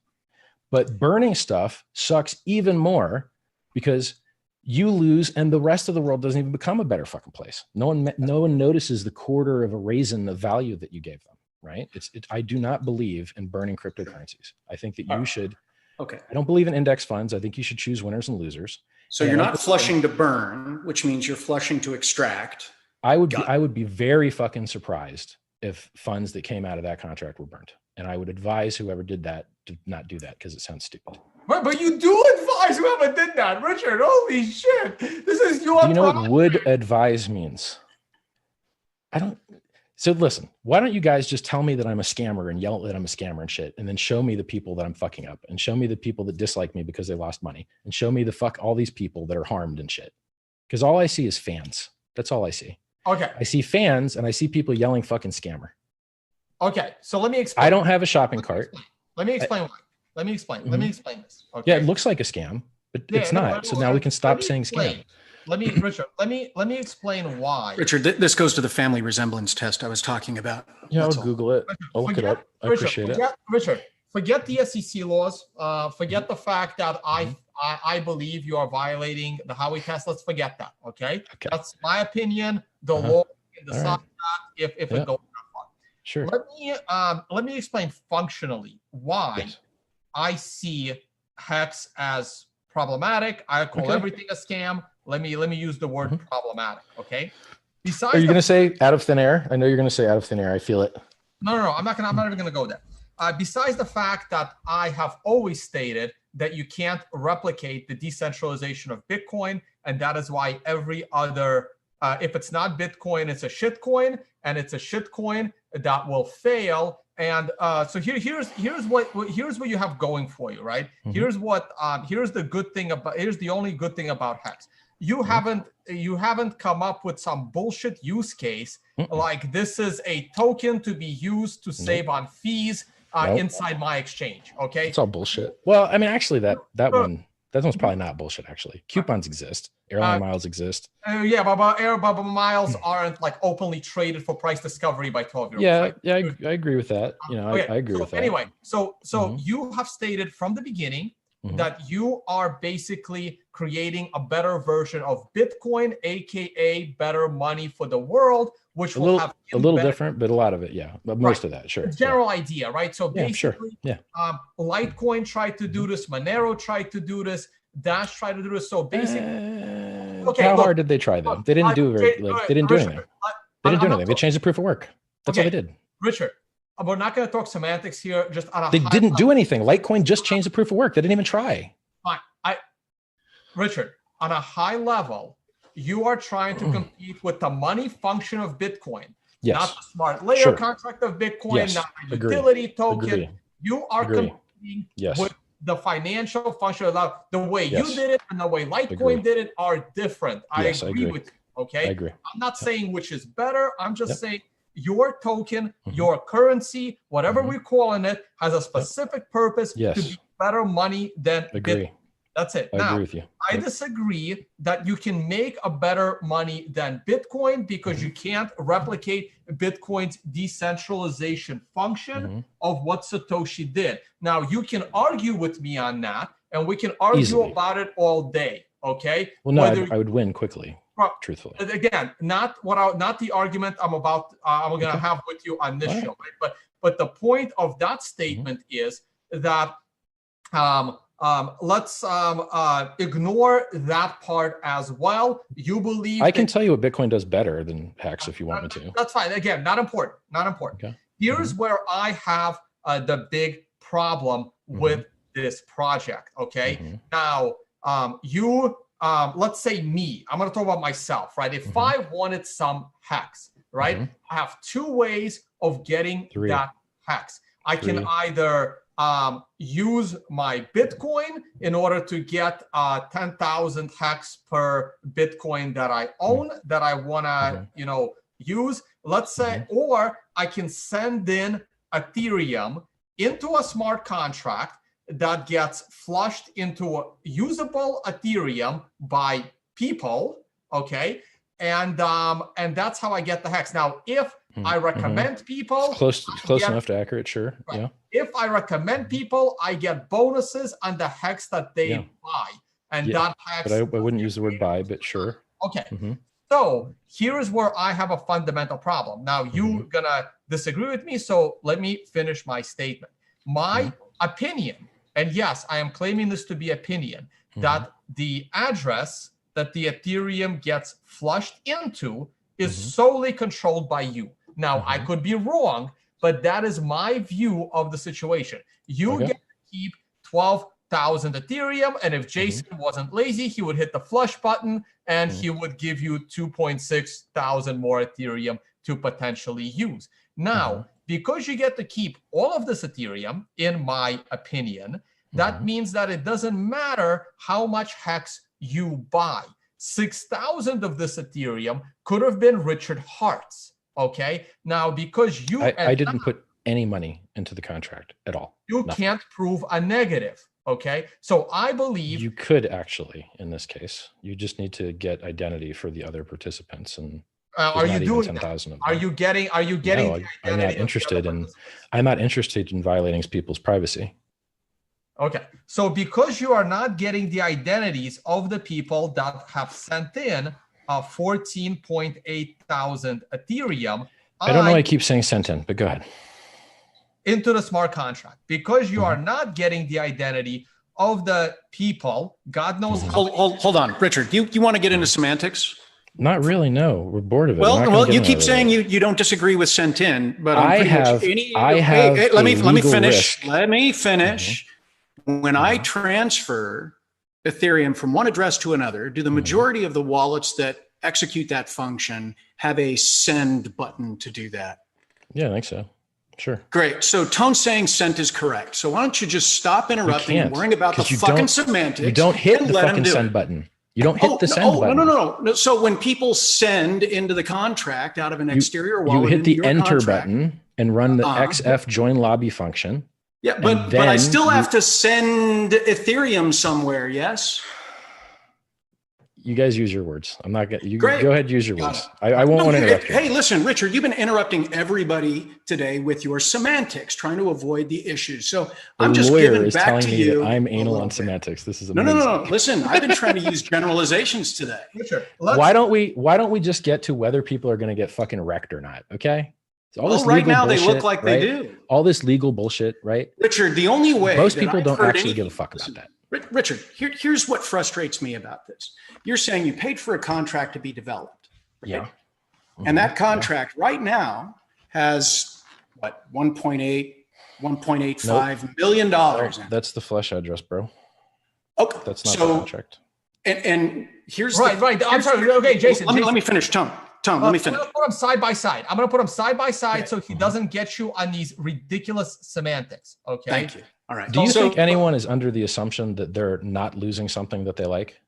But burning stuff sucks even more because you lose and the rest of the world doesn't even become a better fucking place. No one notices the quarter of a raisin of value that you gave them, right? I do not believe in burning cryptocurrencies. I think that you should. Okay. I don't believe in index funds. I think you should choose winners and losers. So you're not flushing to burn, which means you're flushing to extract. I would be very fucking surprised if funds that came out of that contract were burnt. And I would advise whoever did that to not do that because it sounds stupid. But you do advise whoever did that, Richard. Holy shit. This is your Do you know what would advise means? So listen, why don't you guys just tell me that I'm a scammer and yell that I'm a scammer and shit, and then show me the people that I'm fucking up, and show me the people that dislike me because they lost money, and show me all these people that are harmed and shit. Because all I see is fans. That's all I see. Okay. I see fans and I see people yelling fucking scammer. Okay. So let me explain. I don't have a shopping cart. Let me explain why. Let me explain this. Okay. Yeah, it looks like a scam, but it's not. So now we can stop saying scam. Richard, let me explain why. Richard, this goes to the family resemblance test I was talking about. Yeah, I'll Google it. I'll look it up. I appreciate it. Richard, forget the SEC laws. Forget the fact that I believe you are violating the Howey test. Let's forget that. Okay. That's my opinion. The law can decide that if it goes that far. Sure. Let me explain functionally why I see Hex as problematic. I call everything a scam. Let me use the word problematic. Okay. Besides, are you going to say out of thin air? I know you're going to say out of thin air. I feel it. No. I'm not even going to go there. Besides the fact that I have always stated that you can't replicate the decentralization of Bitcoin, and that is why every other, if it's not Bitcoin, it's a shitcoin, and it's a shitcoin that will fail. And so here's what you have going for you, right? Here's the only good thing about Hex. You haven't come up with some bullshit use case like this is a token to be used to save on fees inside my exchange. Okay, it's all bullshit. Well, I mean, actually, that one's probably not bullshit. Actually, coupons exist, airline miles exist. But miles aren't like openly traded for price discovery by 12-year-olds. Yeah, I agree with that. I agree with that. Anyway, so you have stated from the beginning that you are basically creating a better version of Bitcoin, aka better money for the world, which will have a little different, but a lot of it, but most of that, sure. The general idea, right? So basically, Litecoin tried to do this, Monero tried to do this, Dash tried to do this. So basically, how hard did they try though? They didn't do anything. They didn't do anything. They changed the proof of work. That's all they did. Richard, we're not going to talk semantics here. Just on they didn't do anything. Litecoin just changed the proof of work. They didn't even try. Fine. Richard, on a high level, you are trying to compete with the money function of Bitcoin, not the smart layer contract of Bitcoin, not the utility token. You are competing with the financial function of the way you did it and the way Litecoin did it are different. I agree with you. Okay. I agree. I'm not saying which is better. I'm just saying your token, your currency, whatever we're calling it, has a specific purpose to be better money than Bitcoin. That's it. I agree with you. I disagree that you can make a better money than Bitcoin because you can't replicate Bitcoin's decentralization function of what Satoshi did. Now, you can argue with me on that, and we can argue about it all day. Okay. Well, no, I would win quickly. Truthfully, again, not the argument I'm going to have with you on this show, right? But the point of that statement is that let's ignore that part as well. You believe I can tell you what Bitcoin does better than Hex if you want me to. That's fine. Again, not important. Okay. Here's where I have the big problem with this project. Okay. Now, let's say me, I'm going to talk about myself, right? If I wanted some hex, right? I have two ways of getting that hex. I can either use my Bitcoin in order to get 10,000 hex per Bitcoin that I own, that I want to, use, let's say, or I can send in Ethereum into a smart contract that gets flushed into usable Ethereum by people, okay? And that's how I get the hex. Now, if I recommend people, close enough to accurate, sure. Right. Yeah. If I recommend people, I get bonuses on the hex that they buy, and that hex. But I wouldn't use the word buy, but sure. Okay. So here is where I have a fundamental problem. Now you're gonna disagree with me, so let me finish my statement. My opinion, and yes, I am claiming this to be opinion, that the address that the Ethereum gets flushed into is solely controlled by you. Now, I could be wrong, but that is my view of the situation. You get to keep 12,000 Ethereum, and if Jason wasn't lazy, he would hit the flush button, and he would give you 2.6 thousand more Ethereum to potentially use. Now, because you get to keep all of this Ethereum, in my opinion, that means that it doesn't matter how much hex you buy. 6,000 of this Ethereum could have been Richard Heart's. Okay. Now, because I didn't put any money into the contract at all. You can't prove a negative. Okay. So I believe you could actually, in this case, you just need to get identity for the other participants. And are you doing 10,000? Are you getting? No, I'm not interested in. I'm not interested in violating people's privacy. Okay, so because you are not getting the identities of the people that have sent in 14.8 thousand Ethereum. I don't know why I keep saying sent in, but go ahead. Into the smart contract. Because you are not getting the identity of the people, God knows how. Hold on, Richard, you want to get into semantics? Not really, no. We're bored of it. Well, you keep saying you don't disagree with sent in, but I have let me finish. Let me finish. When I transfer Ethereum from one address to another, do the majority of the wallets that execute that function have a send button to do that? Yeah, I think so. Sure. Great. So Tone's saying sent is correct. So why don't you just stop interrupting and worrying about the fucking semantics? You don't hit the fucking send button. You don't hit the send button. No. So when people send into the contract out of an exterior wallet, you hit the enter button and run the XF join lobby function. Yeah, but I still have to send Ethereum somewhere, yes? You guys use your words. I'm not going to, go ahead, use your words. I won't want to interrupt you. Hey, listen, Richard, you've been interrupting everybody today with your semantics, trying to avoid the issues. So I'm just giving back to you. I'm anal on semantics. This is amazing. No. Listen, I've been trying to use generalizations today. Richard, why don't we just get to whether people are going to get fucking wrecked or not? Okay. Right now they look like they do. All this legal bullshit, right? Richard, the only way most people don't actually give a fuck about that. Richard, here's what frustrates me about this. You're saying you paid for a contract to be developed. Right? Yeah. And that contract right now has what, 1.85 million dollars. That's the flush address, bro. Okay. That's not the contract. And here's right. I'm sorry. Okay, Jason. Let me finish, Tom. Let me finish. I'm going to put them side by side. So he doesn't get you on these ridiculous semantics. Okay. Thank you. All right. Do you think anyone is under the assumption that they're not losing something that they like?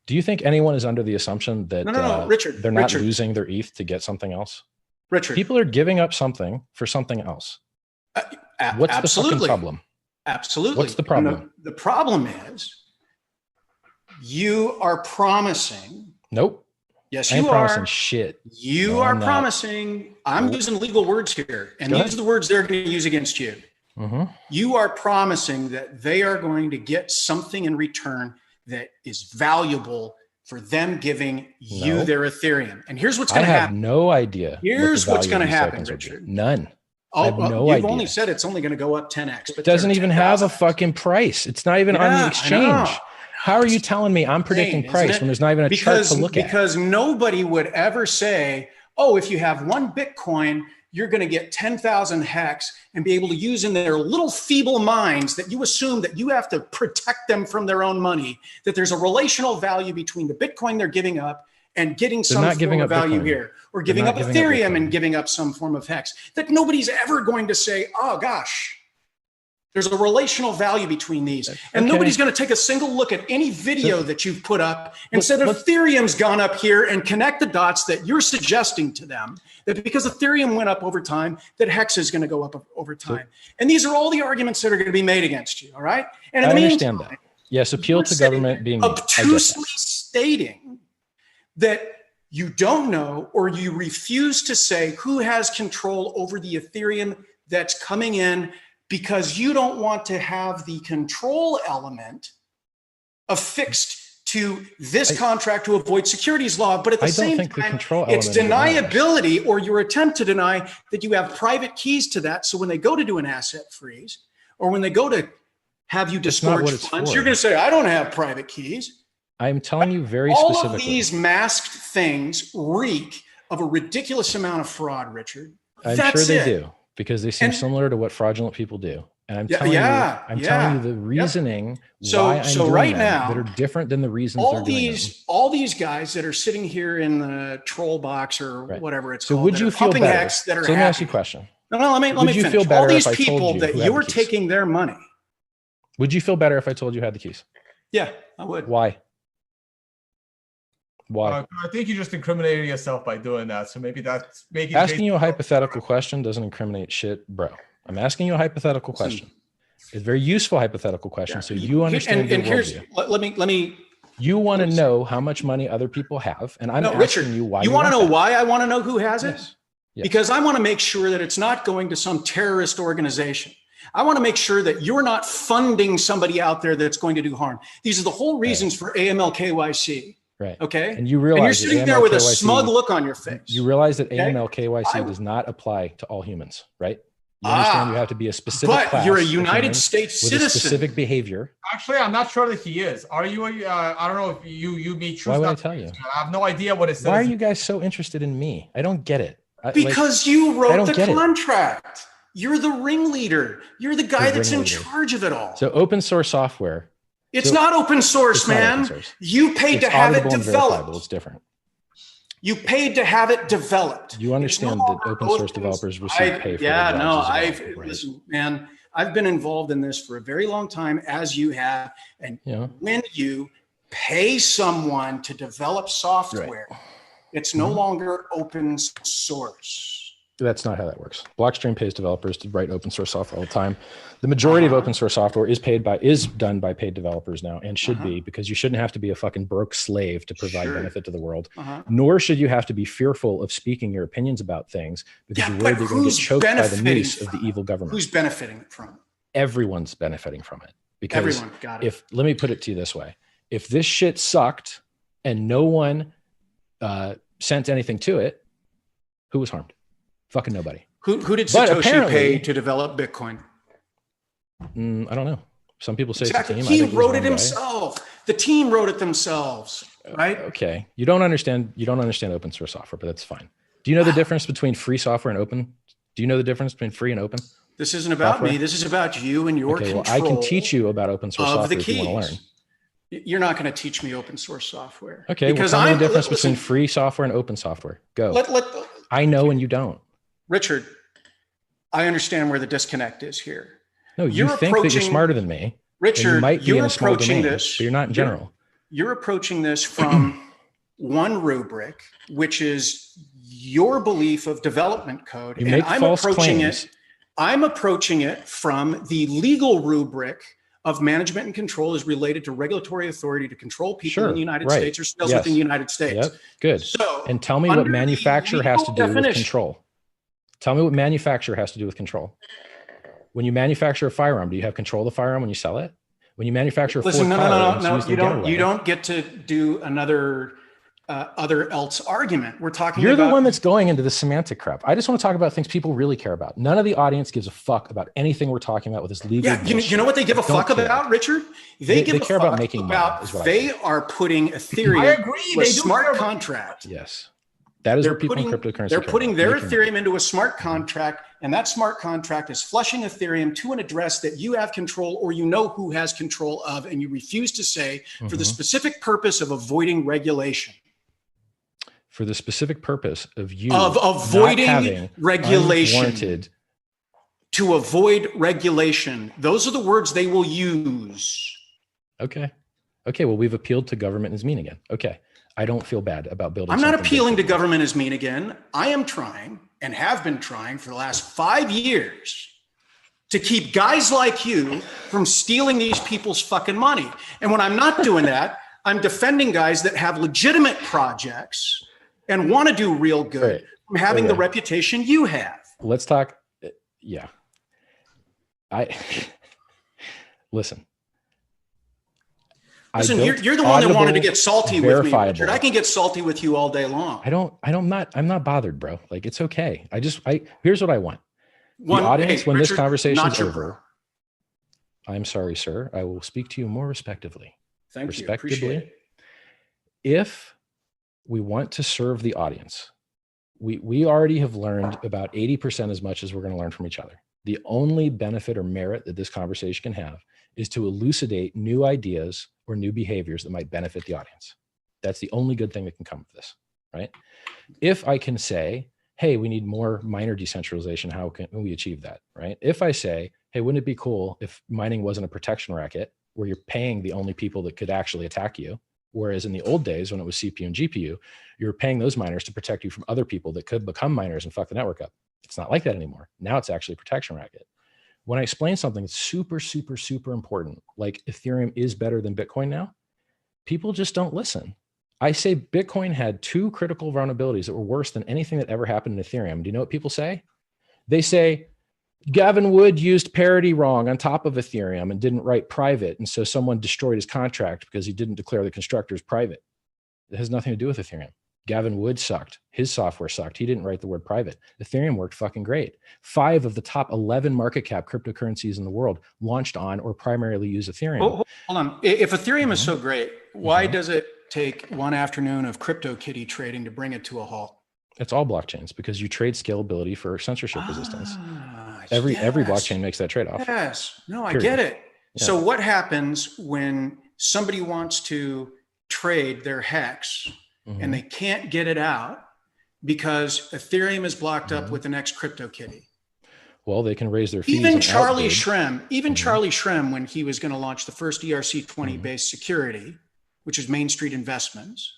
Do you think anyone is under the assumption that Richard, they're not losing their ETH to get something else? Richard. People are giving up something for something else. What's the fucking problem? Absolutely. What's the problem? The problem is you are promising. Nope. Yes, you are. Promising shit. You are promising. I'm using legal words here, and these are the words they're going to use against you. You are promising that they are going to get something in return that is valuable for them giving you their Ethereum. And here's what's going to happen. I have no idea. Here's what's going to happen, Richard. None. I have no idea. You've only said it's only going to go up 10x. But it doesn't even have a fucking price. It's not even on the exchange. How are you telling me I'm predicting price when there's not even a chart to look at? Because nobody would ever say, oh, if you have one Bitcoin, you're going to get 10,000 hex and be able to use in their little feeble minds that you assume that you have to protect them from their own money, that there's a relational value between the Bitcoin they're giving up and getting some form of value here, or giving up Ethereum and giving up some form of hex, that nobody's ever going to say, oh gosh, there's a relational value between these. And nobody's going to take a single look at any video that you've put up and said Ethereum's gone up here and connect the dots that you're suggesting to them, that because Ethereum went up over time, that hex is going to go up over time. And these are all the arguments that are going to be made against you, all right? And in the understand meantime, that. Yes, appeal to government being obtusely stating that you don't know, or you refuse to say who has control over the Ethereum that's coming in, because you don't want to have the control element affixed to this contract to avoid securities law. But at the same time, it's deniability, or your attempt to deny that you have private keys to that. So when they go to do an asset freeze, or when they go to have you disgorge funds, you're going to say, I don't have private keys. I'm telling you very specifically. All of these masked things reek of a ridiculous amount of fraud, Richard. I'm sure they do, because they seem similar to what fraudulent people do. And I'm telling you the reasoning why I'm doing right now that are different than the reasons all these guys that are sitting here in the troll box or whatever it's called. So would you feel better? So let me ask you a question. No, let me finish. Feel better all these people that you were taking their money. Would you feel better if I told you had the keys? Yeah, I would. Why? Why? I think you just incriminated yourself by doing that. So maybe that's making asking you a hypothetical question doesn't incriminate shit, bro. I'm asking you a hypothetical question. It's a very useful hypothetical question, so you understand. And here's let me. You want to know how much money other people have, and I'm asking Richard, you why. You want to know why I want to know who has it? Yes. Because I want to make sure that it's not going to some terrorist organization. I want to make sure that you're not funding somebody out there that's going to do harm. These are the whole reasons for AML KYC. Right. Okay. And you realize, and you're sitting there with a smug look on your face. You realize that AML KYC does not apply to all humans, right? You understand you have to be a specific class. But you're a United States citizen. With a specific behavior. Actually, I'm not sure that he is. Are you? I don't know if you meet truth. Why would I tell you? I have no idea what it says. Why are you guys so interested in me? I don't get it. Because you wrote the contract. You're the ringleader. You're the guy that's in charge of it all. So open source software. It's not open source, man. You paid to have it developed. It's different. You paid to have it developed. You understand that open source developers receive pay for listen, man, I've been involved in this for a very long time, as you have. And when you pay someone to develop software, it's no longer open source. That's not how that works. Blockstream pays developers to write open source software all the time. The majority of open source software is done by paid developers now, and should be, because you shouldn't have to be a fucking broke slave to provide benefit to the world. Nor should you have to be fearful of speaking your opinions about things because you're worried you're going to get choked by the noose of the evil government. Who's benefiting from it? Everyone's benefiting from it. Because everyone got it. Let me put it to you this way: if this shit sucked and no one sent anything to it, who was harmed? Fucking nobody. Who did Satoshi pay to develop Bitcoin? I don't know. Some people say exactly. It's a team. He wrote it himself. The team wrote it themselves, right? Okay. You don't understand open source software, but that's fine. Do you know the difference between free software and open? Do you know the difference between free and open? This isn't about me. This is about you and your control. Well, I can teach you about open source software if you want to learn. You're not going to teach me open source software. Okay. Because tell me the difference between free software and open software. Go. I know and you don't. Richard, I understand where the disconnect is here. No, you think that you're smarter than me. Richard, you might be you're in a small approaching domain, this. But you're not in general. You're approaching this from one rubric, which is your belief of development code. You make false claims. I'm approaching it from the legal rubric of management and control is related to regulatory authority to control people in the United States or sales within the United States. Yep. Good. So, and tell me what manufacturer has to do with control. Tell me what manufacturer has to do with control. When you manufacture a firearm, do you have control of the firearm when you sell it? When you manufacture a Ford no. You don't get to do another other else argument. We're talking You're about... the one that's going into the semantic crap. I just want to talk about things people really care about. None of the audience gives a fuck about anything we're talking about with this legal. Yeah, you know what they give a fuck about, Richard? They care about making money. They are putting Ethereum with a smart contract. Yes. That is what people in cryptocurrency. They're putting their Ethereum into a smart contract, and that smart contract is flushing Ethereum to an address that you have control, or you know who has control of, and you refuse to say for the specific purpose of avoiding regulation. For the specific purpose of avoiding regulation. To avoid regulation. Those are the words they will use. Okay. Well, we've appealed to government as mean again. Okay. I don't feel bad about building. I'm not appealing to government as mean again. I am trying and have been trying for the last 5 years to keep guys like you from stealing these people's fucking money. And when I'm not doing that, I'm defending guys that have legitimate projects and want to do real good from having the reputation you have. Let's talk. Yeah. Listen, you're the one that wanted to get salty with me, Richard. I can get salty with you all day long. I'm not bothered, bro. Like, it's okay. Here's what I want. The audience, when Richard, this conversation's over, I'm sorry, sir. I will speak to you more respectively. Thank you. Appreciate it. If we want to serve the audience, we already have learned about 80% as much as we're going to learn from each other. The only benefit or merit that this conversation can have is to elucidate new ideas or new behaviors that might benefit the audience. That's the only good thing that can come of this, right? If I can say, hey, we need more miner decentralization, how can we achieve that, right? If I say, hey, wouldn't it be cool if mining wasn't a protection racket where you're paying the only people that could actually attack you, whereas in the old days when it was CPU and GPU, you were paying those miners to protect you from other people that could become miners and fuck the network up. It's not like that anymore. Now it's actually a protection racket. When I explain something that's super, super, super important, like Ethereum is better than Bitcoin now, people just don't listen. I say Bitcoin had 2 critical vulnerabilities that were worse than anything that ever happened in Ethereum. Do you know what people say? They say, Gavin Wood used parity wrong on top of Ethereum and didn't write private. And so someone destroyed his contract because he didn't declare the constructors private. It has nothing to do with Ethereum. Gavin Wood sucked. His software sucked. He didn't write the word private. Ethereum worked fucking great. 5 of the top 11 market cap cryptocurrencies in the world launched on or primarily use Ethereum. Hold on. If Ethereum is so great, why does it take one afternoon of CryptoKitty trading to bring it to a halt? It's all blockchains because you trade scalability for censorship resistance. Every blockchain makes that trade-off. Yes. No, I get it. Yeah. So what happens when somebody wants to trade their hex and they can't get it out because Ethereum is blocked up with the next CryptoKitty? Well, they can raise their fees. Even Charlie Shrem, when he was going to launch the first ERC-20 based security, which is Main Street Investments,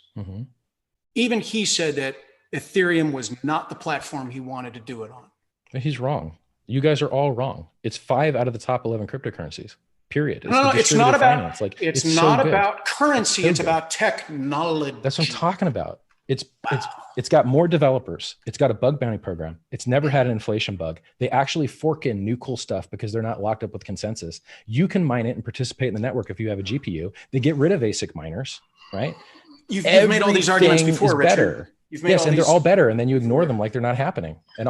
even he said that Ethereum was not the platform he wanted to do it on. He's wrong. You guys are all wrong. It's 5 out of the top 11 cryptocurrencies. Period. It's not about it's not about currency. It's about technology. That's what I'm talking about. It's got more developers. It's got a bug bounty program. It's never had an inflation bug. They actually fork in new cool stuff because they're not locked up with consensus. You can mine it and participate in the network if you have a GPU. They get rid of ASIC miners, right? You've made all these arguments before, Richard. Yes, and they're all better, and then you ignore them like they're not happening. And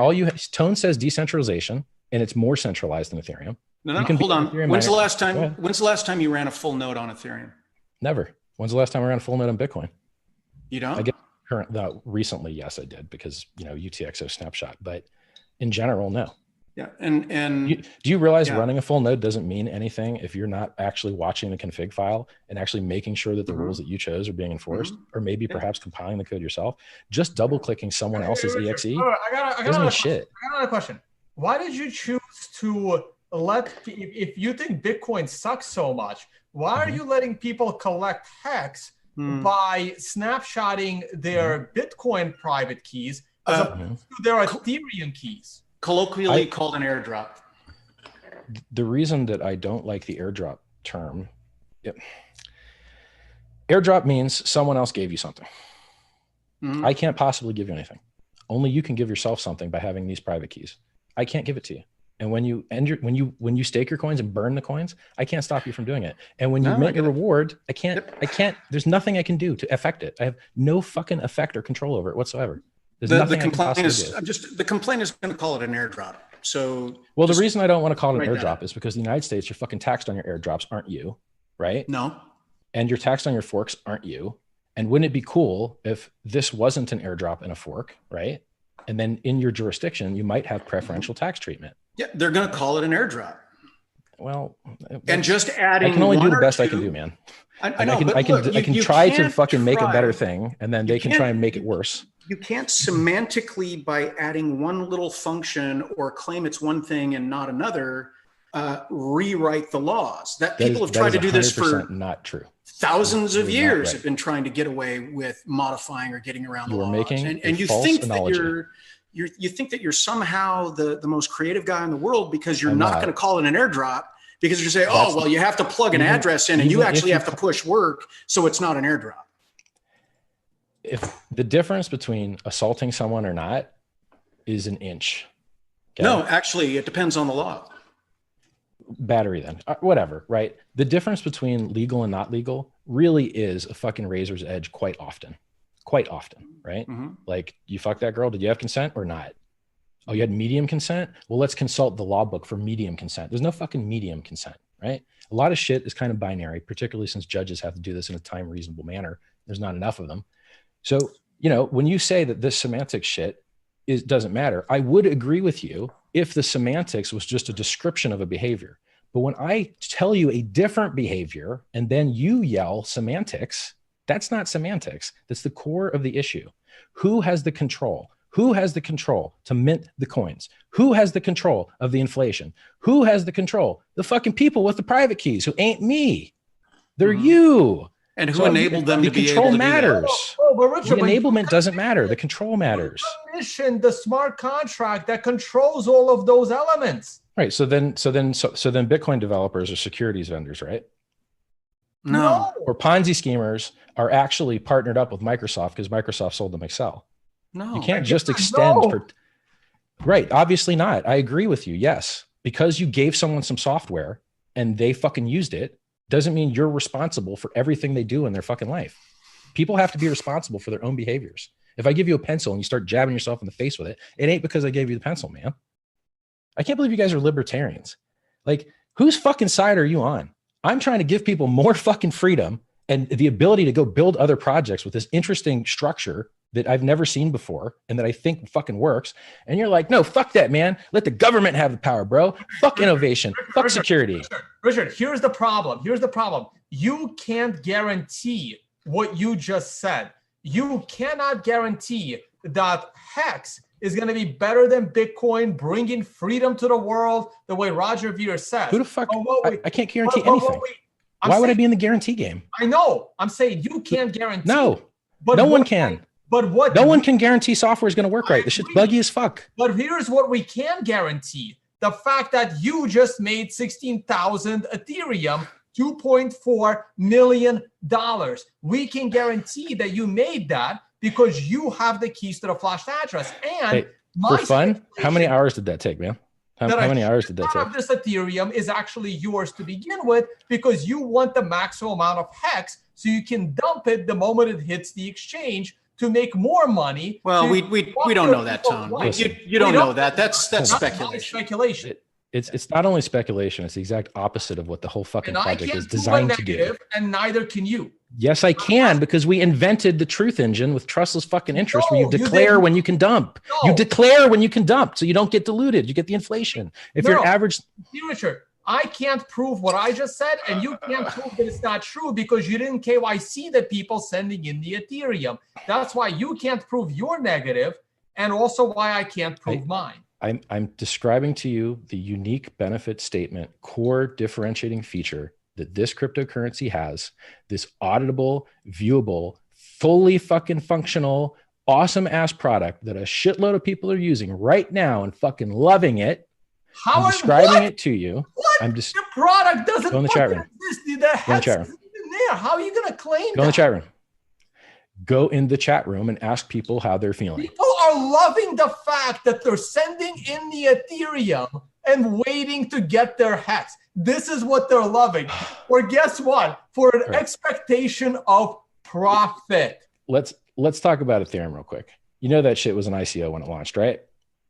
Tone says decentralization, and it's more centralized than Ethereum. No, hold on. When's the last time you ran a full node on Ethereum? Never. When's the last time I ran a full node on Bitcoin? You don't? I guess recently, yes, I did because UTXO snapshot. But in general, no. Yeah, and do you realize running a full node doesn't mean anything if you're not actually watching the config file and actually making sure that the rules that you chose are being enforced, or maybe perhaps compiling the code yourself? Just double clicking someone else's exe doesn't mean shit. I got another question. Why did you choose to if you think Bitcoin sucks so much, why are you letting people collect hex by snapshotting their Bitcoin private keys as opposed to their Ethereum keys? Colloquially called an airdrop. The reason that I don't like the airdrop term, airdrop means someone else gave you something. I can't possibly give you anything. Only you can give yourself something by having these private keys. I can't give it to you. And when you stake your coins and burn the coins, I can't stop you from doing it. And when you make a reward, I can't, there's nothing I can do to affect it. I have no fucking effect or control over it whatsoever. The complaint is going to call it an airdrop. So, well, the reason I don't want to call it an airdrop is because the United States, you're fucking taxed on your airdrops, aren't you? Right? No. And you're taxed on your forks, aren't you? And wouldn't it be cool if this wasn't an airdrop and a fork, right? And then in your jurisdiction, you might have preferential tax treatment. Yeah, they're going to call it an airdrop. Well, and just adding, I can only do the best I can do, man. I know, I can try to fucking make a better thing, and then they can try and make it worse. You can't semantically, by adding one little function or claim it's one thing and not another, rewrite the laws. That people have tried to do this for not true. Thousands of years have been trying to get away with modifying or getting around the laws. And you think that you think that you're somehow the most creative guy in the world because you're not going to call it an airdrop, because you say, oh, well, you have to plug an address in and you actually have to push work, so it's not an airdrop. If the difference between assaulting someone or not is an inch. Okay? No, actually, it depends on the law. Battery then, whatever, right? The difference between legal and not legal really is a fucking razor's edge quite often, right? Mm-hmm. Like, you fucked that girl, did you have consent or not? Oh, you had medium consent? Well, let's consult the law book for medium consent. There's no fucking medium consent, right? A lot of shit is kind of binary, particularly since judges have to do this in a time reasonable manner. There's not enough of them. So, you know, when you say that this semantic shit doesn't matter, I would agree with you if the semantics was just a description of a behavior. But when I tell you a different behavior and then you yell semantics, that's not semantics. That's the core of the issue. Who has the control? Who has the control to mint the coins? Who has the control of the inflation? Who has the control? The fucking people with the private keys, who ain't me. They're you. And who enabled them to be able to do that? The control matters. But Richard, the enablement doesn't matter. The control matters. Commission the smart contract that controls all of those elements. Right. So then Bitcoin developers are securities vendors, right? No. Or Ponzi schemers are actually partnered up with Microsoft because Microsoft sold them Excel. No. You can't just extend right. Obviously not. I agree with you. Yes. Because you gave someone some software and they fucking used it doesn't mean you're responsible for everything they do in their fucking life. People have to be responsible for their own behaviors. If I give you a pencil and you start jabbing yourself in the face with it, it ain't because I gave you the pencil, man. I can't believe you guys are libertarians. Like, whose fucking side are you on? I'm trying to give people more fucking freedom and the ability to go build other projects with this interesting structure that I've never seen before and that I think fucking works. And you're like, no, fuck that, man. Let the government have the power, bro. Fuck innovation. Fuck security. Richard, here's the problem. You can't guarantee what you just said. You cannot guarantee that Hex is going to be better than Bitcoin, bringing freedom to the world the way Roger Ver says. Who the fuck? I can't guarantee anything. Why would I be in the guarantee game? I know. I'm saying you can't guarantee. No, but no one can. No one can guarantee software is going to work right. This shit's buggy as fuck. But here's what we can guarantee. The fact that you just made 16,000 Ethereum, $2.4 million. We can guarantee that you made that because you have the keys to the flashed address. And for fun, how many hours did that take, man? How many hours did that take? This Ethereum is actually yours to begin with because you want the maximum amount of Hex so you can dump it the moment it hits the exchange to make more money. Well, we don't know that, Tone. You don't know that. That's speculation. It's not only speculation. It's the exact opposite of what the whole fucking project is designed to do. And neither can you. Yes, I can, because we invented the truth engine with trustless fucking interest where you declare when you can dump. No. You declare when you can dump so you don't get diluted. You get the inflation. If you're an average... Richard, I can't prove what I just said, and you can't prove that it's not true because you didn't KYC the people sending in the Ethereum. That's why you can't prove your negative, and also why I can't prove mine. I'm describing to you the unique benefit statement, core differentiating feature that this cryptocurrency has, this auditable, viewable, fully fucking functional, awesome ass product that a shitload of people are using right now and fucking loving it. I'm describing it to you. What? I'm just the product doesn't go in the chat room. Go in the chat room. There. How are you going to claim Go in the chat room. Go in the chat room and ask people how they're feeling. People are loving the fact that they're sending in the Ethereum and waiting to get their Hex. This is what they're loving. Or guess what? For an expectation of profit. Let's talk about Ethereum real quick. You know that shit was an ICO when it launched, right?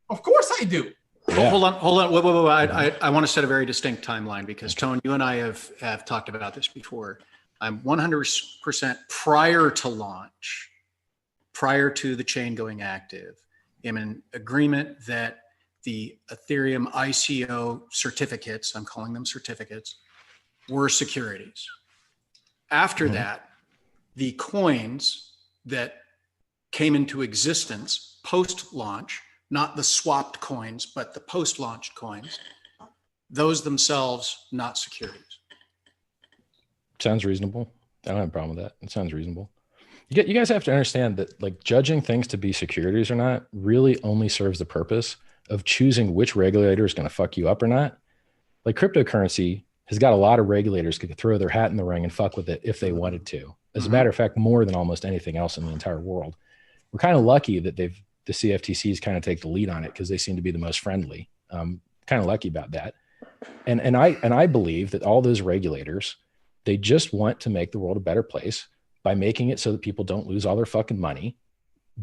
Of course I do. Yeah. Hold on. Wait. I want to set a very distinct timeline because, Tone, you and I have talked about this before. I'm 100% prior to launch, prior to the chain going active, am in agreement that the Ethereum ICO certificates, I'm calling them certificates, were securities. After that, the coins that came into existence post-launch, not the swapped coins, but the post-launch coins, those themselves not securities. Sounds reasonable. I don't have a problem with that. It sounds reasonable. You guys have to understand that like judging things to be securities or not really only serves the purpose of choosing which regulator is going to fuck you up or not. Like cryptocurrency has got a lot of regulators who could throw their hat in the ring and fuck with it if they wanted to. As a matter of fact, more than almost anything else in the entire world. We're kind of lucky that the CFTCs kind of take the lead on it because they seem to be the most friendly. Kind of lucky about that. And I believe that all those regulators, they just want to make the world a better place by making it so that people don't lose all their fucking money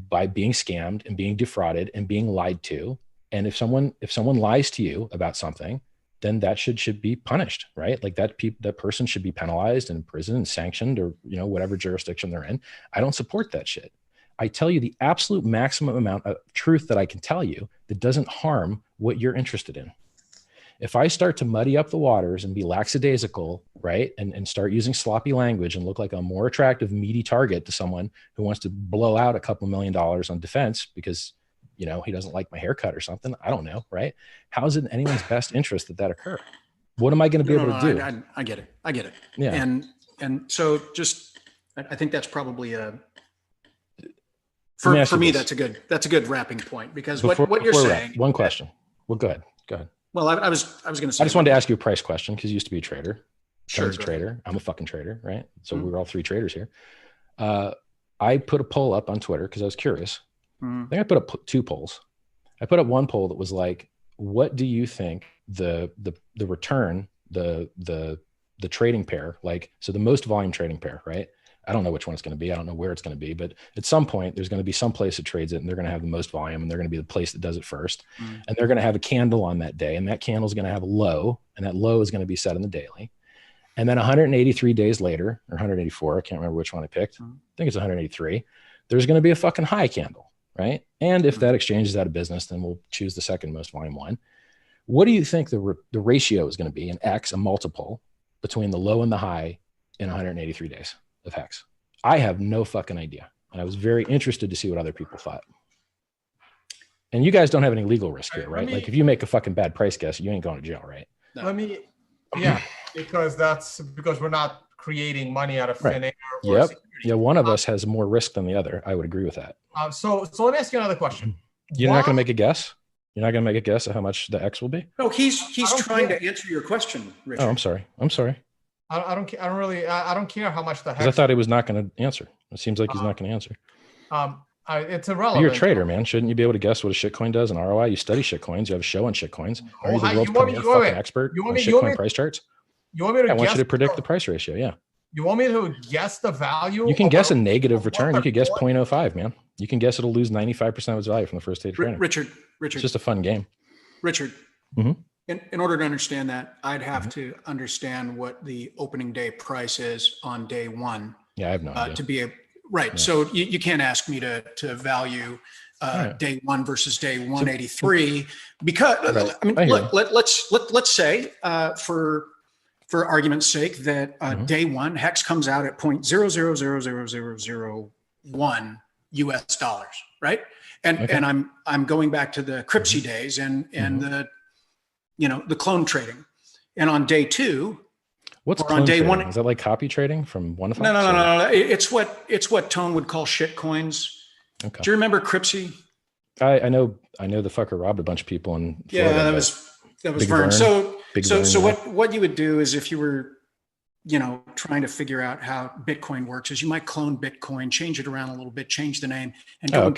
by being scammed and being defrauded and being lied to. And if someone lies to you about something, then that should be punished, right? Like that person should be penalized and in prison and sanctioned or, whatever jurisdiction they're in. I don't support that shit. I tell you the absolute maximum amount of truth that I can tell you that doesn't harm what you're interested in. If I start to muddy up the waters and be lackadaisical, right, and start using sloppy language and look like a more attractive, meaty target to someone who wants to blow out a couple $1 million on defense because, he doesn't like my haircut or something, I don't know, right? How is it in anyone's best interest that occur? What am I going to be able to do? I get it. Yeah. And so just, I think that's probably for me, that's a good wrapping point because what you're saying. One question. Well, go ahead. Well, I was going to say. I just wanted to ask you a price question because you used to be a trader. Sure. Tony's a trader. I'm a fucking trader, right? So we're all three traders here. I put a poll up on Twitter because I was curious. I think I put up 2 polls. I put up one poll that was like, what do you think the return, the trading pair, like, so the most volume trading pair, right? I don't know which one it's going to be. I don't know where it's going to be, but at some point there's going to be some place that trades it and they're going to have the most volume and they're going to be the place that does it first. And they're going to have a candle on that day. And that candle is going to have a low and that low is going to be set in the daily. And then 183 days later, or 184, I can't remember which one I picked. I think it's 183. There's going to be a fucking high candle, right? And if that exchange is out of business, then we'll choose the second most volume one. What do you think the ratio is going to be in X, a multiple between the low and the high in 183 days of Hex? I have no fucking idea. And I was very interested to see what other people thought. And you guys don't have any legal risk here, right? Like if you make a fucking bad price guess, you ain't going to jail, right? No. Because we're not creating money out of thin air. Yep. Yeah, one of us has more risk than the other. I would agree with that. So let me ask you another question. You're not going to make a guess? You're not going to make a guess of how much the X will be? No, he's trying to answer your question, Richard. Oh, I'm sorry. I don't care how much the Hex. I thought he was not going to answer. It seems like he's not going to answer. It's irrelevant. You're a trader, man. Shouldn't you be able to guess what a shitcoin does in ROI? You study shitcoins. You have a show on shitcoins. Are you the world's premier fucking expert on shitcoin price charts? You want me to I want you to predict the price ratio. Yeah. You want me to guess the value? You can guess a negative return. You could guess 0.05, man. You can guess it'll lose 95% of its value from the first day of trading. Richard. It's just a fun game. Richard, in order to understand that, I'd have to understand what the opening day price is on day one. Yeah, I have no idea. To be right. Yeah. So you can't ask me to value day one versus day 183 because I mean, let's say for argument's sake that day one Hex comes out at 0.00000001 US dollars, right? And I'm going back to the Crypsy days and the the clone trading. And on day two, what's clone on day trading? 1? Is that like copy trading from 1 to 5? No. It's what Tone would call shit coins. Okay. Do you remember Crypsy? I know the fucker robbed a bunch of people in Florida. Yeah, that was Vern. So what you would do is if you were trying to figure out how Bitcoin works is you might clone Bitcoin, change it around a little bit, change the name, and go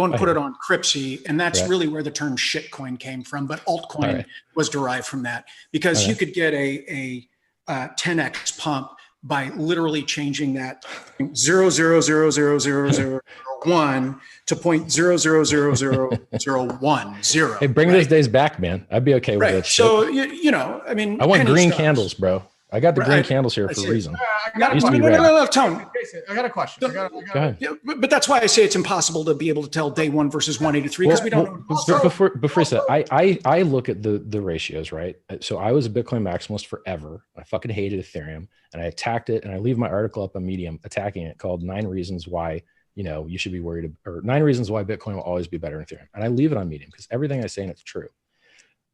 and put it on Crypsy. And that's really where the term shitcoin came from. But altcoin was derived from that because you could get a 10x pump by literally changing that 0.00000001 to 0.000010. Hey, bring those days back, man. I'd be okay with it. So, I mean, I want green candles, bro. I got the green candles here for a reason. No, Tone. I got a question. Go ahead. Yeah, but that's why I say it's impossible to be able to tell day one versus 183 because we don't know. Before that, I look at the ratios, right? So I was a Bitcoin maximalist forever. I fucking hated Ethereum, and I attacked it. And I leave my article up on Medium attacking it called 9 Reasons Why you should be worried, or 9 Reasons Why Bitcoin will always be better than Ethereum. And I leave it on Medium because everything I say and it's true.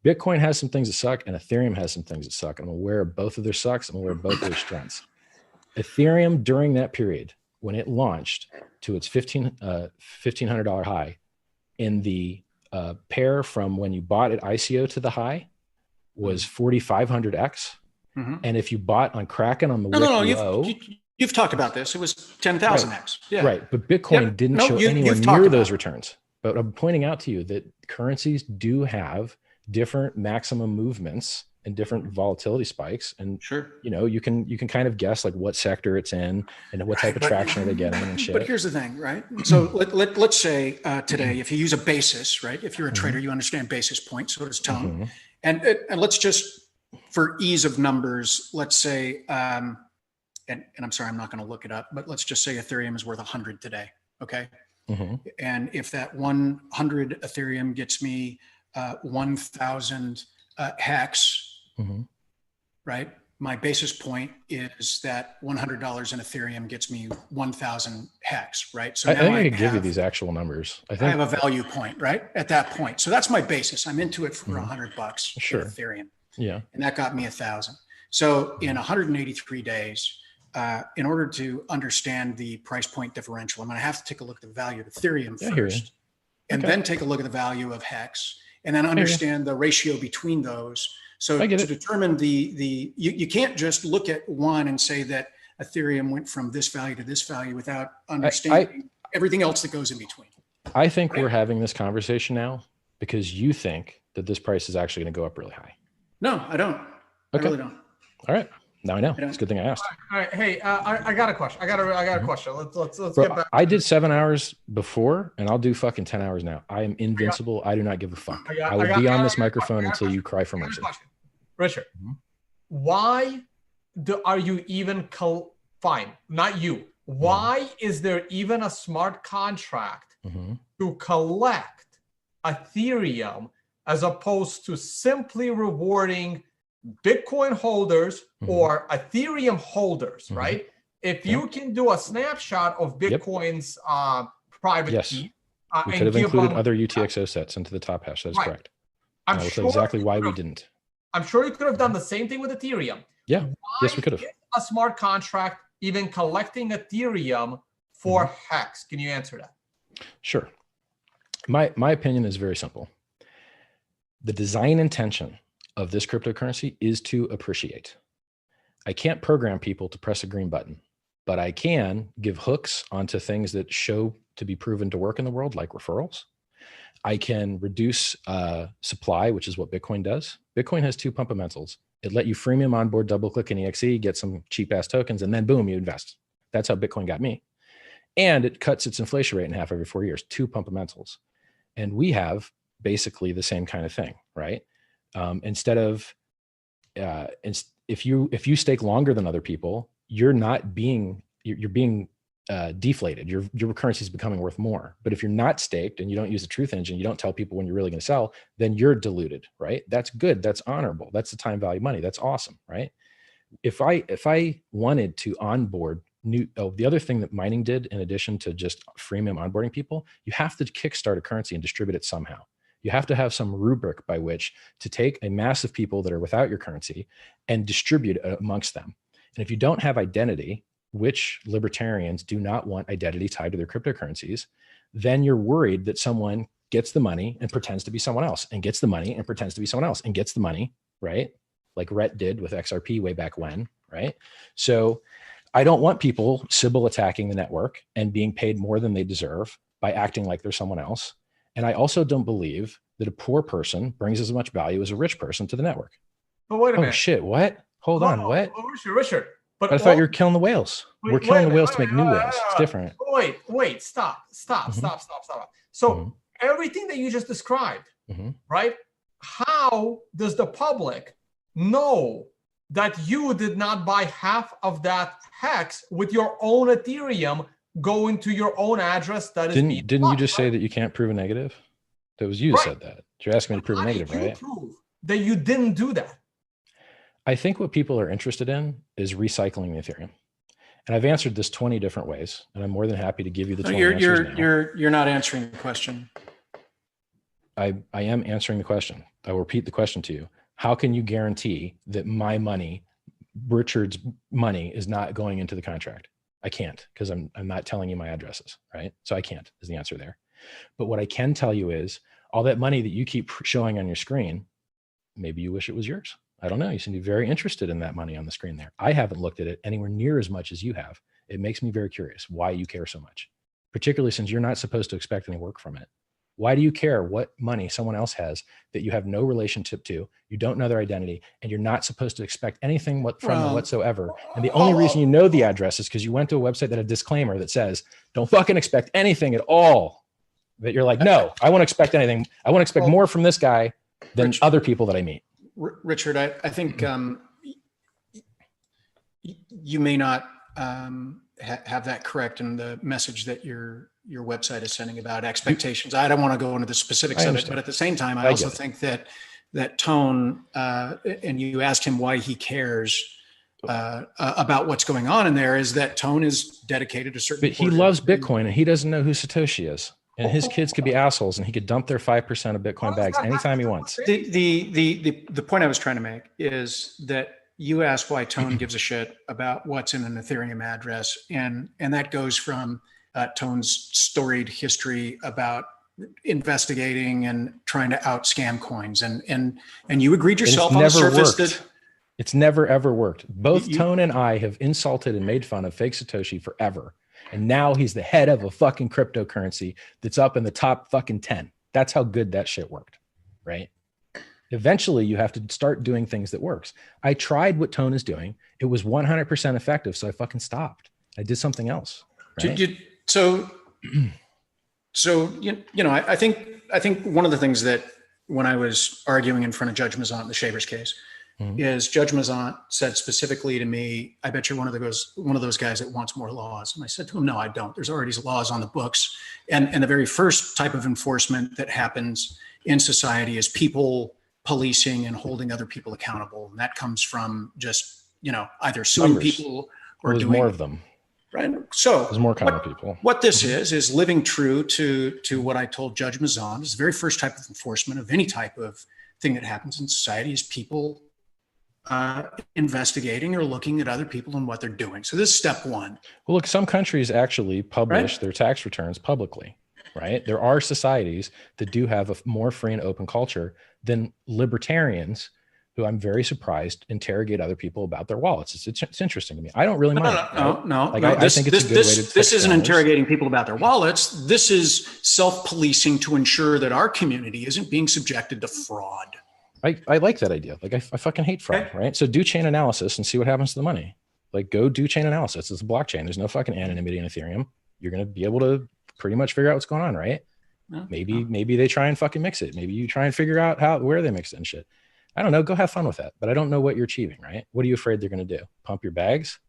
Bitcoin has some things that suck, and Ethereum has some things that suck. I'm aware of both of their sucks. I'm aware of both of their strengths. Ethereum, during that period, when it launched to its $1,500 high, in the pair from when you bought at ICO to the high was 4,500x. Mm-hmm. And if you bought on Kraken on the low, you've talked about this. It was 10,000x. Right. Yeah. Right. But Bitcoin didn't show anywhere near those returns. But I'm pointing out to you that currencies do have different maximum movements and different volatility spikes. And you can kind of guess like what sector it's in and what type of traction are they getting and shit. But here's the thing, right? So let's say today, if you use a basis, right? If you're a trader, you understand basis points. So does Tone. And let's just, for ease of numbers, let's say, and I'm sorry, I'm not going to look it up, but let's just say Ethereum is worth 100 today. Okay. Mm-hmm. And if that 100 Ethereum gets me 1,000 hex, right? My basis point is that $100 in Ethereum gets me 1,000 hex, right? So I think I could give you these actual numbers. I have a value point, right? At that point. So that's my basis. I'm into it for $100 in Ethereum. Yeah. And that got me 1,000. So in 183 days, in order to understand the price point differential, I'm going to have to take a look at the value of Ethereum first, and then take a look at the value of hex, and then understand the ratio between those. So to determine you can't just look at one and say that Ethereum went from this value to this value without understanding everything else that goes in between. I think we're having this conversation now because you think that this price is actually going to go up really high. No, I don't. I really don't. All right. Now I know. It's a good thing I asked. All right. Hey, I got a question. I got a question. Let's get back. I did 7 hours before, and I'll do fucking 10 hours now. I am invincible. I do not give a fuck. I will be on this microphone until you cry for mercy. Richard, why are you even fine? Not you. Why is there even a smart contract to collect Ethereum as opposed to simply rewarding Bitcoin holders or Ethereum holders, right? If you can do a snapshot of Bitcoin's private key, we could have included other UTXO sets into the top hash. That is correct. I will tell exactly why we didn't. I'm sure you could have done the same thing with Ethereum. Yeah. Yes, we could have. A smart contract even collecting Ethereum for hex? Can you answer that? Sure. My opinion is very simple. The design intention of this cryptocurrency is to appreciate. I can't program people to press a green button, but I can give hooks onto things that show to be proven to work in the world, like referrals. I can reduce supply, which is what Bitcoin does. Bitcoin has 2 fundamentals. It let you freemium onboard, double click an EXE, get some cheap ass tokens, and then boom, you invest. That's how Bitcoin got me. And it cuts its inflation rate in half every 4 years, 2 fundamentals. And we have basically the same kind of thing, right? Instead of, if you stake longer than other people, you're being deflated. Your currency is becoming worth more. But if you're not staked and you don't use the truth engine, you don't tell people when you're really going to sell, then you're diluted, right? That's good. That's honorable. That's the time value money. That's awesome, right? If I wanted to onboard the other thing that mining did, in addition to just freemium onboarding people, you have to kickstart a currency and distribute it somehow. You have to have some rubric by which to take a mass of people that are without your currency and distribute it amongst them. And if you don't have identity, which libertarians do not want identity tied to their cryptocurrencies, then you're worried that someone gets the money and pretends to be someone else, and gets the money and pretends to be someone else, and gets the money, right? Like Rhett did with XRP way back when, right? So I don't want people Sybil attacking the network and being paid more than they deserve by acting like they're someone else. And I also don't believe that a poor person brings as much value as a rich person to the network. But wait a minute. Oh shit, what? Hold on, what? Richard. But I thought you were killing the whales. We're killing the whales to make new whales. It's different. Wait, stop. So everything that you just described, right? How does the public know that you did not buy half of that hex with your own Ethereum going to your own address. That is didn't you just say that you can't prove a negative? That was you who said that. You're asking me to prove a negative, right? Prove that you didn't do that. I think what people are interested in is recycling the Ethereum. And I've answered this 20 different ways, and I'm more than happy to give you the 20 answers now. You're not answering the question. I am answering the question. I will repeat the question to you. How can you guarantee that my money, Richard's money, is not going into the contract? I can't, because I'm not telling you my addresses, right? So I can't is the answer there. But what I can tell you is all that money that you keep showing on your screen, maybe you wish it was yours. I don't know. You seem to be very interested in that money on the screen there. I haven't looked at it anywhere near as much as you have. It makes me very curious why you care so much, particularly since you're not supposed to expect any work from it. Why do you care what money someone else has that you have no relationship to, you don't know their identity, and you're not supposed to expect anything from them whatsoever? And the only reason you know the address is because you went to a website that had a disclaimer that says, don't fucking expect anything at all. That you're like, no, I won't expect anything. I want to expect more from this guy than other people that I meet. Richard, I think you may not have that correct in the message that your website is sending about expectations. I don't want to go into the specifics of it, but at the same time, I also think that Tone, and you asked him why he cares about what's going on in there, is that Tone is dedicated to certain. But he loves Bitcoin, and he doesn't know who Satoshi is. And his kids could be assholes, and he could dump their 5% of Bitcoin bags anytime he wants. The point I was trying to make is that you asked why Tone gives a shit about what's in an Ethereum address, and that goes from Tone's storied history about investigating and trying to out scam coins, and you agreed yourself on the surface that it's never ever worked. Both Tone and I have insulted and made fun of fake Satoshi forever. And now he's the head of a fucking cryptocurrency that's up in the top fucking 10. That's how good that shit worked, right? Eventually, you have to start doing things that works. I tried what Tone is doing. It was 100% effective, so I fucking stopped. I did something else. Right? So I think one of the things that when I was arguing in front of Judge Mazant in the Shavers case, is Judge Mazant said specifically to me, I bet you're one of those guys that wants more laws. And I said to him, no, I don't. There's already laws on the books. And the very first type of enforcement that happens in society is people policing and holding other people accountable. And that comes from just, either suing people or doing more of them. Right. So there's more kind of people. What this is living true to what I told Judge Mazant is the very first type of enforcement of any type of thing that happens in society is people investigating or looking at other people and what they're doing. So this is step one. Well, look, some countries actually publish their tax returns publicly, right? There are societies that do have a more free and open culture than libertarians, who I'm very surprised interrogate other people about their wallets. It's interesting to me. I don't really mind. No. I think it's a good way to. This isn't interrogating people about their wallets. This is self-policing to ensure that our community isn't being subjected to fraud. I like that idea. Like I fucking hate fraud, right? So do chain analysis and see what happens to the money. Like go do chain analysis. It's a blockchain. There's no fucking anonymity in Ethereum. You're going to be able to pretty much figure out what's going on, right? Maybe they try and fucking mix it. Maybe you try and figure out where they mix it and shit. I don't know. Go have fun with that. But I don't know what you're achieving, right? What are you afraid they're going to do? Pump your bags?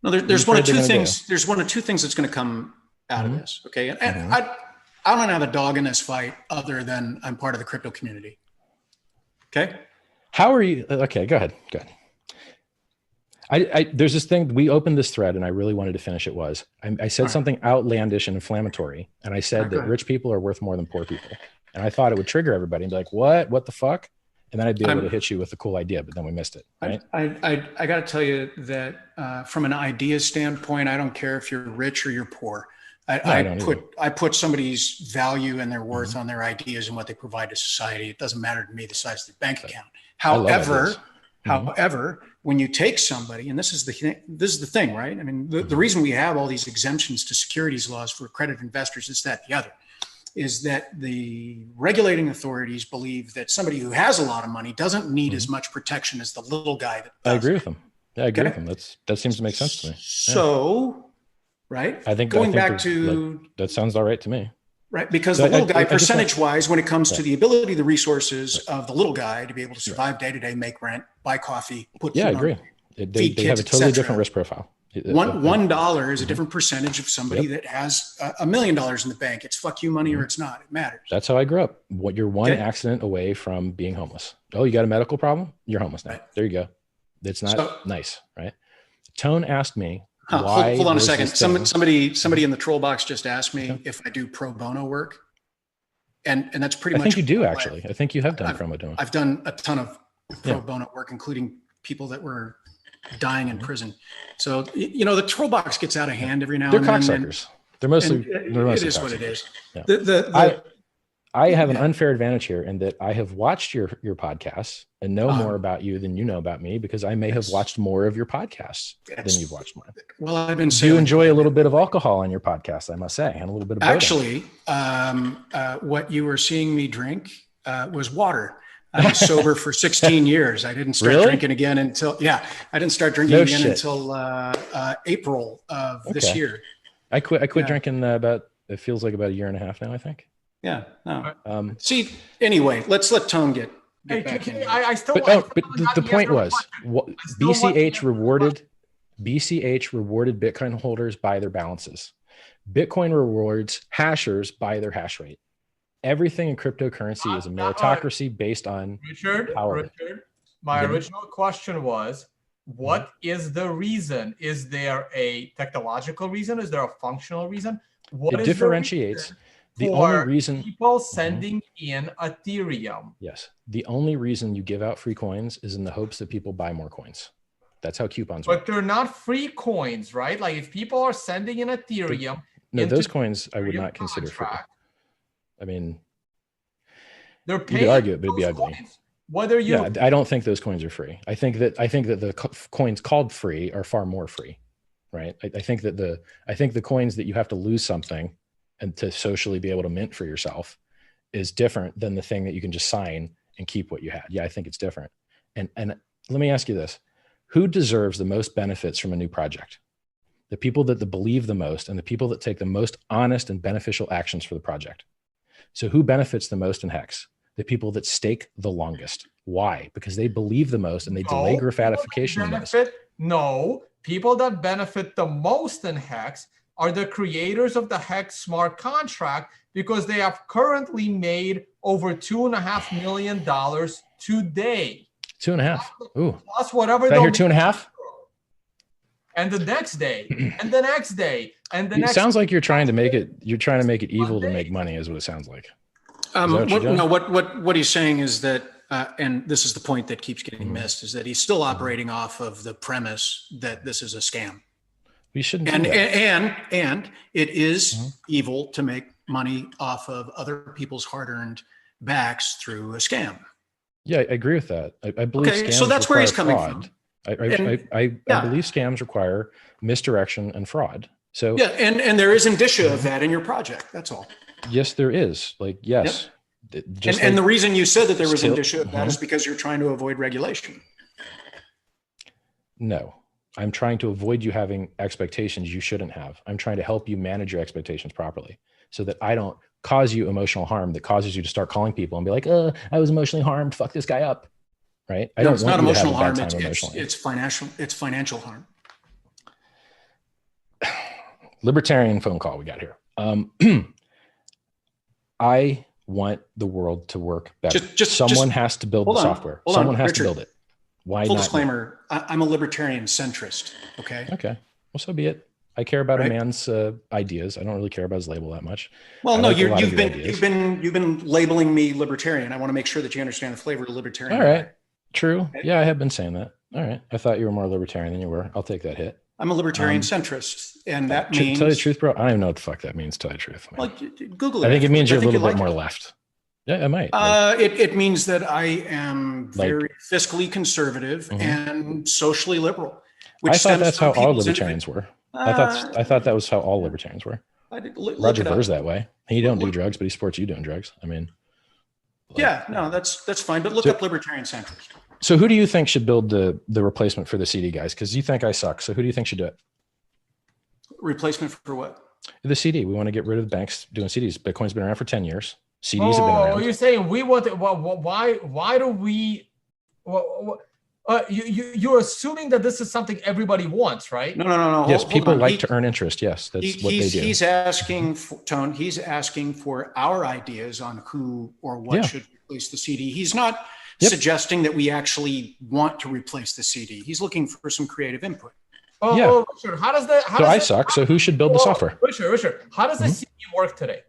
No, there's one of two things. There's one of two things that's going to come out of this. Okay. And I don't have a dog in this fight other than I'm part of the crypto community. Okay. How are you? Okay, go ahead. There's this thing, we opened this thread and I really wanted to finish it I said something outlandish and inflammatory. And I said that rich people are worth more than poor people. And I thought it would trigger everybody and be like, what the fuck? And then I'd be able to hit you with a cool idea, but then we missed it. Right? I got to tell you that from an idea standpoint, I don't care if you're rich or you're poor. I put somebody's value and their worth on their ideas and what they provide to society. It doesn't matter to me the size of their bank account. However, when you take somebody, and this is the thing, right? I mean, the reason we have all these exemptions to securities laws for accredited investors, is that the other, is that the regulating authorities believe that somebody who has a lot of money doesn't need as much protection as the little guy that does. I agree with them. Yeah, I agree with them. That seems to make sense to me. So, right? I think that sounds all right to me. Right, because the little guy, percentage-wise, when it comes to the ability, the resources of the little guy to be able to survive day to day, make rent, buy coffee, put food on. They have a totally different risk profile. $1 is a different percentage of somebody that has $1 million in the bank. It's fuck you money or it's not. It matters. That's how I grew up. You're one accident away from being homeless. Oh, you got a medical problem? You're homeless now. Right. There you go. It's not nice, right? Tone asked me why. Hold on a second. Somebody in the troll box just asked me if I do pro bono work, and that's pretty much. I think you do actually. I think you have done pro bono. I've done a ton of pro bono work, including people that were dying in prison. So, the troll box gets out of hand every now and then. They're cocksuckers. They're mostly it is what it is. Yeah. I have an unfair advantage here in that I have watched your podcasts and know more about you than you know about me, because I may have watched more of your podcasts than you've watched mine. Well, I've been saying, you enjoy a little bit of alcohol on your podcast, I must say, and a little bit of boating. Actually, what you were seeing me drink was water. I was sober for 16 years. I didn't start drinking again until April of this year. I quit drinking it feels like about a year and a half now, I think. Yeah. No. See, anyway, let's let Tone get back in. The point was, BCH rewarded Bitcoin holders by their balances. Bitcoin rewards hashers by their hash rate. Everything in cryptocurrency is a meritocracy based on power. Richard, my original question was, what is the reason? Is there a technological reason? Is there a functional reason? It differentiates. The only reason people sending in Ethereum. Yes. The only reason you give out free coins is in the hopes that people buy more coins. That's how coupons work. But they're not free coins, right? Like if people are sending in Ethereum. Those coins I would not consider free. I mean, they're paying. You could argue it, but it'd be ugly. Coins. I don't think those coins are free. I think that the coins called free are far more free, right? I think the coins that you have to lose something and to socially be able to mint for yourself is different than the thing that you can just sign and keep what you had. Yeah, I think it's different. And let me ask you this. Who deserves the most benefits from a new project? The people that believe the most and the people that take the most honest and beneficial actions for the project. So who benefits the most in Hex? The people that stake the longest. Why? Because they believe the most and they delay gratification the most. No, people that benefit the most in Hex are the creators of the Hex smart contract, because they have currently made over $2.5 million today. 2.5. Ooh. Plus whatever. Did I hear 2.5? And the next day, and the next day, and the next. It sounds like you're trying to make it evil to make money, is what it sounds like. What he's saying is that, and this is the point that keeps getting missed, is that he's still operating off of the premise that this is a scam. We shouldn't. And it is evil to make money off of other people's hard-earned backs through a scam. Yeah, I agree with that. I believe. Okay, so that's where he's coming from. I believe scams require misdirection and fraud. So yeah, and there is indicia of that in your project. That's all. Yes, there is. Yes. Yep. And the reason you said that there was indicia of that is because you're trying to avoid regulation. No, I'm trying to avoid you having expectations you shouldn't have. I'm trying to help you manage your expectations properly so that I don't cause you emotional harm that causes you to start calling people and be like, I was emotionally harmed. Fuck this guy up. Right? I don't want you to have a bad time emotionally. It's financial harm. Libertarian phone call we got here. I want the world to work better. Someone has to build the software. Someone has to build it. Why full not? Disclaimer, I'm a libertarian centrist. Okay. Well, so be it. I care about a man's ideas. I don't really care about his label that much. Well, no, you've been labeling me libertarian. I want to make sure that you understand the flavor of libertarian. All right. True. Okay. Yeah, I have been saying that. All right. I thought you were more libertarian than you were. I'll take that hit. I'm a libertarian centrist, and that means. Tell you the truth, bro. I don't even know what the fuck that means. Tell you the truth. Well, Google it. I think it means you're a little bit more left. Yeah, I might. It means that I am very fiscally conservative and socially liberal. I thought that's how all libertarians were. I thought that was how all libertarians were. Roger Ver's that way. He don't do drugs, but he supports you doing drugs. I mean. That's fine. But look up libertarian centrist. So who do you think should build the replacement for the CD guys? Because you think I suck. So who do you think should do it? Replacement for what? The CD. We want to get rid of the banks doing CDs. Bitcoin's been around for 10 years. CDs have been around. You're saying we want it. Why do we? You're assuming that this is something everybody wants, right? No. Yes, people like to earn interest. Yes, that's what they do. He's asking for, Tone, he's asking for our ideas on who or what should replace the CD. He's not suggesting that we actually want to replace the CD. He's looking for some creative input. Richard, how does that? I suck. So who should build the software? Richard, how does the CD work today?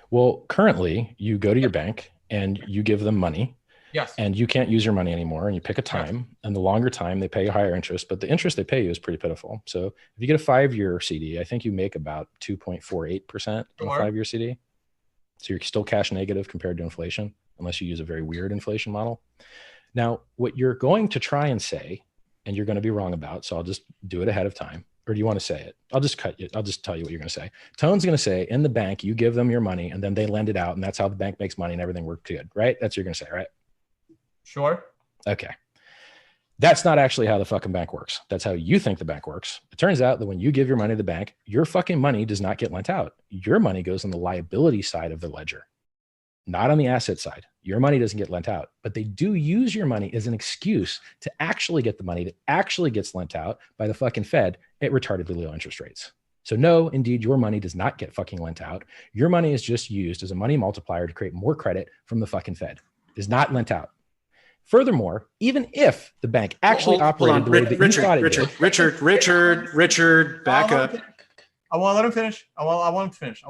Well, currently, you go to your bank and you give them money. Yes. And you can't use your money anymore, and you pick a time, and the longer time they pay a higher interest, but the interest they pay you is pretty pitiful. So if you get a 5-year CD, I think you make about 2.48% on a 5-year CD. So you're still cash negative compared to inflation, unless you use a very weird inflation model. Now, what you're going to try and say, and you're going to be wrong about, so I'll just do it ahead of time. Or do you want to say it? I'll just cut you. I'll just tell you what you're going to say. Tone's going to say, in the bank, you give them your money, and then they lend it out, and that's how the bank makes money, and everything works good, right? That's what you're going to say, right? Sure. Okay. That's not actually how the fucking bank works. That's how you think the bank works. It turns out that when you give your money to the bank, your fucking money does not get lent out. Your money goes on the liability side of the ledger, not on the asset side. Your money doesn't get lent out, but they do use your money as an excuse to actually get the money that actually gets lent out by the fucking Fed at retardedly low interest rates. So no, indeed, your money does not get fucking lent out. Your money is just used as a money multiplier to create more credit from the fucking Fed. It is not lent out. Furthermore, even if the bank actually operated the way that you thought it did. Richard, back up. I want to let him finish. I want him to finish.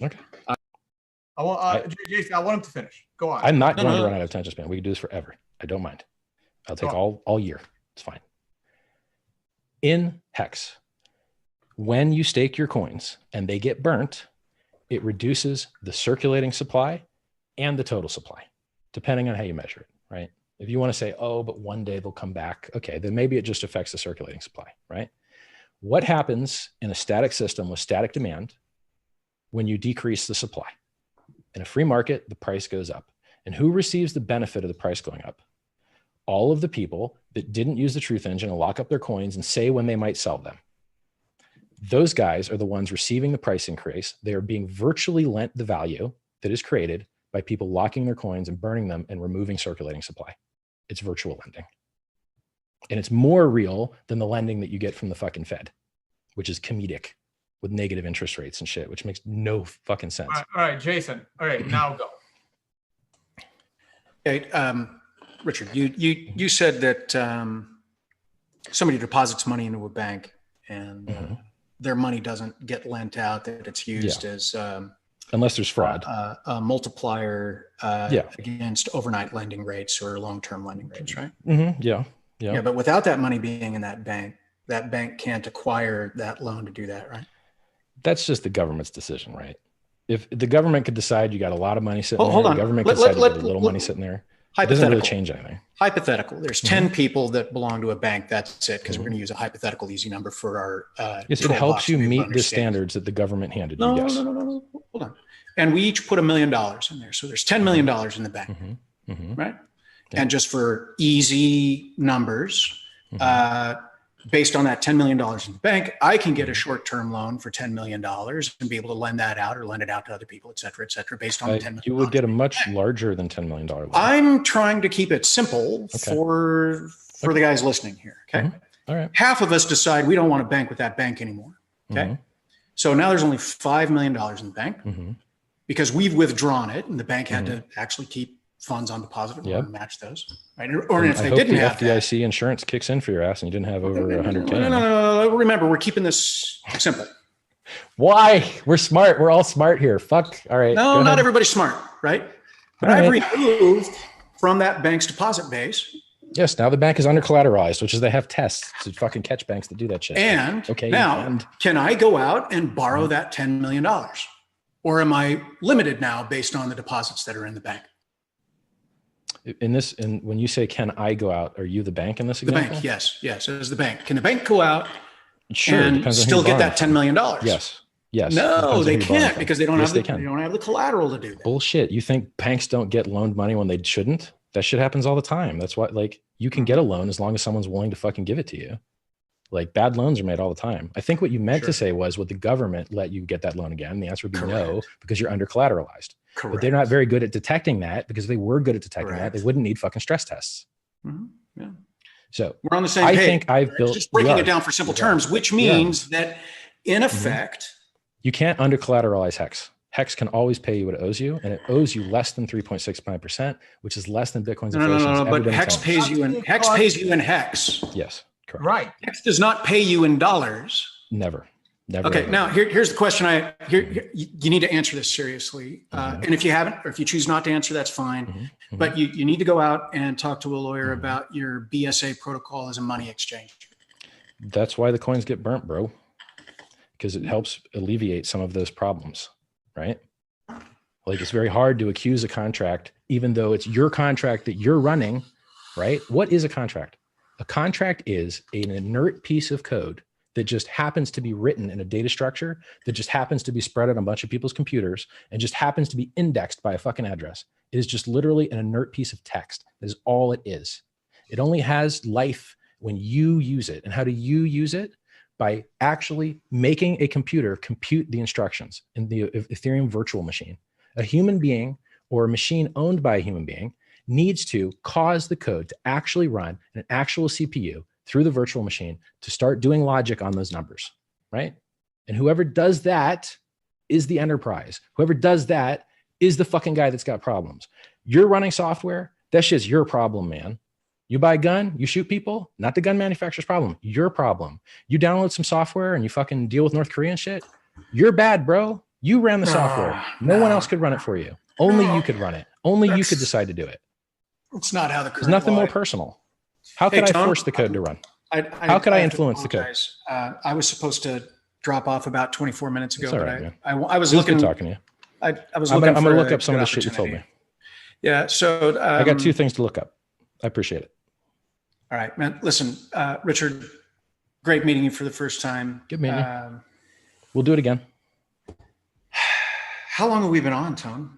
Okay. Jason, I want him to finish. Go on. I'm not going to run out of attention span. We can do this forever. I don't mind. I'll take all year. It's fine. In Hex, when you stake your coins and they get burnt, it reduces the circulating supply and the total supply, depending on how you measure it, right? If you want to say, oh, but one day they'll come back, okay, then maybe it just affects the circulating supply, right? What happens in a static system with static demand when you decrease the supply? In a free market, the price goes up. And who receives the benefit of the price going up? All of the people that didn't use the truth engine to lock up their coins and say when they might sell them. Those guys are the ones receiving the price increase. They are being virtually lent the value that is created by people locking their coins and burning them and removing circulating supply. It's virtual lending. And it's more real than the lending that you get from the fucking Fed, which is comedic with negative interest rates and shit, which makes no fucking sense. All right, Jason. All right, now go. Hey, Richard, you said that somebody deposits money into a bank and their money doesn't get lent out, that it's used as unless there's fraud, a multiplier against overnight lending rates or long-term lending rates, right? Yeah. But without that money being in that bank can't acquire that loan to do that, right? That's just the government's decision, right? If the government could decide you got a lot of money sitting hold there, on. The government could decide you got a little money sitting there. It doesn't really change anything. Hypothetical. There's 10 people that belong to a bank. That's it, because we're going to use a hypothetical easy number for our. Yes, it helps you meet the standards that the government handed you. Yes. No. Hold on. And we each put $1 million in there. So there's $10 million in the bank, right? Yeah. And just for easy numbers, based on that $10 million in the bank, I can get a short-term loan for $10 million and be able to lend that out or lend it out to other people, et cetera, based on the $10 million. You would get a much larger than $10 million loan. I'm trying to keep it simple for the guys listening here, okay? All right. Half of us decide we don't want to bank with that bank anymore, okay? So now there's only $5 million in the bank because we've withdrawn it and the bank had to actually keep funds on deposit or match those, right? Or if they didn't have the FDIC insurance kicks in for your ass and you didn't have over 100K. No. Remember, we're keeping this simple. Why? We're smart. We're all smart here. Fuck. All right. No, not everybody's smart, right? But I've removed from that bank's deposit base. Yes. Now the bank is under collateralized, which is they have tests to fucking catch banks that do that shit. And can I go out and borrow that $10 million? Or am I limited now based on the deposits that are in the bank? When you say, can I go out, are you the bank in this example? The bank, yes, as the bank. Can the bank go out and still get that $10 million? Yes. No, they can't because they don't have the collateral to do that. Bullshit. You think banks don't get loaned money when they shouldn't? That shit happens all the time. That's why, you can get a loan as long as someone's willing to fucking give it to you. Bad loans are made all the time. I think what you meant to say was, would the government let you get that loan again? The answer would be no, because you're under collateralized. Correct. But they're not very good at detecting that, because if they were good at detecting that, they wouldn't need fucking stress tests. Yeah. So we're on the same page. I think I've built just breaking it down for simple terms, which means that in effect, you can't under collateralize Hex. Hex can always pay you what it owes you, and it owes you less than 3.65%, which is less than Bitcoin's inflation. No, but Hex pays you in Hex. Yes, correct. Right. Hex does not pay you in dollars. Never. Okay, ever. now here's the question. You need to answer this seriously, and if you haven't, or if you choose not to answer, that's fine. But you need to go out and talk to a lawyer about your BSA protocol as a money exchange. That's why the coins get burnt, bro, because it helps alleviate some of those problems, right? Like, it's very hard to accuse a contract, even though it's your contract that you're running, right? What is a contract? A contract is an inert piece of code that just happens to be written in a data structure that just happens to be spread on a bunch of people's computers and just happens to be indexed by a fucking address. It is just literally an inert piece of text. That is all it is. It only has life when you use it. And how do you use it? By actually making a computer compute the instructions in the Ethereum virtual machine. A human being or a machine owned by a human being needs to cause the code to actually run an actual CPU through the virtual machine to start doing logic on those numbers, right? And whoever does that is the enterprise. Whoever does that is the fucking guy that's got problems. You're running software, that shit's your problem, man. You buy a gun, you shoot people, not the gun manufacturer's problem, your problem. You download some software and you fucking deal with North Korean shit, you're bad, bro. You ran the software. No one else could run it for you. Only you could run it. Only you could decide to do it. It's not how the There's nothing more personal. How could I force the code to run? How could I influence the code? I was supposed to drop off about 24 minutes ago, but I was looking. Good talking to you. I was looking. I'm going to look up some of the shit you told me. Yeah. So I got 2 things to look up. I appreciate it. All right, man. Listen, Richard, great meeting you for the first time. Good meeting you. We'll do it again. How long have we been on, Tom?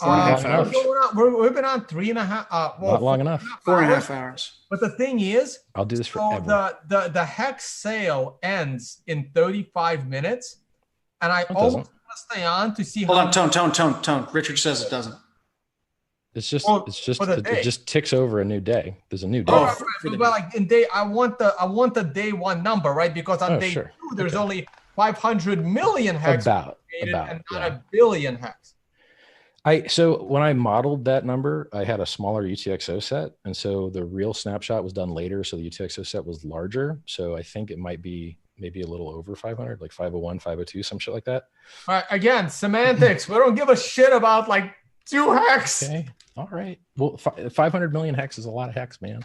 4.5 hours. We've been on 3.5. Not long enough. 4.5 hours. But the thing is, I'll do this forever. The Hex sale ends in 35 minutes, and I almost want to stay on to see. Hold on, Tone. Richard says it doesn't. It's just it just ticks over a new day. There's a new day. But like in day, I want the day one number, right? Because on day 2, there's only 500 million Hex about and not a billion Hex. So when I modeled that number, I had a smaller UTXO set, and so the real snapshot was done later, so the UTXO set was larger. So I think it might be maybe a little over 500, like 501, 502, some shit like that. All right, again, semantics. We don't give a shit about like 2 Hex. Okay, all right. Well, 500 million Hex is a lot of Hex, man.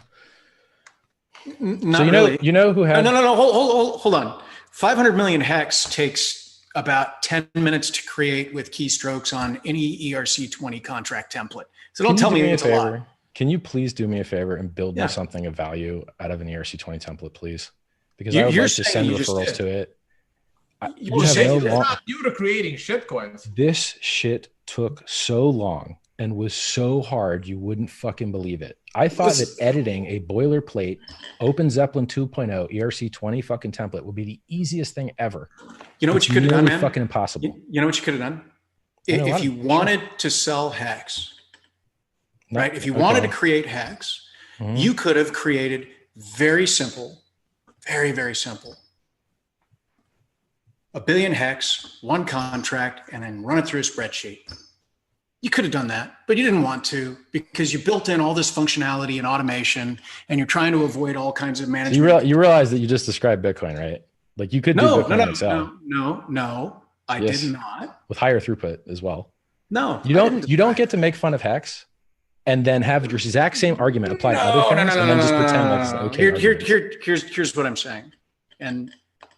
Not really. You know who has? No. Hold on. 500 million Hex takes about 10 minutes to create with keystrokes on any ERC20 contract template. So don't tell me it's a lot. Can you please do me a favor and build me something of value out of an ERC20 template, please? Because I would like to send referrals to it. It's not you to creating shitcoins. This shit took so long and was so hard, you wouldn't fucking believe it. I thought that editing a boilerplate Open Zeppelin 2.0 ERC20 fucking template would be the easiest thing ever. You know what you could have done, man? Fucking impossible. You know what you could have done? If you wanted to sell Hex, right? If you wanted to create Hex, you could have created very simple, very, very simple. 1 billion Hex, 1 contract, and then run it through a spreadsheet. You could have done that, but you didn't want to because you built in all this functionality and automation, and you're trying to avoid all kinds of management. So you realize that you just described Bitcoin, right? Like you could do Bitcoin in Excel. No, I did not. With higher throughput as well. No, you don't get to make fun of Hex and then have your exact same argument applied to other things and then just pretend that's okay. Here's what I'm saying. And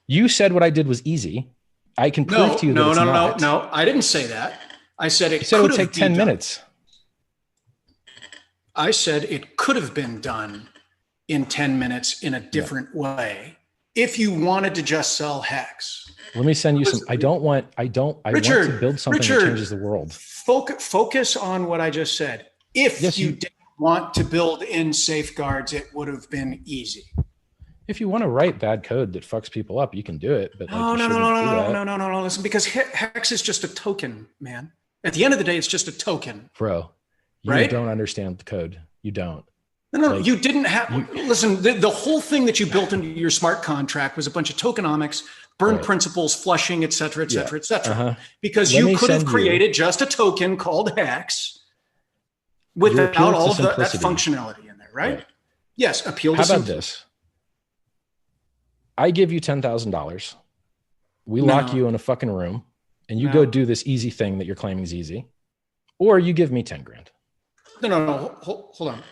you said what I did was easy. I can prove to you that it's not. No, I didn't say that. I said it would take 10 minutes. I said it could have been done in 10 minutes in a different way if you wanted to just sell Hex. Let me send you some. I want to build something that changes the world. Focus on what I just said. If you didn't want to build in safeguards, it would have been easy. If you want to write bad code that fucks people up, you can do it. But no. Listen, because Hex is just a token, man. At the end of the day, it's just a token. Bro, you don't understand the code. You don't. No, you didn't have. Listen, the whole thing that you built into your smart contract was a bunch of tokenomics, burn principles, flushing, et cetera, et cetera, et cetera. Because you could have created just a token called Hex without all of that functionality in there, right? Yes, appeal to simplicity. How about this? I give you $10,000. We lock you in a fucking room, and you go do this easy thing that you're claiming is easy, or you give me 10 grand. No. Hold on.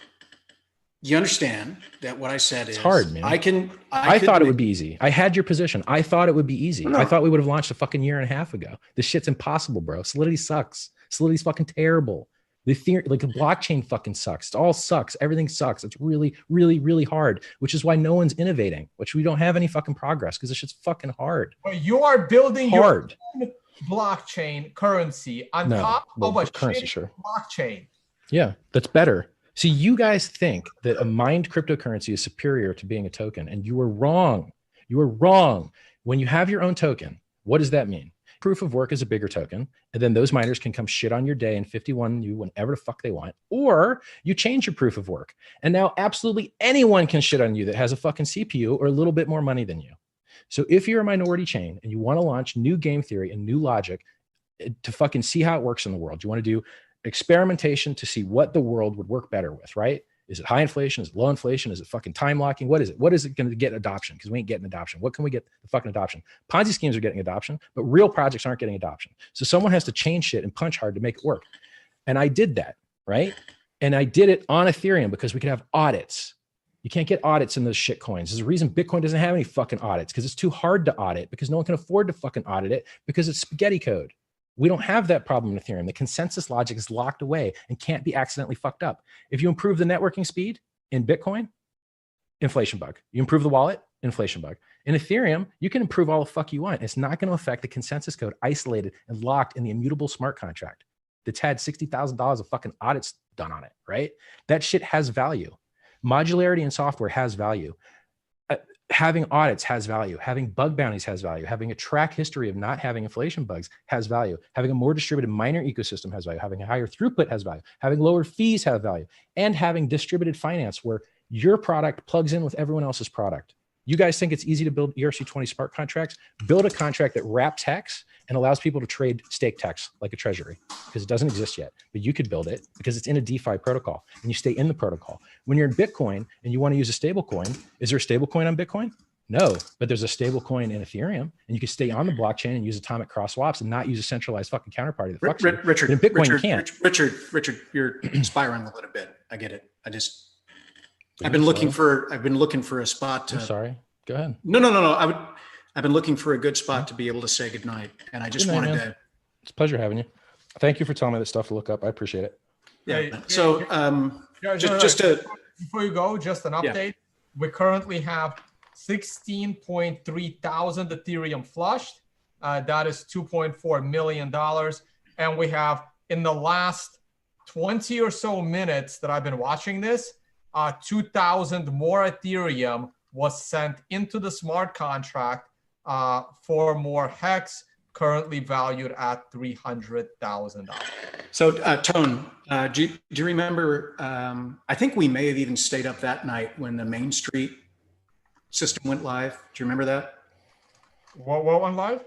You understand that what I said is hard, man. I thought it would be easy. I had your position. I thought it would be easy. I thought we would have launched a fucking year and a half ago. This shit's impossible, bro. Solidity sucks. Solidity's fucking terrible. The theory, like the blockchain fucking sucks. It all sucks. Everything sucks. It's really, really, really hard, which is why no one's innovating, which we don't have any fucking progress because this shit's fucking hard. But you are building your own blockchain currency on top of a shitty blockchain. Yeah, that's better. See, you guys think that a mined cryptocurrency is superior to being a token, and you are wrong. You are wrong. When you have your own token, what does that mean? Proof of work is a bigger token, and then those miners can come shit on your day and 51 you whenever the fuck they want, or you change your proof of work, and now absolutely anyone can shit on you that has a fucking CPU or a little bit more money than you. So if you're a minority chain and you want to launch new game theory and new logic to fucking see how it works in the world, you want to do experimentation to see what the world would work better with, right? Is it high inflation? Is it low inflation? Is it fucking time locking? What is it? What is it going to get adoption? Because we ain't getting adoption. What can we get the fucking adoption? Ponzi schemes are getting adoption, but real projects aren't getting adoption. So someone has to change shit and punch hard to make it work. And I did that, right? And I did it on Ethereum because we could have audits. You can't get audits in those shit coins. There's a reason Bitcoin doesn't have any fucking audits, because it's too hard to audit, because no one can afford to fucking audit it because it's spaghetti code. We don't have that problem in Ethereum. The consensus logic is locked away and can't be accidentally fucked up. If you improve the networking speed in Bitcoin, inflation bug. You improve the wallet, inflation bug. In Ethereum, you can improve all the fuck you want. It's not going to affect the consensus code isolated and locked in the immutable smart contract that's had $60,000 of fucking audits done on it, right? That shit has value. Modularity in software has value. Having audits has value. Having bug bounties has value. Having a track history of not having inflation bugs has value. Having a more distributed miner ecosystem has value. Having a higher throughput has value. Having lower fees have value. And having distributed finance where your product plugs in with everyone else's product. You guys think it's easy to build ERC-20 smart contracts? Build a contract that wraps Hex and allows people to trade stake Hex like a treasury, because it doesn't exist yet. But you could build it because it's in a DeFi protocol and you stay in the protocol. When you're in Bitcoin and you want to use a stable coin, is there a stable coin on Bitcoin? No, but there's a stable coin in Ethereum, and you can stay on the blockchain and use atomic cross swaps and not use a centralized fucking counterparty that fucks you. Richard, in Bitcoin, you can't. Richard, you're spiraling a little bit. I get it. I've been looking for a spot to. I'm sorry. Go ahead. No. I've been looking for a good spot to be able to say goodnight, and I just wanted to. It's a pleasure having you. Thank you for telling me this stuff to look up. I appreciate it. Yeah. So, just before you go, just an update. Yeah. We currently have 16.3 thousand Ethereum flushed. That is $2.4 million, and we have in the last 20 or so minutes that I've been watching this, 2,000 more Ethereum was sent into the smart contract for more Hex, currently valued at $300,000. So, Tone, do you remember? I think we may have even stayed up that night when the Main Street system went live. Do you remember that? What went live?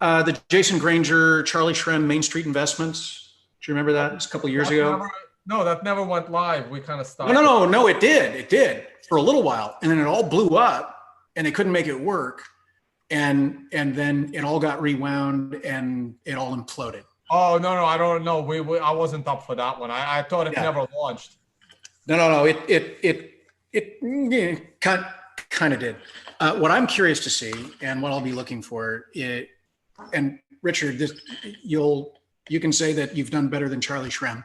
The Jason Granger, Charlie Shrem, Main Street Investments. Do you remember that? It was a couple of years ago. That never went live. We kind of stopped. No, it did. It did for a little while, and then it all blew up, and they couldn't make it work, and then it all got rewound, and it all imploded. Oh no, I don't know. I wasn't up for that one. I thought it never launched. No. It kind of did. What I'm curious to see, and what I'll be looking for, and Richard, you can say that you've done better than Charlie Shrem,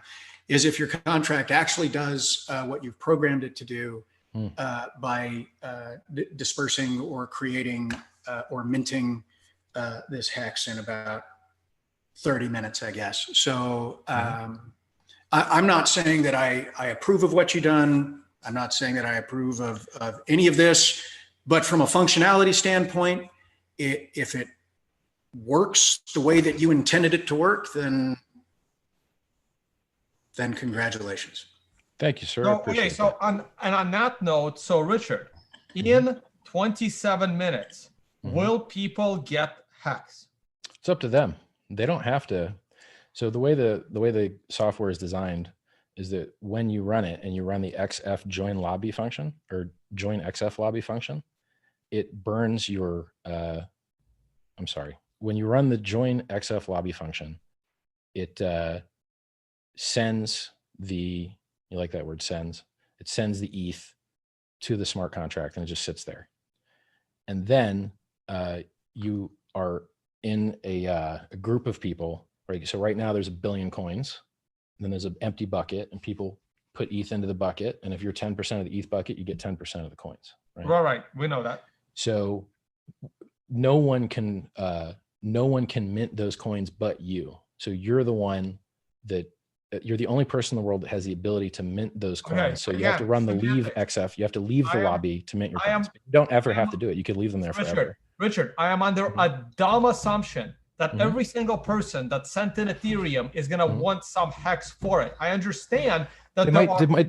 is if your contract actually does what you've programmed it to do by dispersing or creating or minting this Hex in about 30 minutes, I guess. So I'm not saying that I approve of what you've done. I'm not saying that I approve of any of this, but from a functionality standpoint, if it works the way that you intended it to work, then congratulations. Thank you, sir. So, okay, so on that note, so Richard, in 27 minutes, will people get hex? It's up to them. They don't have to. So the way the software is designed is that when you run it and you run the XF join lobby function or join XF lobby function, it burns your, I'm sorry. When you run the join XF lobby function, it sends the, you like that word, sends, it sends the ETH to the smart contract and it just sits there. And then you are in a group of people, right? So right now there's 1 billion coins, and then there's an empty bucket and people put ETH into the bucket. And if you're 10% of the ETH bucket, you get 10% of the coins. Right. Right. We know that. So no one can mint those coins but you. So you're the one that you're the only person in the world that has the ability to mint those coins. Okay, so you have to run the leave XF. You have to leave the lobby to mint your coins. You don't ever have to do it. You could leave them there forever. Richard, I am under a dumb assumption that every single person that sent in Ethereum is going to want some hex for it. I understand that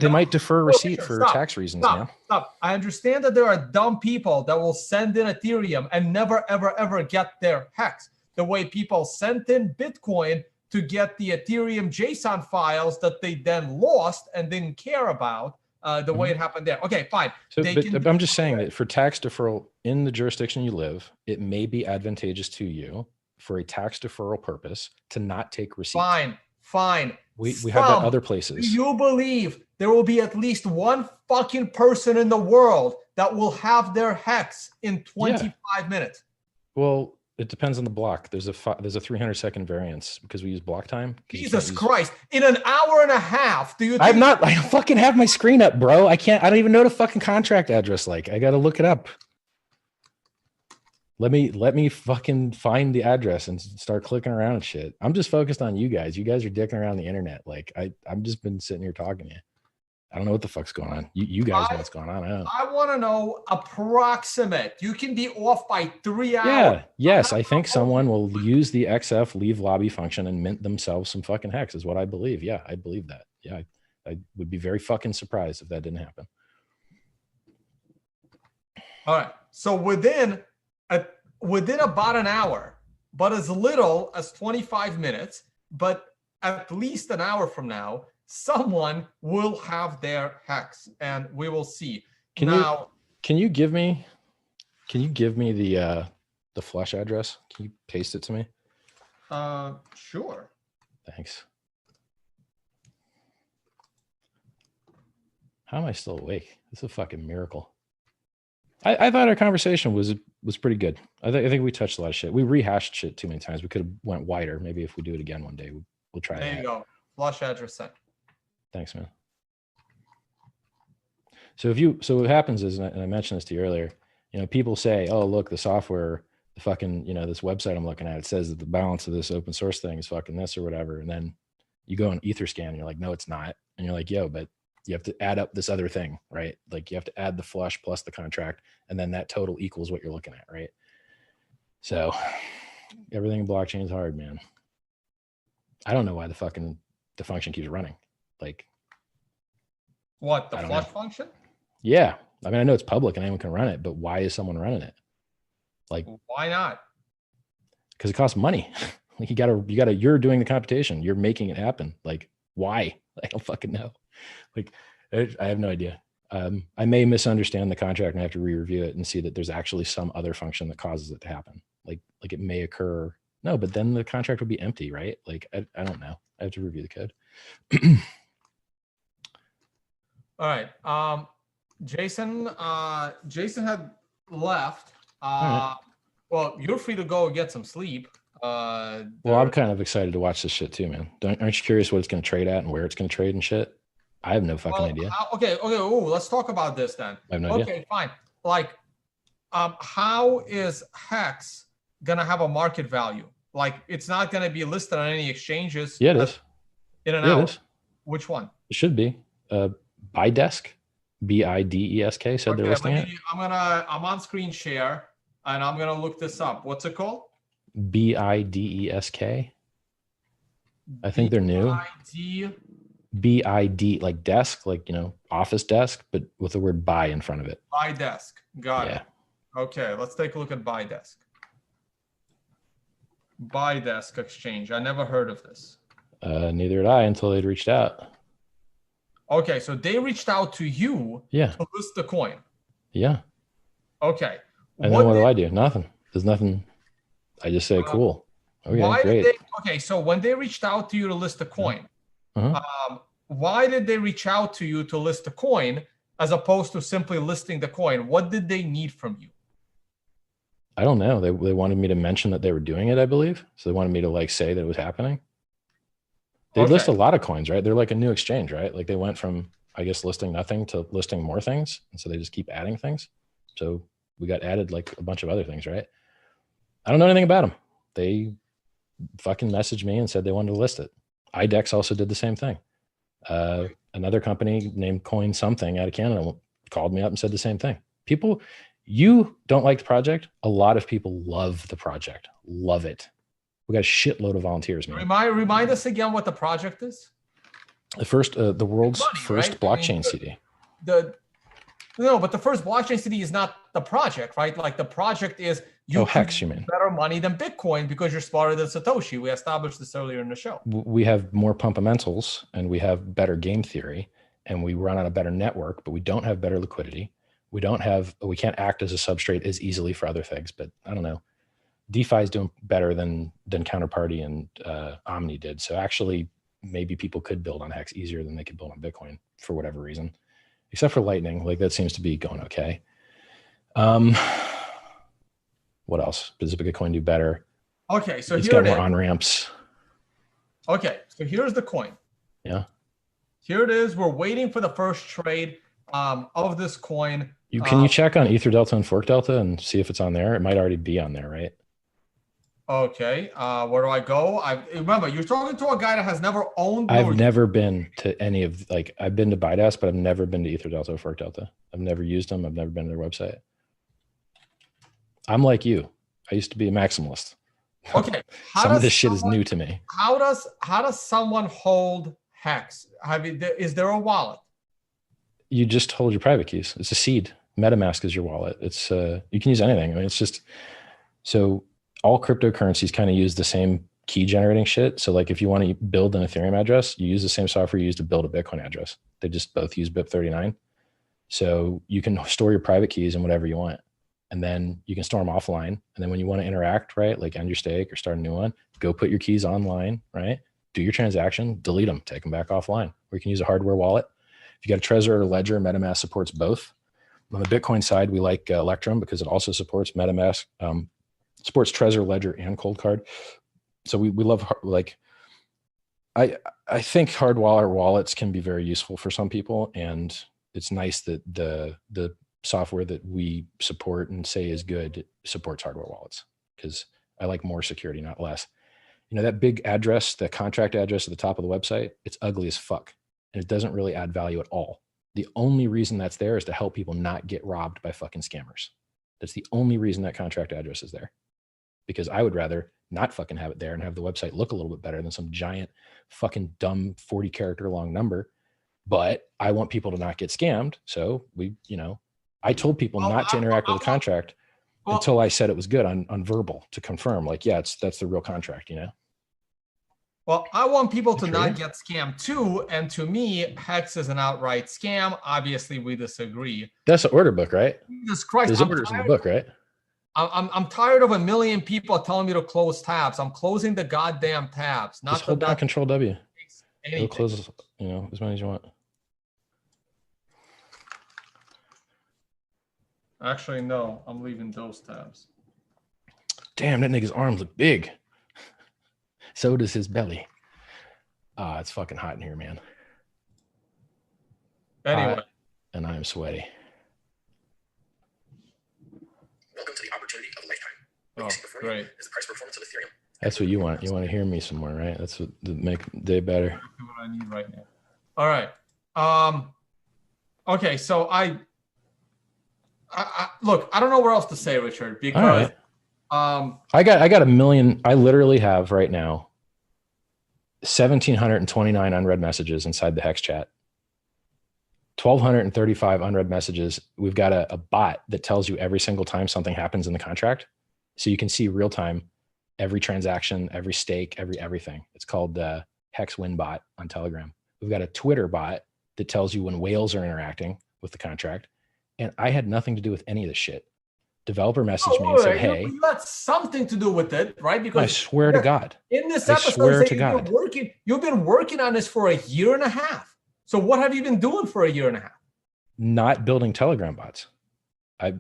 they might defer receipt for tax reasons. Stop. I understand that there are dumb people that will send in Ethereum and never, ever, ever get their hex. The way people sent in Bitcoin to get the Ethereum JSON files that they then lost and didn't care about the way it happened there. Okay, fine. So, I'm just saying that for tax deferral in the jurisdiction you live, it may be advantageous to you for a tax deferral purpose to not take receipts. Fine. We have that other places. Do you believe there will be at least one fucking person in the world that will have their hex in 25 minutes? Well, it depends on the block. There's a 300-second variance because we use block time. Jesus Christ! In an hour and a half, do you? I fucking have my screen up, bro. I don't even know the fucking contract address. Like, I gotta look it up. Let me fucking find the address and start clicking around and shit. I'm just focused on you guys. You guys are dicking around the internet. Like I'm just been sitting here talking to you. I don't know what the fuck's going on. You guys know what's going on. I want to know approximate. You can be off by 3 hours. Yeah. Yes. I think someone will use the XF leave lobby function and mint themselves some fucking hex is what I believe. Yeah. I believe that. Yeah. I would be very fucking surprised if that didn't happen. All right. So within about an hour, but as little as 25 minutes, but at least an hour from now, someone will have their hex, and we will see. Can you give me the flash address? Can you paste it to me? Sure. Thanks. How am I still awake? It's a fucking miracle. I thought our conversation was pretty good. I think we touched a lot of shit. We rehashed shit too many times. We could have went wider. Maybe if we do it again one day, we'll try that. There you go. Flash address sent. Thanks, man. So what happens is, and I mentioned this to you earlier, people say, oh, look, the software, the fucking, this website I'm looking at, it says that the balance of this open source thing is fucking this or whatever. And then you go on Etherscan and you're like, no, it's not. And you're like, yo, but you have to add up this other thing, right? Like you have to add the flush plus the contract, and then that total equals what you're looking at, right? So everything in blockchain is hard, man. I don't know why the function keeps running. Like what, the flush function? Yeah. I mean, I know it's public and anyone can run it, but why is someone running it? Like, why not? Because it costs money. Like you're doing the computation. You're making it happen. Like, why? I don't fucking know. Like, I have no idea. I may misunderstand the contract and have to re-review it and see that there's actually some other function that causes it to happen. Like it may occur. No, but then the contract would be empty, right? Like, I don't know. I have to review the code. All right. Jason had left. Right. Well, you're free to go get some sleep. Well, I'm kind of excited to watch this shit too, man. Aren't you curious what it's going to trade at and where it's going to trade and shit? I have no fucking idea. Okay. Ooh, let's talk about this then. I have no idea. Okay, fine. Like, how is Hex going to have a market value? Like, it's not going to be listed on any exchanges. Yeah, it is. In an hour. Which one? It should be. BIDESK, BIDESK said they're listing it. I'm on screen share and I'm going to look this up. What's it called? BIDESK. I think they're new. BID, like desk, like, office desk, but with the word buy in front of it. BuyDesk. Got it. Okay, let's take a look at BuyDesk. BuyDesk exchange. I never heard of this. Neither did I until they'd reached out. Okay, so they reached out to you to list the coin. Yeah. Okay. And then what do I do? Nothing. There's nothing. I just say, cool. Okay, great. So when they reached out to you to list the coin, why did they reach out to you to list the coin as opposed to simply listing the coin? What did they need from you? I don't know. They wanted me to mention that they were doing it, I believe. So they wanted me to like say that it was happening. They list a lot of coins, right? They're like a new exchange, right? Like they went from, I guess, listing nothing to listing more things. And so they just keep adding things. So we got added like a bunch of other things, right? I don't know anything about them. They fucking messaged me and said they wanted to list it. IDEX also did the same thing. Another company named Coin Something out of Canada called me up and said the same thing. People, you don't like the project. A lot of people love the project, love it. We got a shitload of volunteers, man. Remind us again what the project is. The world's first blockchain CD. No, but the first blockchain CD is not the project, right? Like the project is Hex, you mean? Better money than Bitcoin because you're smarter than Satoshi. We established this earlier in the show. We have more pumpamentals and we have better game theory and we run on a better network, but we don't have better liquidity. We can't act as a substrate as easily for other things, but I don't know. DeFi is doing better than Counterparty and Omni did. So actually, maybe people could build on Hex easier than they could build on Bitcoin for whatever reason, except for Lightning. Like that seems to be going okay. What else? Does Bitcoin do better? Okay, so it's got more on ramps. Okay, so here's the coin. Yeah. Here it is. We're waiting for the first trade of this coin. Can you check on EtherDelta and ForkDelta and see if it's on there? It might already be on there, right? Okay. Where do I go? Remember, you're talking to a guy that has never owned. I've never been to any of I've been to BuyDesk, but I've never been to EtherDelta or ForkDelta. I've never used them. I've never been to their website. I'm like you. I used to be a maximalist. Okay. Some of this shit is new to me. How does someone hold Hex? Is there a wallet? You just hold your private keys. It's a seed. MetaMask is your wallet. It's you can use anything. I mean, it's just so all cryptocurrencies kind of use the same key generating shit. So like if you want to build an Ethereum address, you use the same software you use to build a Bitcoin address. They just both use BIP39. So you can store your private keys in whatever you want. And then you can store them offline. And then when you want to interact, right, like end your stake or start a new one, go put your keys online, right? Do your transaction, delete them, take them back offline. Or you can use a hardware wallet. If you got a Trezor or Ledger, MetaMask supports both. On the Bitcoin side, we like Electrum because it also supports MetaMask, supports Trezor, Ledger, and Coldcard. So we love, I think hard wallets can be very useful for some people. And it's nice that the software that we support and say is good supports hardware wallets because I like more security, not less. You know, that big address, the contract address at the top of the website, it's ugly as fuck. And it doesn't really add value at all. The only reason that's there is to help people not get robbed by fucking scammers. That's the only reason that contract address is there. Because I would rather not fucking have it there and have the website look a little bit better than some giant fucking dumb 40 character long number. But I want people to not get scammed. So I told people not to interact with the contract until I said it was good on verbal to confirm, like, yeah, that's the real contract, Well, I want people to not get scammed too. And to me, Hex is an outright scam. Obviously, we disagree. That's the order book, right? Jesus Christ. There's orders in the book, right? I'm tired of a million people telling me to close tabs. I'm closing the goddamn tabs. Not just hold down Control W. It'll close, as many as you want. Actually, no, I'm leaving those tabs. Damn, that nigga's arms look big. So does his belly. It's fucking hot in here, man. Anyway. And I'm sweaty. Welcome to the opportunity of a lifetime. What you see before great. You is the price performance of Ethereum. That's what you want. You want to hear me some more, right? That's what make the day better. That's what I need right now. All right. Okay, so I look, I don't know what else to say, Richard, because I got a million. I literally have right now 1,729 unread messages inside the Hex chat. 1,235 unread messages. We've got a bot that tells you every single time something happens in the contract. So you can see real time, every transaction, every stake, everything. It's called the Hex Win bot on Telegram. We've got a Twitter bot that tells you when whales are interacting with the contract. And I had nothing to do with any of this shit. Developer messaged me and said, hey. You had something to do with it, right? Because I swear to God. In this episode, you've been working on this for 1.5 years. So what have you been doing for 1.5 years? Not building Telegram bots. I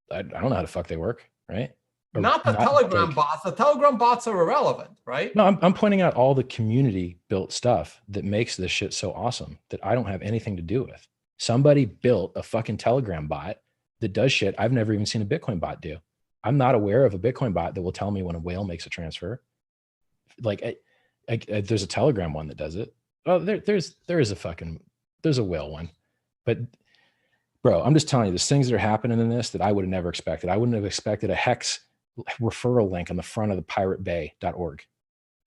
don't know how the fuck they work, right? Not the Telegram bots. The Telegram bots are irrelevant, right? No, I'm pointing out all the community built stuff that makes this shit so awesome that I don't have anything to do with. Somebody built a fucking Telegram bot that does shit I've never even seen a Bitcoin bot do. I'm not aware of a Bitcoin bot that will tell me when a whale makes a transfer. Like, there's a Telegram one that does it. Oh, there's a whale one. But bro, I'm just telling you, there's things that are happening in this that I would have never expected. I wouldn't have expected a Hex referral link on the front of the piratebay.org.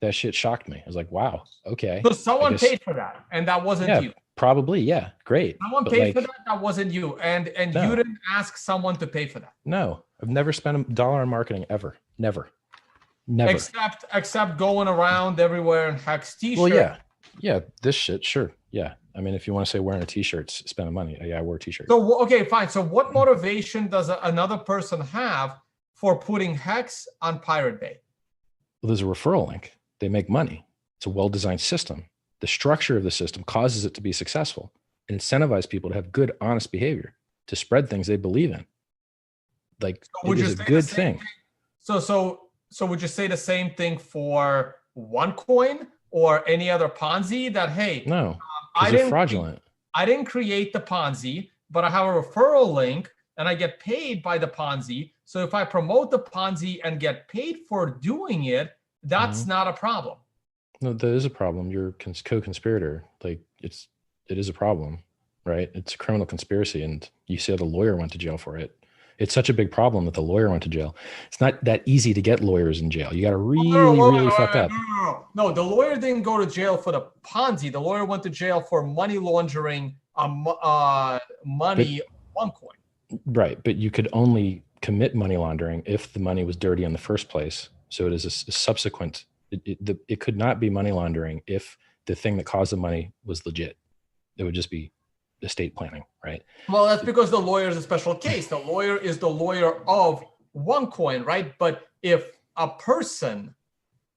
That shit shocked me. I was like, wow, okay. So someone paid for that, and that wasn't you. Probably, yeah, great. Someone paid for that. That wasn't you, and no. You didn't ask someone to pay for that. No, I've never spent $1 on marketing ever. Never. Except going around everywhere in Hex t-shirt. Well, yeah, this shit, sure, yeah. I mean, if you want to say wearing a t-shirt, spending money, yeah, I wear a t-shirt. So okay, fine. So what motivation does another person have for putting Hex on Pirate Bay? Well, there's a referral link. They make money. It's a well-designed system. The structure of the system causes it to be successful and incentivize people to have good, honest behavior, to spread things they believe in. Like, it is a good thing. So would you say the same thing for OneCoin or any other Ponzi that, hey, no, they're fraudulent. I didn't create the Ponzi, but I have a referral link and I get paid by the Ponzi. So if I promote the Ponzi and get paid for doing it, that's not a problem. No, that is a problem. You're a co-conspirator. Like, it is a problem, right? It's a criminal conspiracy, and you said the lawyer went to jail for it. It's such a big problem that the lawyer went to jail. It's not that easy to get lawyers in jail. You got to really fuck up. No, the lawyer didn't go to jail for the Ponzi. The lawyer went to jail for money laundering money on OneCoin. Right, but you could only commit money laundering if the money was dirty in the first place. So it is a subsequent. It could not be money laundering if the thing that caused the money was legit. It would just be estate planning, right? Well, that's because the lawyer is a special case. The lawyer is the lawyer of OneCoin, right? But if a person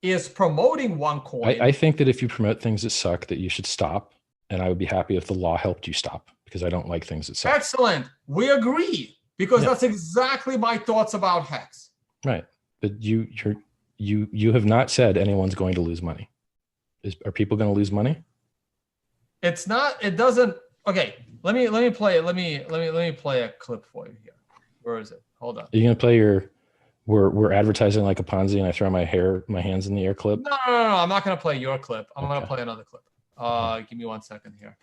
is promoting OneCoin, I think that if you promote things that suck, that you should stop. And I would be happy if the law helped you stop, because I don't like things that suck. Excellent. We agree, because that's exactly my thoughts about Hex. Right, but you have not said anyone's going to lose money. Are people going to lose money? It's not. It doesn't. Okay, let me play. Let me play a clip for you here. Where is it? Hold on. Are you going to play your? We're advertising like a Ponzi, and I throw my hands in the air clip. No. I'm not going to play your clip. I'm going to play another clip. Give me 1 second here.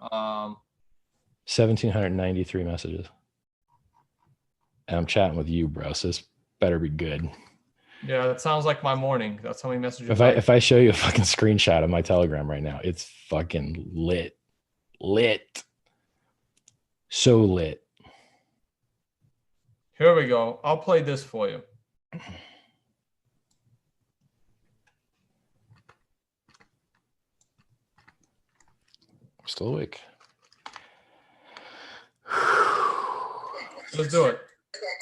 1,793 messages. And I'm chatting with you, bro. So this better be good. Yeah, that sounds like my morning. That's how many messages. If I show you a fucking screenshot of my Telegram right now, it's fucking lit. So lit. Here we go. I'll play this for you. I'm still awake. Let's do it.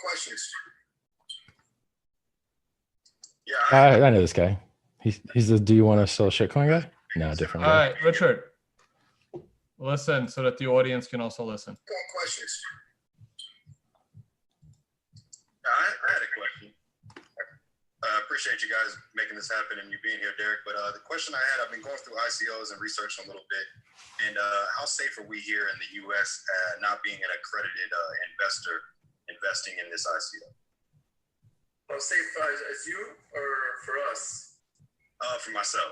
Questions. Yeah, I know this guy. He's the do you want to sell shitcoin guy? No, different. All right, Richard. Listen so that the audience can also listen. Questions. I had a question. I appreciate you guys making this happen and you being here, Derek. But the question I had, I've been going through ICOs and researching a little bit. And how safe are we here in the U.S. Not being an accredited investor investing in this ICO? How safe as you or for us? For myself.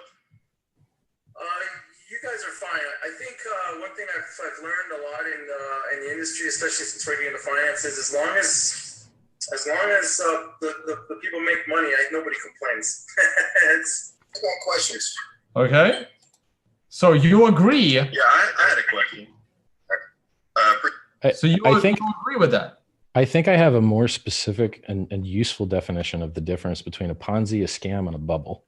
You guys are fine. I think one thing I've learned a lot in the industry, especially since working in the finances, as long as the people make money, nobody complains. Questions. Okay. So you agree? Yeah, I had a question. So you agree with that? I think I have a more specific and useful definition of the difference between a Ponzi, a scam, and a bubble,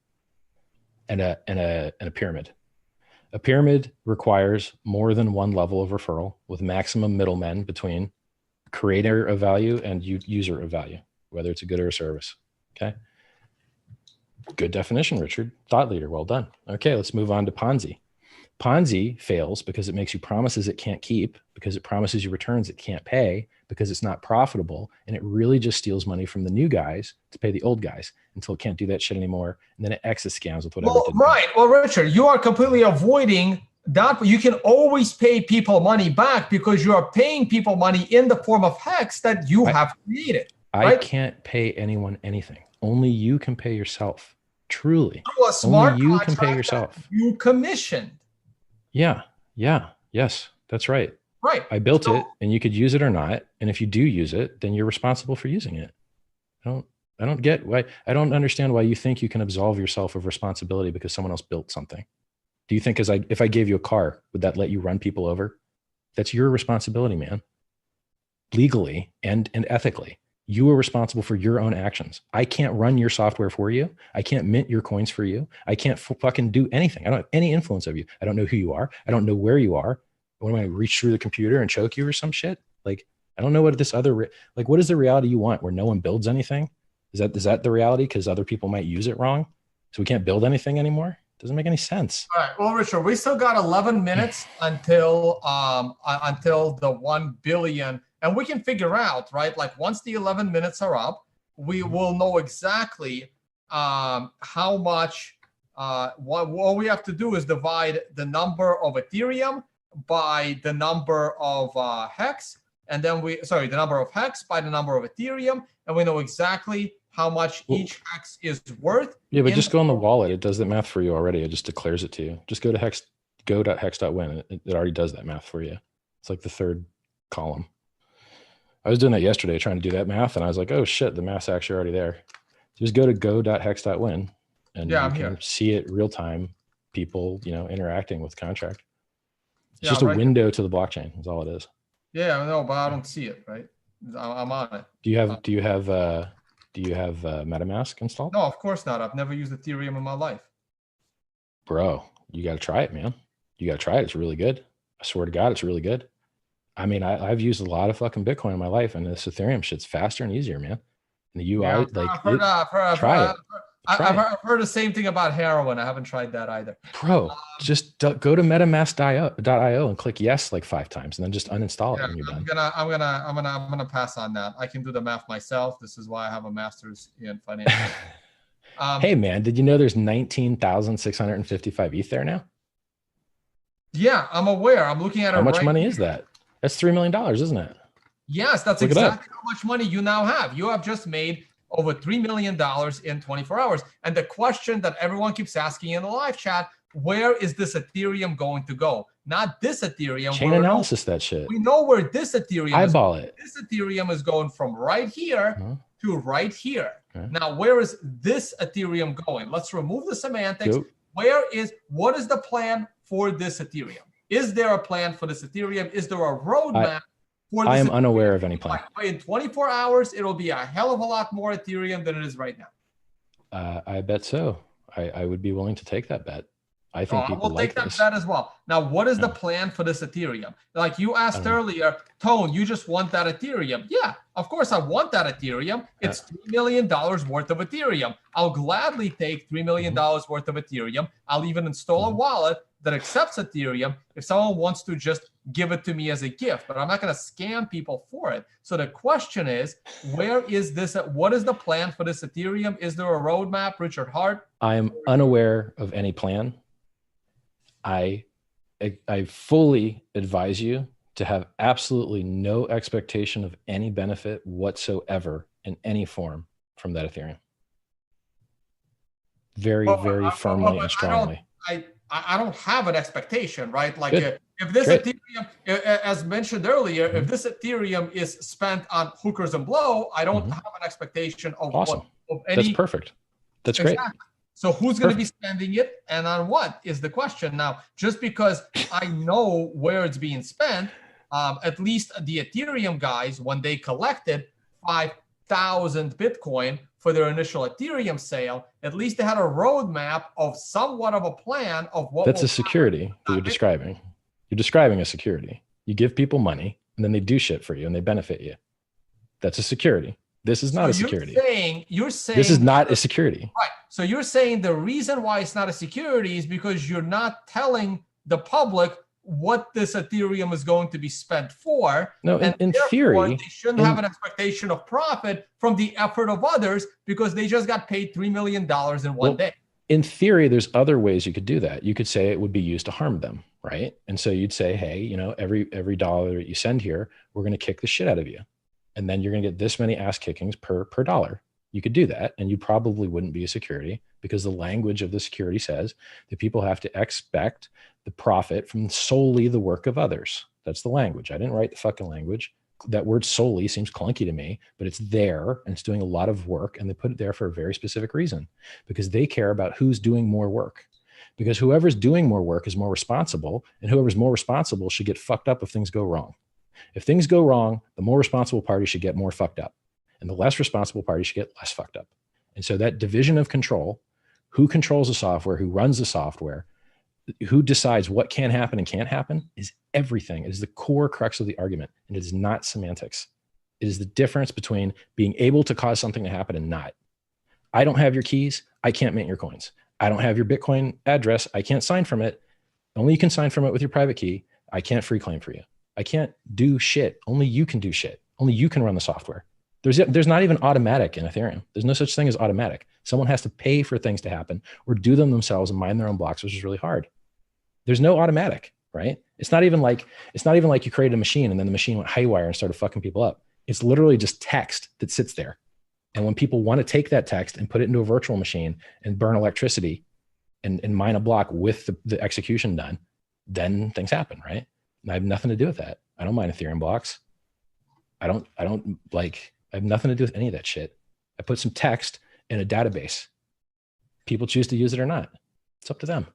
and a pyramid. A pyramid requires more than one level of referral with maximum middlemen between creator of value and user of value, whether it's a good or a service. Okay. Good definition, Richard. Thought leader. Well done. Okay, let's move on to Ponzi. Ponzi fails because it makes you promises it can't keep, because it promises you returns it can't pay, because it's not profitable, and it really just steals money from the new guys to pay the old guys until it can't do that shit anymore, and then it exit scams with whatever. Well, right. Well, Richard, you are completely avoiding that. You can always pay people money back because you are paying people money in the form of hex that you have created. Right? I can't pay anyone anything. Only you can pay yourself. Truly. Through a smart only you can pay yourself. You commissioned. Yeah. Yes, that's right. Right. I built it, and you could use it or not. And if you do use it, then you're responsible for using it. I don't get why. I don't understand why you think you can absolve yourself of responsibility because someone else built something. Do you think if I gave you a car, would that let you run people over? That's your responsibility, man. Legally and ethically, you are responsible for your own actions. I can't run your software for you. I can't mint your coins for you. I can't fucking do anything. I don't have any influence over you. I don't know who you are. I don't know where you are. What am I, reach through the computer and choke you or some shit? Like, I don't know what this other, like, what is the reality you want where no one builds anything? Is that the reality? Because other people might use it wrong. So we can't build anything anymore. Doesn't make any sense. All right. Well, Richard, we still got 11 minutes until the 1 billion. And we can figure out, right? Like once the 11 minutes are up, we will know exactly how much, what we have to do is divide the number of Ethereum by the number of hex. And then the number of hex by the number of Ethereum. And we know exactly how much each hex is worth. Yeah, but just go on the wallet. It does that math for you already. It just declares it to you. Just go to go.hex.win. It already does that math for you. It's like the third column. I was doing that yesterday, trying to do that math, and I was like, oh shit, the math's actually already there. Just go to go.hex.win and you can see it real time, people, interacting with contract. It's just a window to the blockchain, is all it is. Yeah, I know, but I don't see it, right? I'm on it. Do you have MetaMask installed? No, of course not. I've never used Ethereum in my life. Bro, you got to try it, man. You got to try it. It's really good. I swear to God, it's really good. I mean, I've used a lot of fucking Bitcoin in my life, and this Ethereum shit's faster and easier, man. And the UI, try it. I've heard the same thing about heroin. I haven't tried that either. Bro, just go to metamask.io and click yes like 5 times, and then just uninstall it when you're done. I'm gonna pass on that. I can do the math myself. This is why I have a master's in finance. Hey man, did you know there's 19,655 ETH there now? Yeah, I'm aware. I'm looking at it. How much money is that? That's $3 million, isn't it? Yes, that's exactly how much money you now have. You have just made over $3 million in 24 hours. And the question that everyone keeps asking in the live chat, where is this Ethereum going to go? Not this Ethereum. Chain analysis, that shit. We know where this Ethereum eyeball is. It. This Ethereum is going from right here to right here. Now, where is this Ethereum going? Let's remove the semantics. What is the plan for this Ethereum? Is there a plan for this Ethereum? Is there a roadmap for this? I am Ethereum? unaware of any plan. In 24 hours, it'll be a hell of a lot more Ethereum than it is right now. I bet so. I would be willing to take that bet. I think people will like take that this. bet as well. Now, what is the plan for this Ethereum? Like you asked earlier, Tone, you just want that Ethereum. Yeah, of course I want that Ethereum. It's $3 million worth of Ethereum. I'll gladly take $3 million worth of Ethereum. I'll even install a wallet that accepts Ethereum if someone wants to just give it to me as a gift, but I'm not going to scam people for it. So the question is, where is this? What is the plan for this Ethereum? Is there a roadmap, Richard Hart? I am unaware of any plan. I fully advise you to have absolutely no expectation of any benefit whatsoever in any form from that Ethereum. Very firmly and strongly. I don't have an expectation, right? Like if this Ethereum, as mentioned earlier, if this Ethereum is spent on hookers and blow, I don't have an expectation of awesome. Of any. That's perfect. That's great. So who's going to be spending it and on what is the question. Now, just because I know where it's being spent, at least the Ethereum guys, when they collected 5,000 Bitcoin for their initial Ethereum sale, at least they had a roadmap of somewhat of a plan of what. That's a security that you're describing. You're describing a security. You give people money and then they do shit for you and they benefit you. That's a security. This is not a security. You're saying this is not a security. Right. So you're saying the reason why it's not a security is because you're not telling the public what this Ethereum is going to be spent for. No, in theory, they shouldn't have an expectation of profit from the effort of others because they just got paid $3 million in one day. In theory, there's other ways you could do that. You could say it would be used to harm them, right? And so you'd say, hey, you know, every dollar that you send here, we're going to kick the shit out of you. And then you're going to get this many ass kickings per dollar. You could do that. And you probably wouldn't be a security because the language of the security says that people have to expect the profit from solely the work of others. That's the language. I didn't write the fucking language. That word solely seems clunky to me, but it's there and it's doing a lot of work. And they put it there for a very specific reason because they care about who's doing more work. Because whoever's doing more work is more responsible, and whoever's more responsible should get fucked up if things go wrong. If things go wrong, the more responsible party should get more fucked up, and the less responsible party should get less fucked up. And so that division of control, who controls the software, who runs the software, who decides what can happen and can't happen, is everything. It is the core crux of the argument, and it is not semantics. It is the difference between being able to cause something to happen and not. I don't have your keys. I can't mint your coins. I don't have your Bitcoin address. I can't sign from it. Only you can sign from it with your private key. I can't free claim for you. I can't do shit. Only you can do shit. Only you can run the software. There's not even automatic in Ethereum. There's no such thing as automatic. Someone has to pay for things to happen or do them themselves and mine their own blocks, which is really hard. There's no automatic, right? It's not even like you created a machine and then the machine went haywire and started fucking people up. It's literally just text that sits there. And when people want to take that text and put it into a virtual machine and burn electricity and mine a block with the execution done, then things happen, right? And I have nothing to do with that. I don't mine Ethereum blocks. I have nothing to do with any of that shit. I put some text in a database. People choose to use it or not. It's up to them.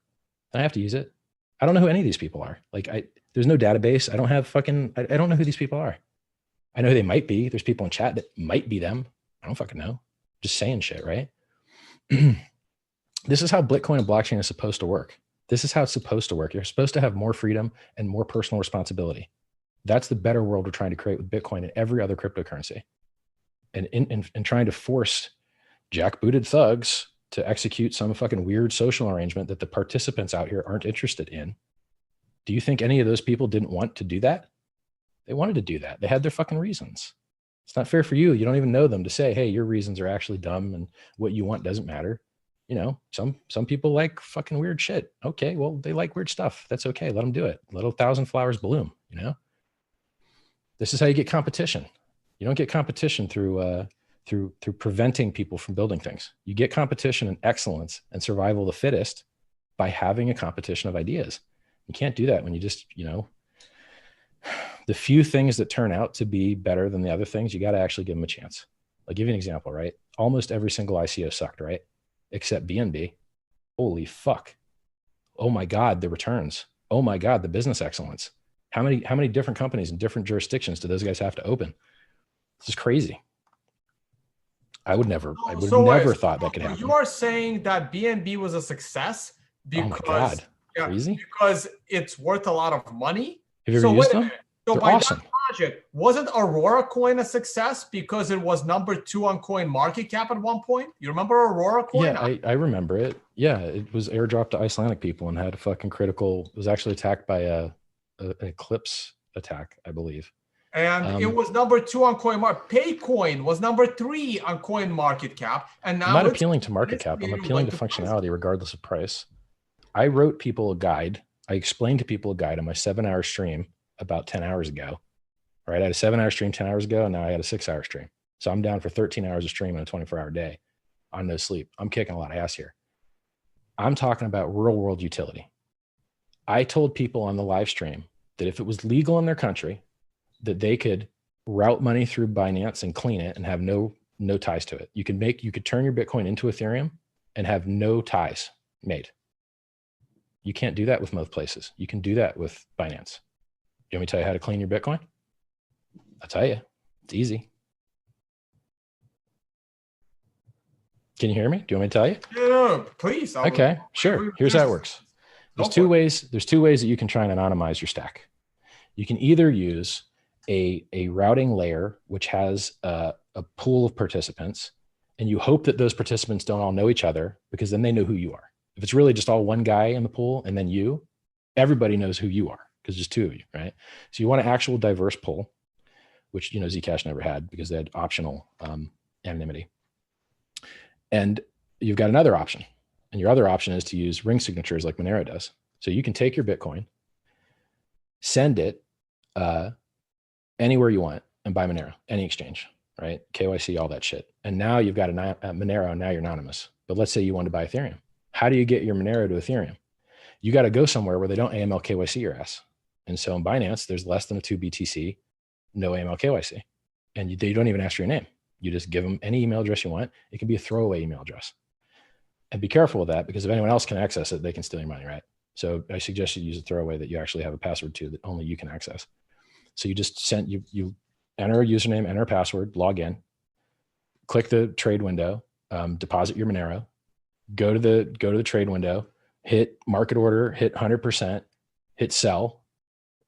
And I have to use it. I don't know who any of these people are. There's no database. I don't know who these people are. I know who they might be. There's people in chat that might be them. I don't fucking know. Just saying shit, right? This is how Bitcoin and blockchain is supposed to work. This is how it's supposed to work. You're supposed to have more freedom and more personal responsibility. That's the better world we're trying to create with Bitcoin and every other cryptocurrency. And trying to force jackbooted thugs to execute some fucking weird social arrangement that the participants out here aren't interested in. Do you think any of those people didn't want to do that? They wanted to do that. They had their fucking reasons. It's not fair for you. You don't even know them to say, hey, your reasons are actually dumb and what you want doesn't matter. You know, some people like fucking weird shit. Okay, well, they like weird stuff. That's okay. Let them do it. Let 1,000 flowers bloom, you know? This is how you get competition. You don't get competition through preventing people from building things. You get competition and excellence and survival of the fittest by having a competition of ideas. You can't do that when you just, you know, the few things that turn out to be better than the other things, you got to actually give them a chance. I'll give you an example, right? Almost every single ICO sucked, right? Except BNB. Holy fuck. Oh my God, the returns. Oh my God, the business excellence. How many different companies in different jurisdictions do those guys have to open? This is crazy. I would never thought that could happen. You are saying that BNB was a success because, oh my God. Crazy? Because it's worth a lot of money. Have you ever used them? So they're by awesome. That project, wasn't Aurora Coin a success because it was number 2 on CoinMarketCap at one point? You remember Aurora Coin? Yeah, I remember it. Yeah, it was airdropped to Icelandic people and had a fucking critical. It was actually attacked by an eclipse attack, I believe. And it was number 2 on CoinMarket. Paycoin was number 3 on CoinMarketCap. And now I'm not appealing to market cap. I'm appealing to functionality regardless of price. I wrote people a guide. I explained to people a guide on my 7-hour stream about 10 hours ago. Right? I had a 7-hour stream 10 hours ago, and now I had a 6-hour stream. So I'm down for 13 hours of stream in a 24-hour day on no sleep. I'm kicking a lot of ass here. I'm talking about real world utility. I told people on the live stream that if it was legal in their country, that they could route money through Binance and clean it and have no ties to it. You could turn your Bitcoin into Ethereum and have no ties made. You can't do that with most places. You can do that with Binance. You want me to tell you how to clean your Bitcoin? I'll tell you. It's easy. Can you hear me? Do you want me to tell you? Yeah, please. Okay, sure. Here's how it works. There's two ways that you can try and anonymize your stack. You can either use a routing layer, which has a pool of participants, and you hope that those participants don't all know each other, because then they know who you are. If it's really just all one guy in the pool and then you, everybody knows who you are because there's two of you, right? So you want an actual diverse pool, which, you know, Zcash never had because they had optional anonymity. And you've got another option. And your other option is to use ring signatures like Monero does. So you can take your Bitcoin, send it anywhere you want, and buy Monero, any exchange, right? KYC, all that shit. And now you've got a Monero, and now you're anonymous. But let's say you want to buy Ethereum. How do you get your Monero to Ethereum? You got to go somewhere where they don't AML KYC your ass. And so in Binance, there's less than a 2 BTC, no AML KYC. And they don't even ask for your name. You just give them any email address you want. It can be a throwaway email address. And be careful with that, because if anyone else can access it, they can steal your money, right? So I suggest you use a throwaway that you actually have a password to that only you can access. So you just you enter a username, enter a password, log in, click the trade window, deposit your Monero, go to the trade window, hit market order, hit 100%, hit sell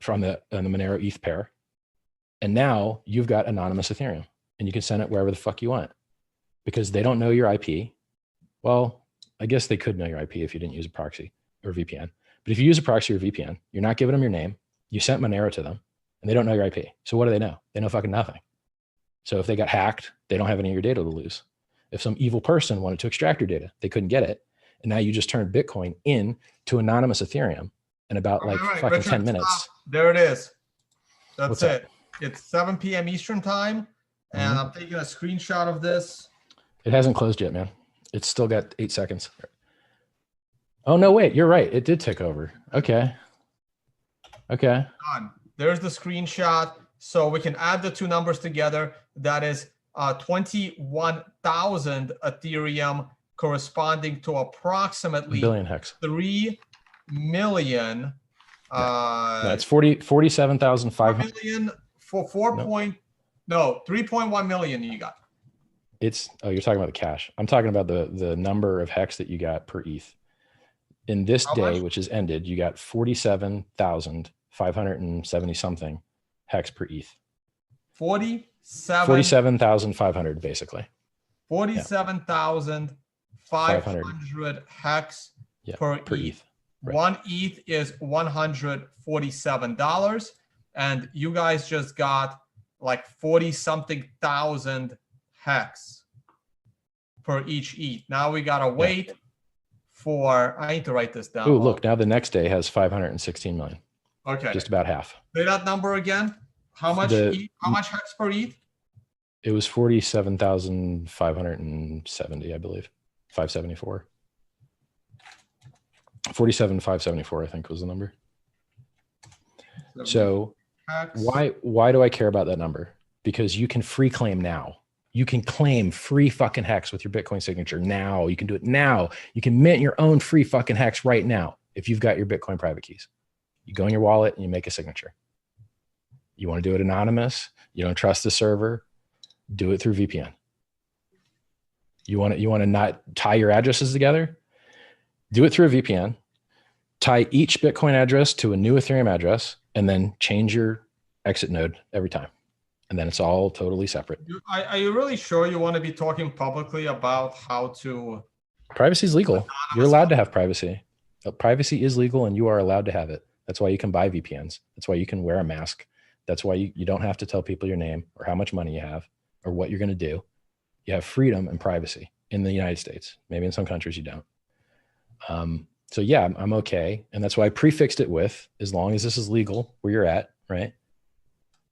from on the Monero ETH pair. And now you've got anonymous Ethereum, and you can send it wherever the fuck you want, because they don't know your IP. Well, I guess they could know your IP if you didn't use a proxy or VPN. But if you use a proxy or VPN, you're not giving them your name. You sent Monero to them, and they don't know your IP. So what do they know? They know fucking nothing. So if they got hacked, they don't have any of your data to lose. If some evil person wanted to extract your data, they couldn't get it. And now you just turned Bitcoin in to anonymous Ethereum in about fucking Richard, 10 minutes. There it is. That's it. It's 7 p.m. Eastern time. And I'm taking a screenshot of this. It hasn't closed yet, man. It's still got 8 seconds. Oh, no, wait. You're right. It did tick over. Okay. Okay. There's the screenshot. So we can add the two numbers together. That is 21,000 Ethereum, corresponding to approximately billion hex. 3 million. No, it's 47,500. Million for 3.1 million you got. You're talking about the cash. I'm talking about the number of hex that you got per ETH. In this day, which is ended, you got 47,570 something hex per ETH. 47,500 basically. 47,500 hex per ETH. Right. 1 ETH is $147, and you guys just got like 40 something thousand hex per each ETH. Now we gotta wait for. I need to write this down. Oh, look! Now the next day has 516 million. Okay, just about half. Say that number again. How much? How much hex per ETH? It was 47,570, I believe. 574. 47,574, I think was the number. So why do I care about that number? Because you can free claim now. You can claim free fucking hex with your Bitcoin signature now. You can do it now. You can mint your own free fucking hex right now if you've got your Bitcoin private keys. You go in your wallet and you make a signature. You want to do it anonymous. You don't trust the server. Do it through VPN. You want to not tie your addresses together? Do it through a VPN. Tie each Bitcoin address to a new Ethereum address, and then change your exit node every time. And then it's all totally separate. Are you really sure you want to be talking publicly about how to? Privacy is legal. You're allowed to have privacy. Privacy is legal, and you are allowed to have it. That's why you can buy VPNs. That's why you can wear a mask. That's why you don't have to tell people your name or how much money you have or what you're going to do. You have freedom and privacy in the United States. Maybe in some countries you don't. So yeah, I'm okay. And that's why I prefixed it with, as long as this is legal where you're at, right?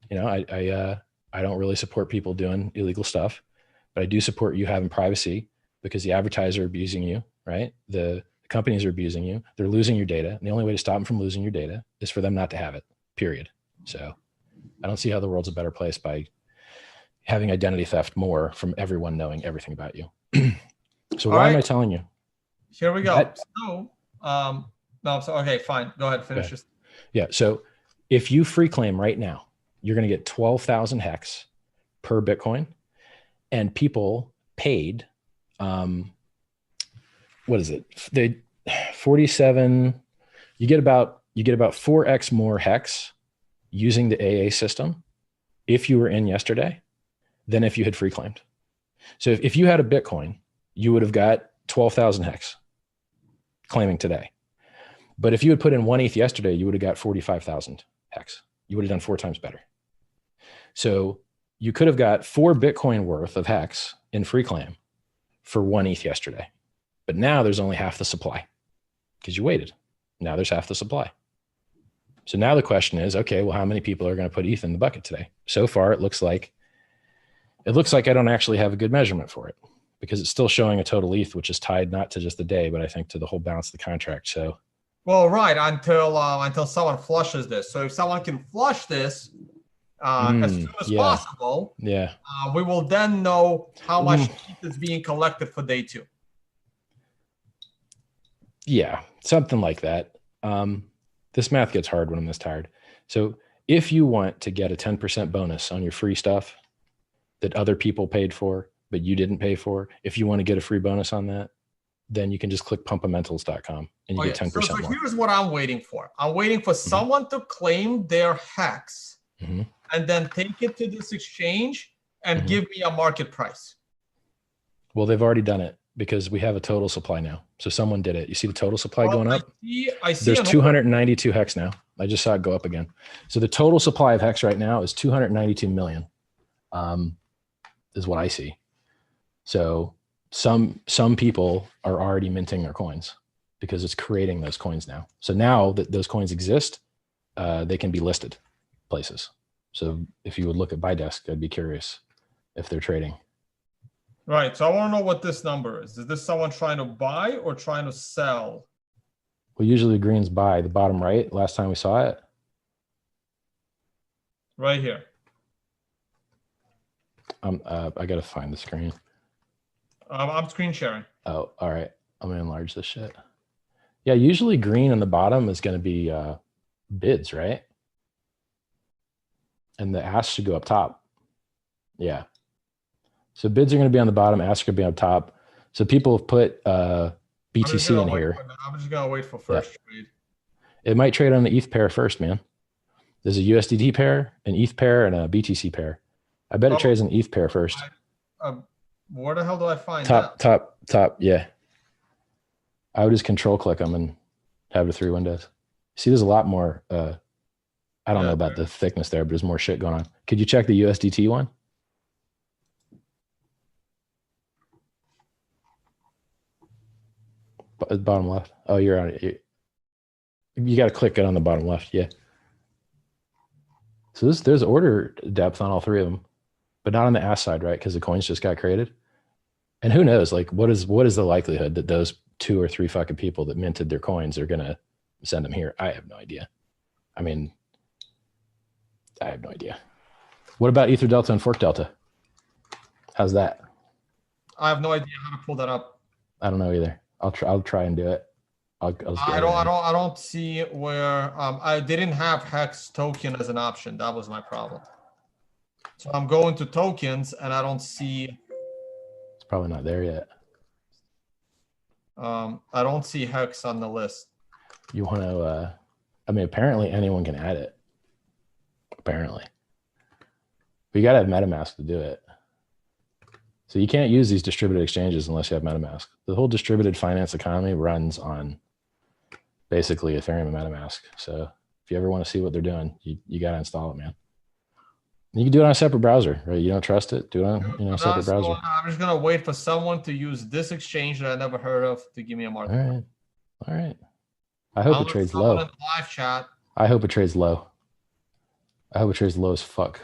You know, I don't really support people doing illegal stuff, but I do support you having privacy, because the advertisers are abusing you, right? The companies are abusing you. They're losing your data. And the only way to stop them from losing your data is for them not to have it, period. So I don't see how the world's a better place by having identity theft more from everyone knowing everything about you. So why am I telling you? here we go. So, no, so okay, fine. Go ahead, finish this. Yeah. So if you free claim right now, you're going to get 12,000 hex per Bitcoin, and people paid, what is it? They 47. You get about 4x more hex using the AA system if you were in yesterday than if you had free claimed. So if you had a Bitcoin, you would have got 12,000 hex claiming today. But if you had put in 1 ETH yesterday, you would have got 45,000 hex. You would have done 4 times better. So you could have got 4 Bitcoin worth of hex in free claim for 1 ETH yesterday. But now there's only half the supply because you waited. Now there's half the supply. So now the question is, okay, well, how many people are going to put ETH in the bucket today? So far, it looks like I don't actually have a good measurement for it because it's still showing a total ETH, which is tied not to just the day, but I think to the whole balance of the contract. So, well, right, until someone flushes this. So if someone can flush this as soon as possible, we will then know how much ETH is being collected for day 2. Yeah, something like that. This math gets hard when I'm this tired. So if you want to get a 10% bonus on your free stuff that other people paid for, but you didn't pay for, if you want to get a free bonus on that, then you can just click pumpamentals.com and you get 10% so more. Here's what I'm waiting for. I'm waiting for someone to claim their hex and then take it to this exchange and give me a market price. Well, they've already done it because we have a total supply now. So someone did it. You see the total supply going up? I see There's 292 hex now. I just saw it go up again. So the total supply of hex right now is 292 million, is what I see. So some people are already minting their coins because it's creating those coins now. So now that those coins exist, they can be listed places. So if you would look at BuyDesk, I'd be curious if they're trading. Right. So I want to know what this number is. Is this someone trying to buy or trying to sell? Well, usually green's buy. The bottom right, last time we saw it. Right here. I got to find the screen. I'm screen sharing. Oh, all right. I'm going to enlarge this shit. Yeah, usually green on the bottom is going to be bids, right? And the asks should go up top. Yeah. So bids are going to be on the bottom, asks are going to be on top. So people have put BTC in here. I'm just going to wait for first trade. It might trade on the ETH pair first, man. There's a USDT pair, an ETH pair, and a BTC pair. I bet it trades an ETH pair first. Where the hell do I find that? Top, yeah. I would just control click them and have the 3 windows. See, there's a lot more. I don't know about the thickness there, but there's more shit going on. Could you check the USDT one? Bottom left. Oh, you're on it. You got to click it on the bottom left. Yeah. So there's order depth on all 3 of them, but not on the ask side, right? Because the coins just got created. And who knows? Like, what is the likelihood that those 2 or 3 fucking people that minted their coins are gonna send them here? I have no idea. I mean, I have no idea. What about Ether Delta and Fork Delta? How's that? I have no idea how to pull that up. I don't know either. I'll try and do it. I don't see where I didn't have Hex token as an option. That was my problem. So I'm going to tokens and I don't see. It's probably not there yet. I don't see Hex on the list. You want to? I mean, apparently anyone can add it. Apparently, but you got to have MetaMask to do it. So you can't use these distributed exchanges unless you have MetaMask. The whole distributed finance economy runs on basically Ethereum and MetaMask. So if you ever want to see what they're doing, you got to install it, man. You can do it on a separate browser, right? You don't trust it? Do it on a separate browser. I'm just going to wait for someone to use this exchange that I never heard of to give me a market. All right. I hope it trades low. In live chat. I hope it trades low. I hope it trades low as fuck.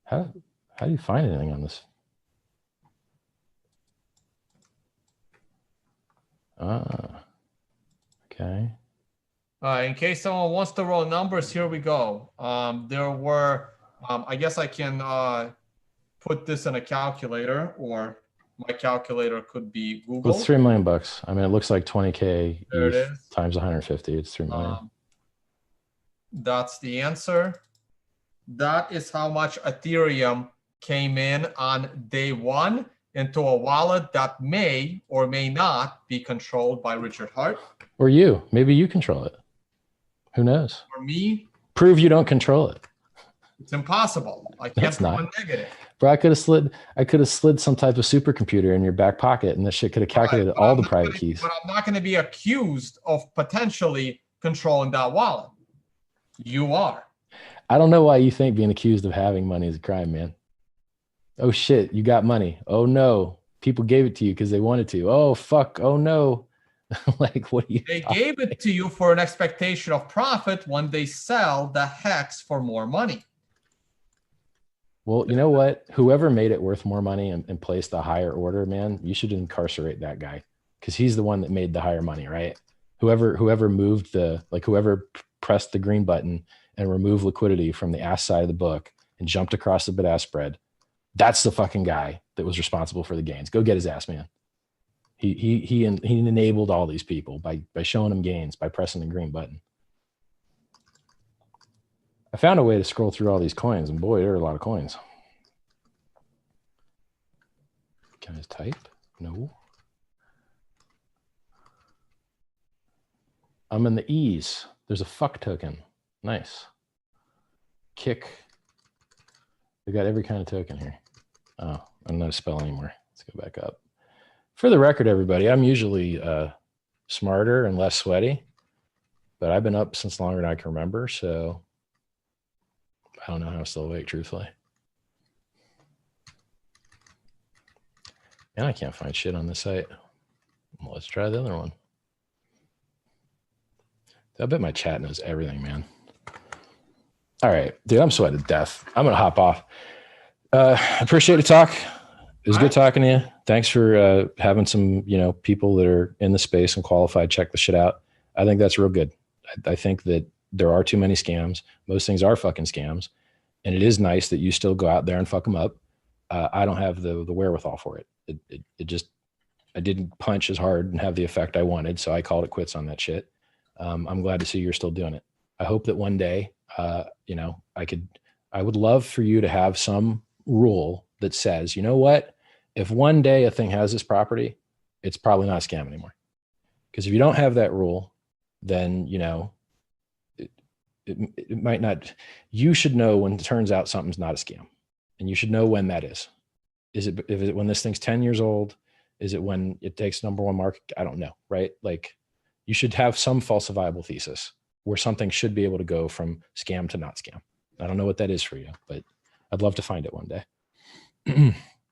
How do you find anything on this? Okay. In case someone wants to roll numbers, here we go. There were, I guess I can put this in a calculator, or my calculator could be Google. Well, it's $3 million. I mean, it looks like 20K There it is. times 150. It's $3 million. That's the answer. That is how much Ethereum came in on day one into a wallet that may or may not be controlled by Richard Heart. Or you. Maybe you control it. Who knows? For me, prove you don't control it. It's impossible. I can't prove a negative. Bro, I could have slid some type of supercomputer in your back pocket, and this shit could have calculated all the private keys. But I'm not going to be accused of potentially controlling that wallet. You are. I don't know why you think being accused of having money is a crime, man. Oh shit, you got money. Oh no, people gave it to you because they wanted to. Oh fuck. Oh no. Like, what do you? They gave it to you for an expectation of profit when they sell the hex for more money. Well, you know what? Whoever made it worth more money and placed the higher order, man, you should incarcerate that guy because he's the one that made the higher money, right? Whoever moved whoever pressed the green button and removed liquidity from the ass side of the book and jumped across the bid-ask spread, that's the fucking guy that was responsible for the gains. Go get his ass, man. He enabled all these people by showing them gains, by pressing the green button. I found a way to scroll through all these coins, and boy, there are a lot of coins. Can I just type? No. I'm in the E's. There's a fuck token. Nice. Kick. We got every kind of token here. Oh, I'm not a spell anymore. Let's go back up. For the record, everybody, I'm usually smarter and less sweaty, but I've been up since longer than I can remember, so I don't know how I'm still awake, truthfully. And I can't find shit on this site. Well, let's try the other one. I bet my chat knows everything, man. All right, dude, I'm sweating to death. I'm going to hop off. Appreciate the talk. It was good talking to you. Thanks for having some, people that are in the space and qualified check the shit out. I think that's real good. I think that there are too many scams. Most things are fucking scams. And it is nice that you still go out there and fuck them up. I don't have the wherewithal for it. I didn't punch as hard and have the effect I wanted. So I called it quits on that shit. I'm glad to see you're still doing it. I hope that one day, I would love for you to have some rule that says, you know what? If one day a thing has this property, it's probably not a scam anymore. Because if you don't have that rule, then, it might not, you should know when it turns out something's not a scam. And you should know when that is. Is it when this thing's 10 years old? Is it when it takes number one market? I don't know, right? Like, you should have some falsifiable thesis where something should be able to go from scam to not scam. I don't know what that is for you, but I'd love to find it one day.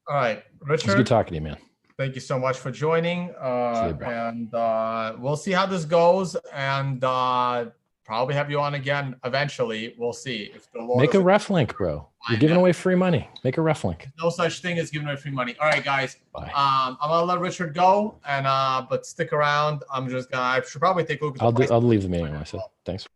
All right, Richard. It's good talking to you, man. Thank you so much for joining. We'll see how this goes, and probably have you on again eventually. We'll see. If the Lord Make a ref link, bro. You're giving away free money. Make a ref link. No such thing as giving away free money. All right, guys. Bye. I'm gonna let Richard go, and but stick around. I should probably take a look at I'll leave the meeting myself. Thanks.